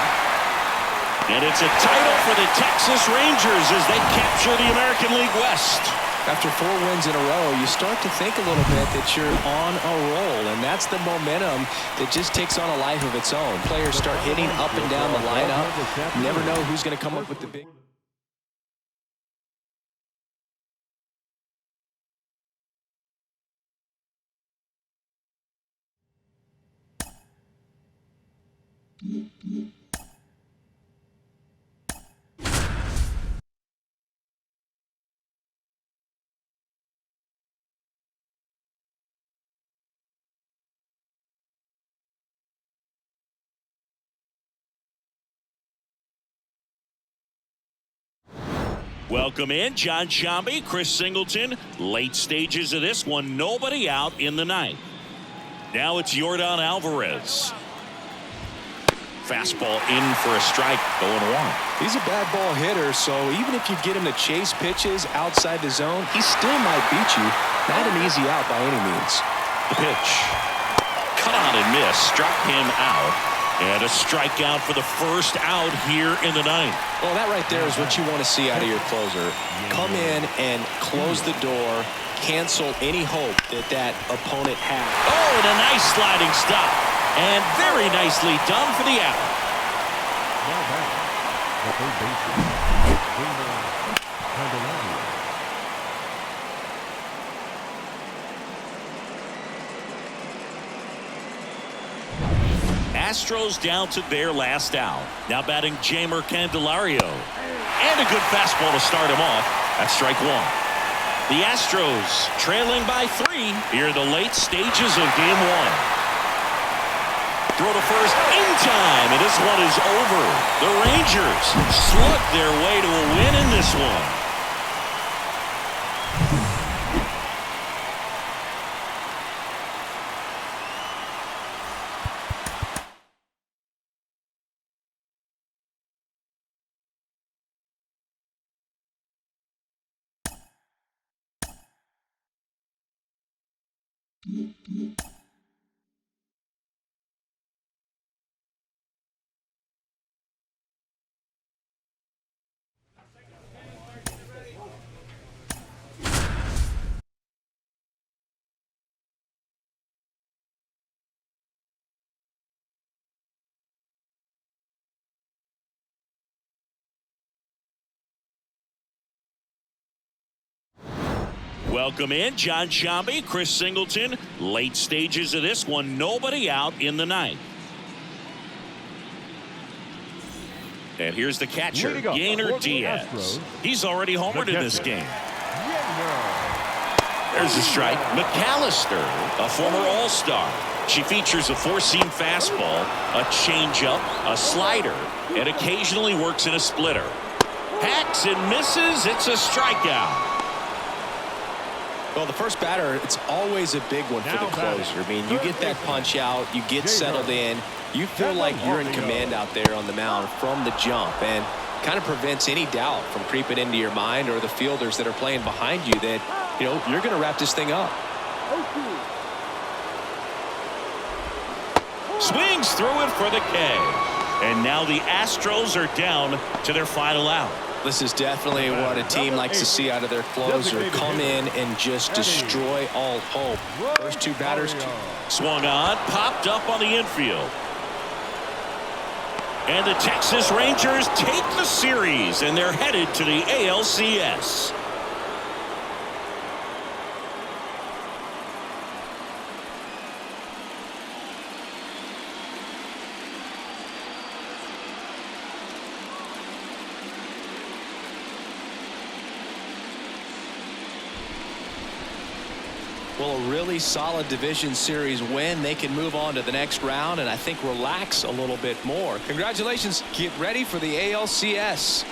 And it's a title for the Texas Rangers as they capture the American League West. After 4 wins in a row, you start to think a little bit that you're on a roll, and that's the momentum that just takes on a life of its own. Players start hitting up and down the lineup. You never know who's going to come up with the big. Welcome in, John Sciambi, Chris Singleton. Late stages of this one, nobody out in the ninth. Now it's Yordan Alvarez. Fastball in for a strike, 0-1. He's a bad ball hitter, so even if you get him to chase pitches outside the zone, he still might beat you. Not an easy out by any means. The pitch. Cut on and miss, struck him out. And a strikeout for the first out here in the ninth. Well, that right there is what you want to see out of your closer. Come in and close the door, cancel any hope that opponent has. Oh, and a nice sliding stop. And very nicely done for the out. Now back, the third baseman, Jeimer Candelario. Astros down to their last out. Now batting Jeimer Candelario. And a good fastball to start him off. That's strike one. The Astros trailing by 3 here in the late stages of game 1. throw to first in time, and this one is over. The Rangers slug their way to a win in this one. Welcome in, John Sciambi, Chris Singleton. Late stages of this one, nobody out in the ninth. And here's the catcher, Yainer Diaz. He's already homered in this game. There's a strike. McAllister, a former All-Star. She features a four-seam fastball, a changeup, a slider, and occasionally works in a splitter. Hacks and misses. It's a strikeout. Well, the first batter, it's always a big one for the closer. I mean, you get that punch out, you get settled in, you feel like you're in command out there on the mound from the jump, and kind of prevents any doubt from creeping into your mind or the fielders that are playing behind you that, you know, you're going to wrap this thing up. Swings through it for the K. And now the Astros are down to their final out. This is definitely what a team likes to see out of their closer. Come in and just destroy all hope. First two batters swung on, popped up on the infield. And the Texas Rangers take the series, and they're headed to the ALCS. Well, a really solid division series win. They can move on to the next round and I think relax a little bit more. Congratulations. Get ready for the ALCS.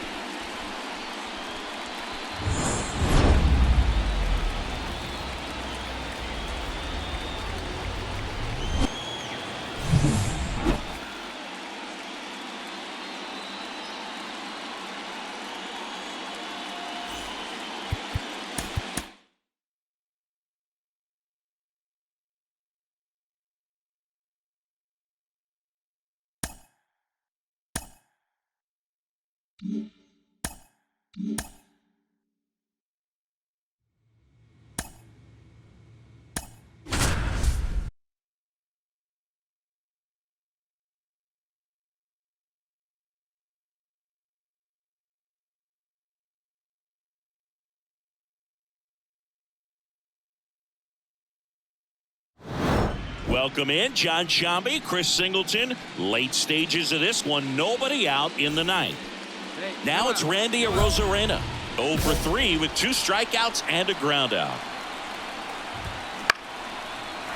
Welcome in, John Sciambi, Chris Singleton. Late stages of this one, nobody out in the ninth. Now it's Randy Arozarena, 0 for 3 with 2 strikeouts and a groundout.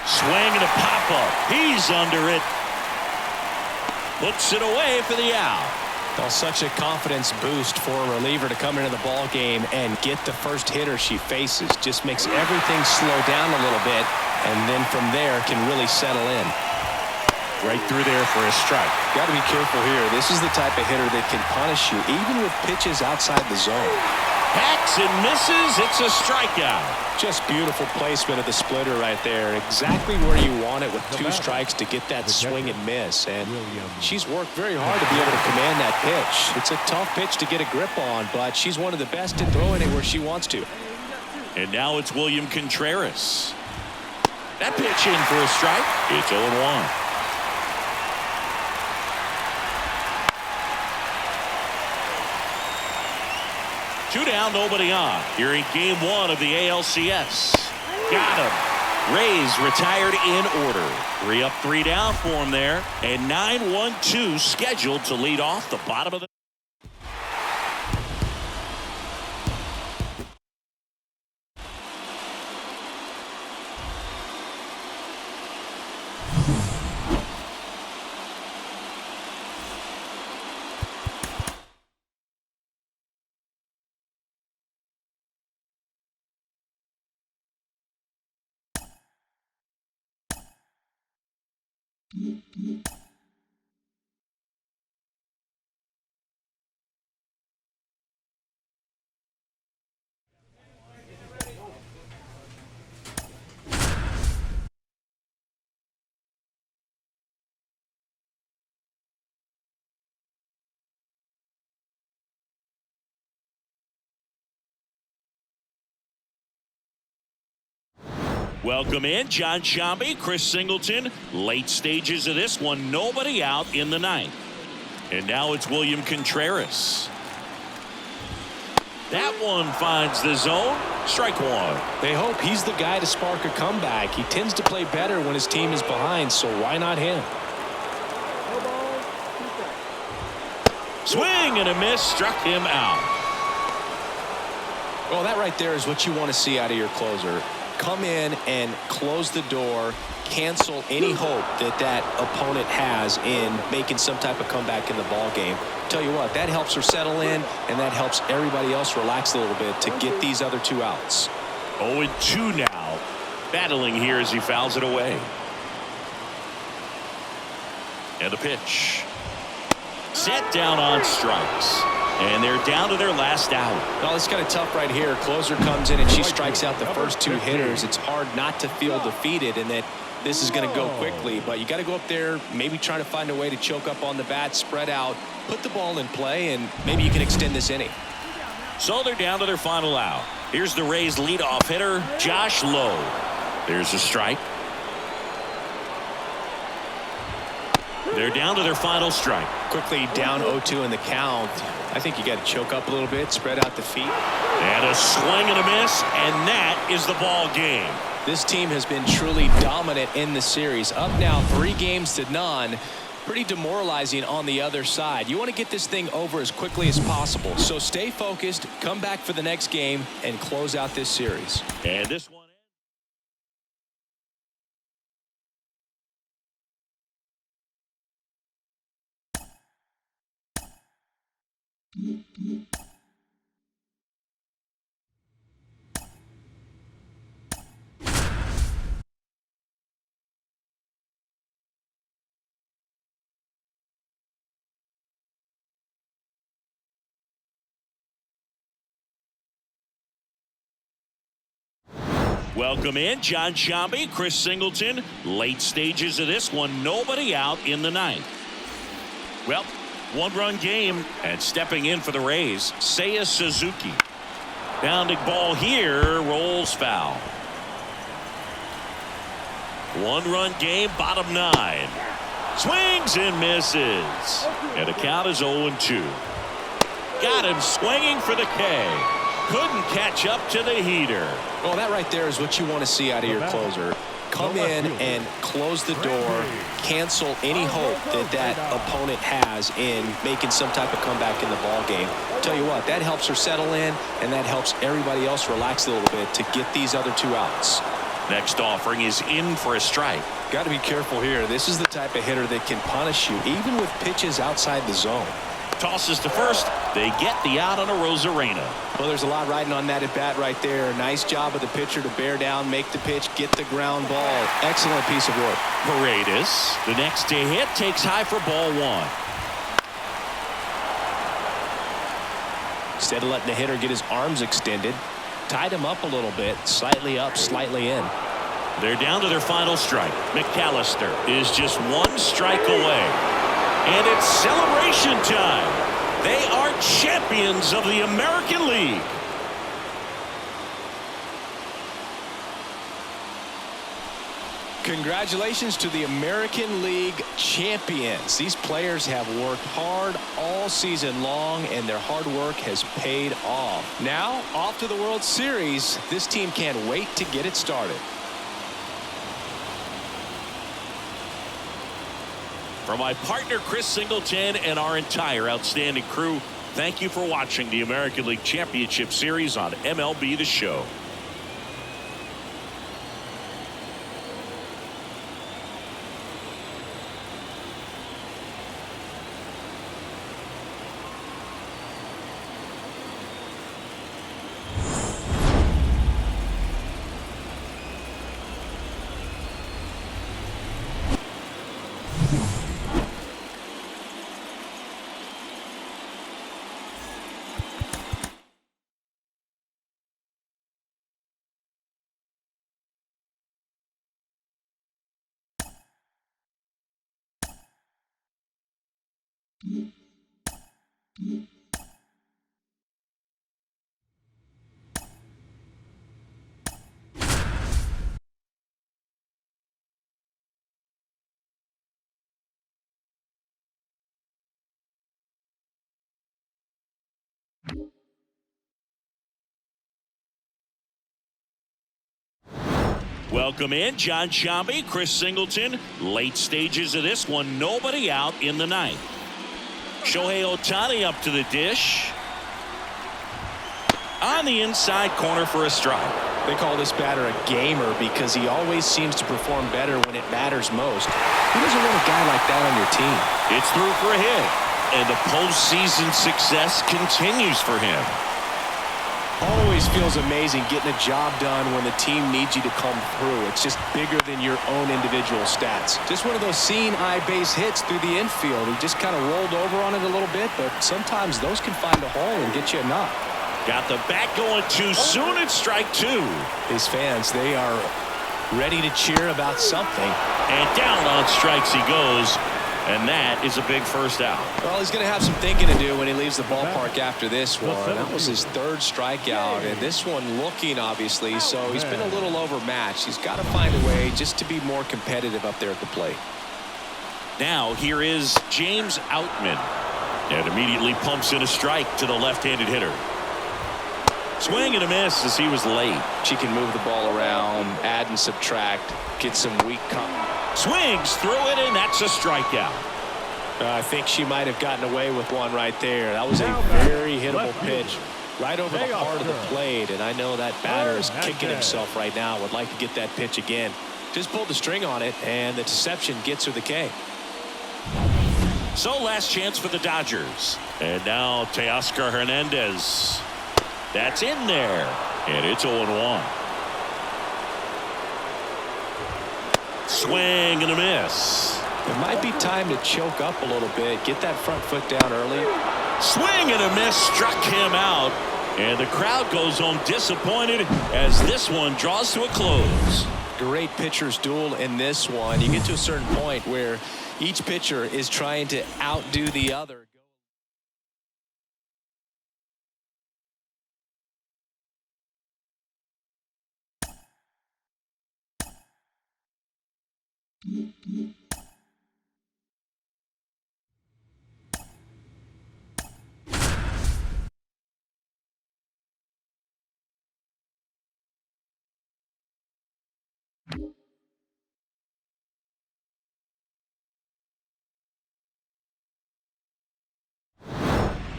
Swing and a pop-up. He's under it. Puts it away for the out. Well, such a confidence boost for a reliever to come into the ball game and get the first hitter she faces. Just makes everything slow down a little bit, and then from there can really settle in. Right through there for a strike. Got to be careful here. This is the type of hitter that can punish you even with pitches outside the zone. Hacks and misses. It's a strikeout. Just beautiful placement of the splitter right there. Exactly where you want it with 2 strikes to get that swing and miss. And she's worked very hard to be able to command that pitch. It's a tough pitch to get a grip on, but she's one of the best in throwing it where she wants to. And now it's William Contreras. That pitch in for a strike. It's 0-1. Two down, nobody on. Here in game 1 of the ALCS. Got him. Rays retired in order. 3 up, 3 down for him there. And 9-1-2 scheduled to lead off the bottom of the. Welcome in, John Sciambi, Chris Singleton. Late stages of this one, nobody out in the ninth. And now it's William Contreras. That one finds the zone. Strike one. They hope he's the guy to spark a comeback. He tends to play better when his team is behind, so why not him? No ball, 2 strikes. Swing and a miss, struck him out. Well, that right there is what you want to see out of your closer. Come in and close the door, cancel any hope that opponent has in making some type of comeback in the ball game. Tell you what, that helps her settle in, and that helps everybody else relax a little bit to get these other 2 outs. 0-2 now. Battling here as he fouls it away. And the pitch. Set down on strikes. And they're down to their last out. Well, it's kind of tough right here. Closer comes in and she strikes out the first 2 hitters. It's hard not to feel defeated and that this is going to go quickly. But you got to go up there, maybe trying to find a way to choke up on the bat, spread out, put the ball in play, and maybe you can extend this inning. So they're down to their final out. Here's the Rays leadoff hitter, Josh Lowe. There's a strike. They're down to their final strike. Quickly down 0-2 in the count. I think you got to choke up a little bit, spread out the feet. And a swing and a miss, and that is the ball game. This team has been truly dominant in the series. Up now 3-0. Pretty demoralizing on the other side. You want to get this thing over as quickly as possible. So stay focused, come back for the next game, and close out this series. And this one. Welcome in, John Sciambi, Chris Singleton. Late stages of this one, nobody out in the ninth. Well, 1-run game, and stepping in for the Rays, Seiya Suzuki. Bounding ball here, rolls foul. 1-run game, bottom 9. Swings and misses. And the count is 0-2. Got him swinging for the K. Couldn't catch up to the heater. Well, that right there is what you want to see out of your closer. Come in and close the door, cancel any hope that opponent has in making some type of comeback in the ball game. Tell you what, that helps her settle in, and that helps everybody else relax a little bit to get these other 2 outs. Next offering is in for a strike. Got to be careful here. This is the type of hitter that can punish you, even with pitches outside the zone. Tosses to first. They get the out on a Rosarena. Well, there's a lot riding on that at bat right there. Nice job of the pitcher to bear down, make the pitch, get the ground ball. Excellent piece of work. Paredes, the next to hit, takes high for ball 1. Instead of letting the hitter get his arms extended, tied him up a little bit, slightly up, slightly in. They're down to their final strike. McAllister is just 1 strike away. And it's celebration time. They are champions of the American League. Congratulations to the American League champions. These players have worked hard all season long, and their hard work has paid off. Now, off to the World Series. This team can't wait to get it started. For my partner Chris Singleton and our entire outstanding crew, thank you for watching the American League Championship Series on MLB The Show. Welcome in, John Sciambi, Chris Singleton. Late stages of this one, nobody out in the ninth. Shohei Ohtani up to the dish. On the inside corner for a strike. They call this batter a gamer because he always seems to perform better when it matters most. Who doesn't want a guy like that on your team? It's through for a hit, and the postseason success continues for him. Always feels amazing getting a job done when the team needs you to come through. It's just bigger than your own individual stats. Just one of those seeing eye base hits through the infield. He just kind of rolled over on it a little bit, but sometimes those can find a hole and get you a knock. Got the bat going too soon. It's strike two. These fans, they are ready to cheer about something. And down on strikes he goes. And that is a big first out. Well, he's going to have some thinking to do when he leaves the ballpark after this one. That was his third strikeout, and this one looking, obviously, so he's been a little overmatched. He's got to find a way just to be more competitive up there at the plate. Now here is James Outman. And immediately pumps in a strike to the left-handed hitter. Swing and a miss as he was late. She can move the ball around, add and subtract, get some weak combos. Swings through it, and that's a strikeout. I think she might have gotten away with one right there. That was a very hittable pitch right over the heart of the plate, and I know that batter is kicking himself right now. Would like to get that pitch again. Just pulled the string on it, and the deception gets her the K. So last chance for the Dodgers. And now Teoscar Hernandez. That's in there, and it's 0-1. Swing and a miss. It might be time to choke up a little bit, get that front foot down early. Swing and a miss struck him out, and the crowd goes home disappointed as this one draws to a close. Great pitcher's duel in this one. You get to a certain point where each pitcher is trying to outdo the other.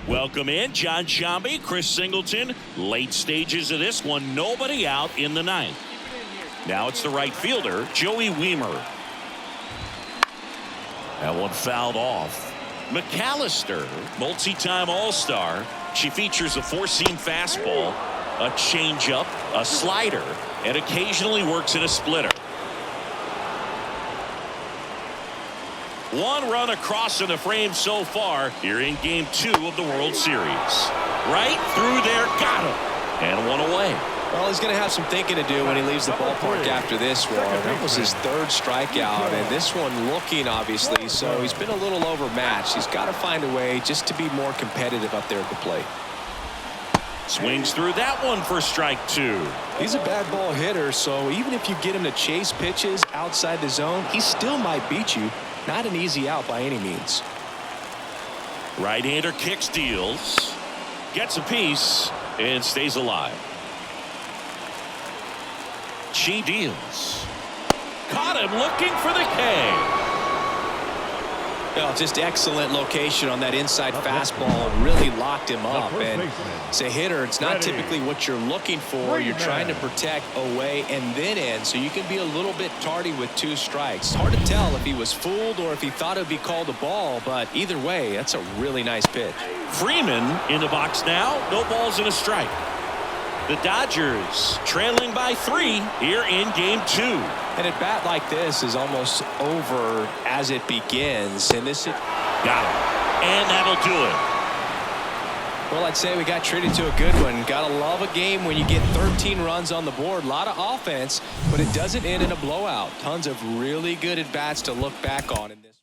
Welcome in, John Sciambi, Chris Singleton. Late stages of this one, nobody out in the ninth. Now it's the right fielder, Joey Wiemer. That one fouled off. McAllister, multi-time All-Star. She features a four-seam fastball, a changeup, a slider, and occasionally works in a splitter. One run across in the frame so far here in Game 2 of the World Series. Right through there, got him, and one away. Well, he's going to have some thinking to do when he leaves the ballpark after this one. That was his third strikeout, and this one looking, obviously, so he's been a little overmatched. He's got to find a way just to be more competitive up there at the plate. Swings through that one for strike two. He's a bad ball hitter, so even if you get him to chase pitches outside the zone, he still might beat you. Not an easy out by any means. Right-hander kicks, deals, gets a piece, and stays alive. She deals. Caught him looking for the K. Well, just excellent location on that inside fastball. Really locked him up. And as a hitter, it's not typically what you're looking for. You're trying to protect away and then in, so you can be a little bit tardy with two strikes. It's hard to tell if he was fooled or if he thought it would be called a ball, but either way, that's a really nice pitch. Freeman in the box now. No balls and a strike. The Dodgers trailing by 3 here in Game 2. And a bat like this is almost over as it begins. And this got him. And that'll do it. Well, I'd say we got treated to a good one. Gotta love a game when you get 13 runs on the board. A lot of offense, but it doesn't end in a blowout. Tons of really good at-bats to look back on in this.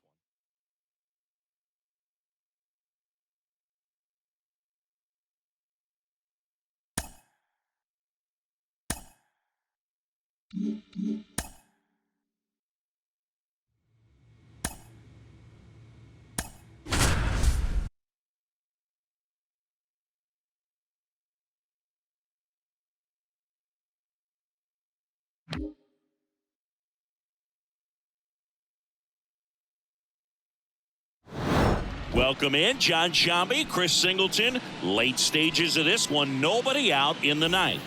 Welcome in Jon Sciambi, Chris Singleton. Late stages of this one, nobody out in the ninth.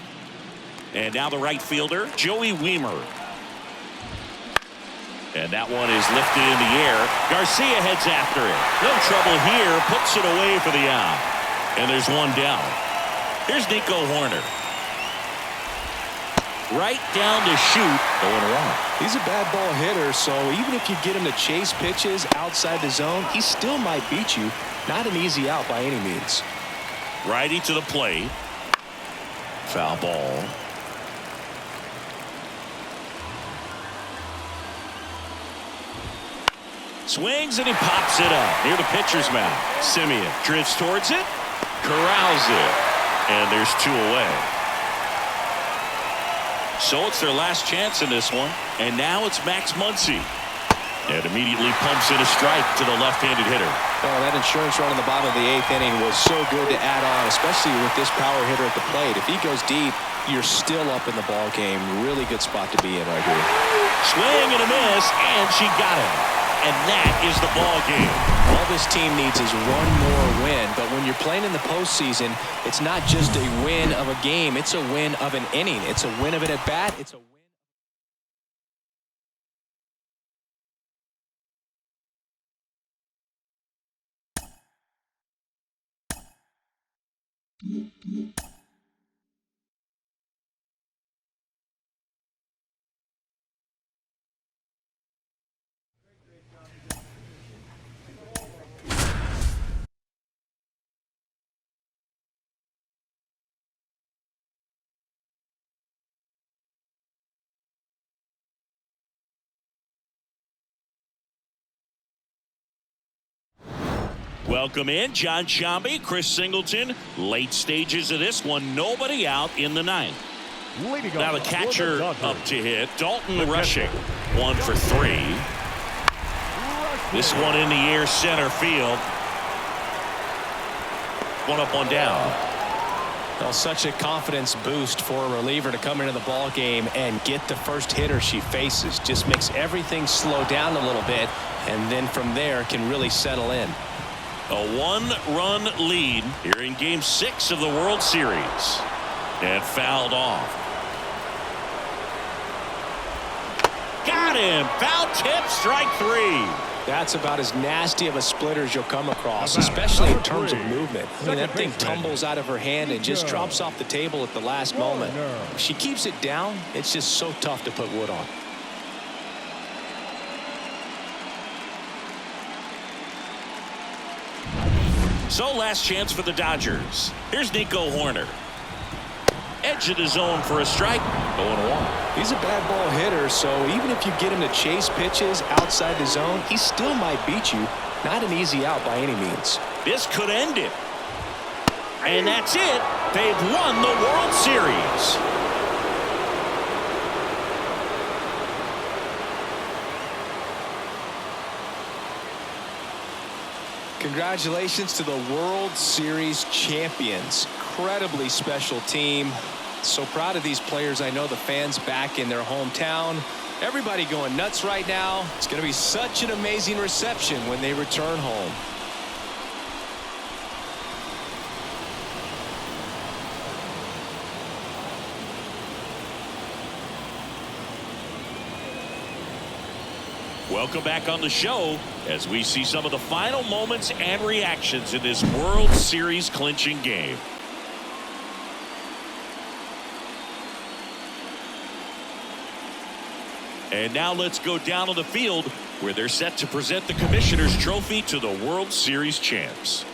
And now the right fielder, Joey Wiemer. And that one is lifted in the air. Garcia heads after it. No trouble here, puts it away for the out. And there's one down. Here's Nico Hoerner. Right down to shoot, going wrong. He's a bad ball hitter, so even if you get him to chase pitches outside the zone, he still might beat you. Not an easy out by any means. Righty to the plate. Foul ball. Swings and he pops it up near the pitcher's mound. Semien drifts towards it, corrals it, and there's two away. So it's their last chance in this one, and now it's Max Muncy. And immediately pumps in a strike to the left-handed hitter. Oh, that insurance run in the bottom of the 8th inning was so good to add on, especially with this power hitter at the plate. If he goes deep, you're still up in the ball game. Really good spot to be in right here. Swing and a miss, and she got him. And that is the ball game. All this team needs is one more win, but when you're playing in the postseason, it's not just a win of a game, it's a win of an inning. It's a win of an at-bat. It's a win. Welcome in Jon Sciambi, Chris Singleton. Late stages of this one, nobody out in the ninth. Now the catcher up to hit, Dalton Rushing. 1 for 3. This one in the air, center field. One up, one down. Well, such a confidence boost for a reliever to come into the ball game and get the first hitter she faces. Just makes everything slow down a little bit, and then from there can really settle in. A one-run lead here in Game 6 of the World Series. And fouled off. Got him. Foul tip, strike 3. That's about as nasty of a splitter as you'll come across, especially in terms of movement. I mean, that thing tumbles out of her hand and just drops off the table at the last moment. If she keeps it down, it's just so tough to put wood on. So last chance for the Dodgers. Here's Nico Hoerner. Edge of the zone for a strike. 0-1. He's a bad ball hitter, so even if you get him to chase pitches outside the zone, he still might beat you. Not an easy out by any means. This could end it. And that's it. They've won the World Series. Congratulations to the World Series champions. Incredibly special team. So proud of these players. I know the fans back in their hometown. Everybody going nuts right now. It's going to be such an amazing reception when they return home. Welcome back on the show as we see some of the final moments and reactions in this World Series clinching game. And now let's go down on the field where they're set to present the Commissioner's Trophy to the World Series champs.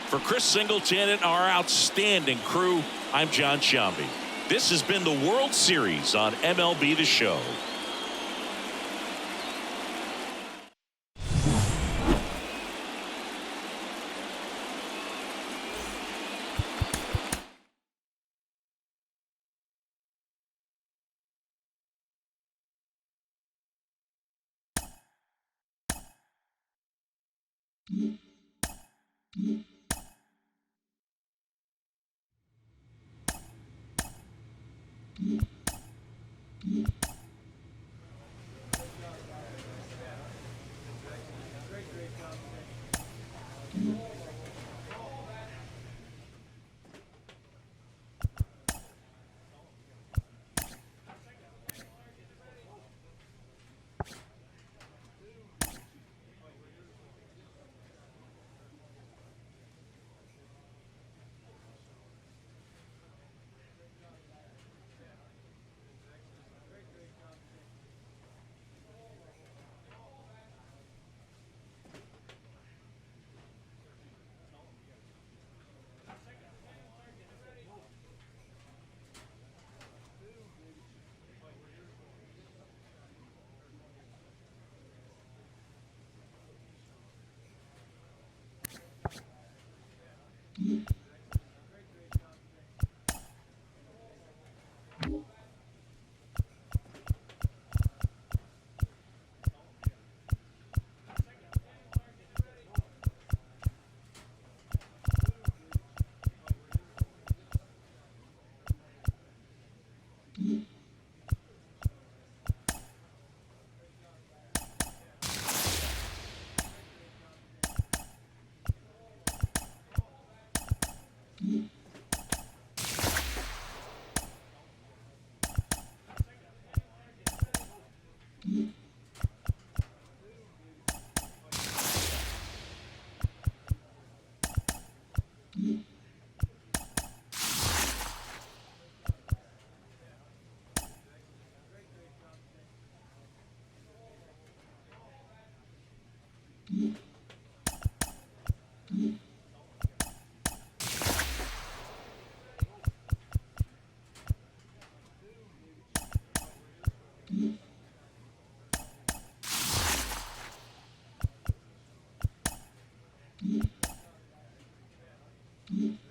For Chris Singleton and our outstanding crew, I'm Jon Sciambi. This has been the World Series on MLB The Show. Mm-hmm.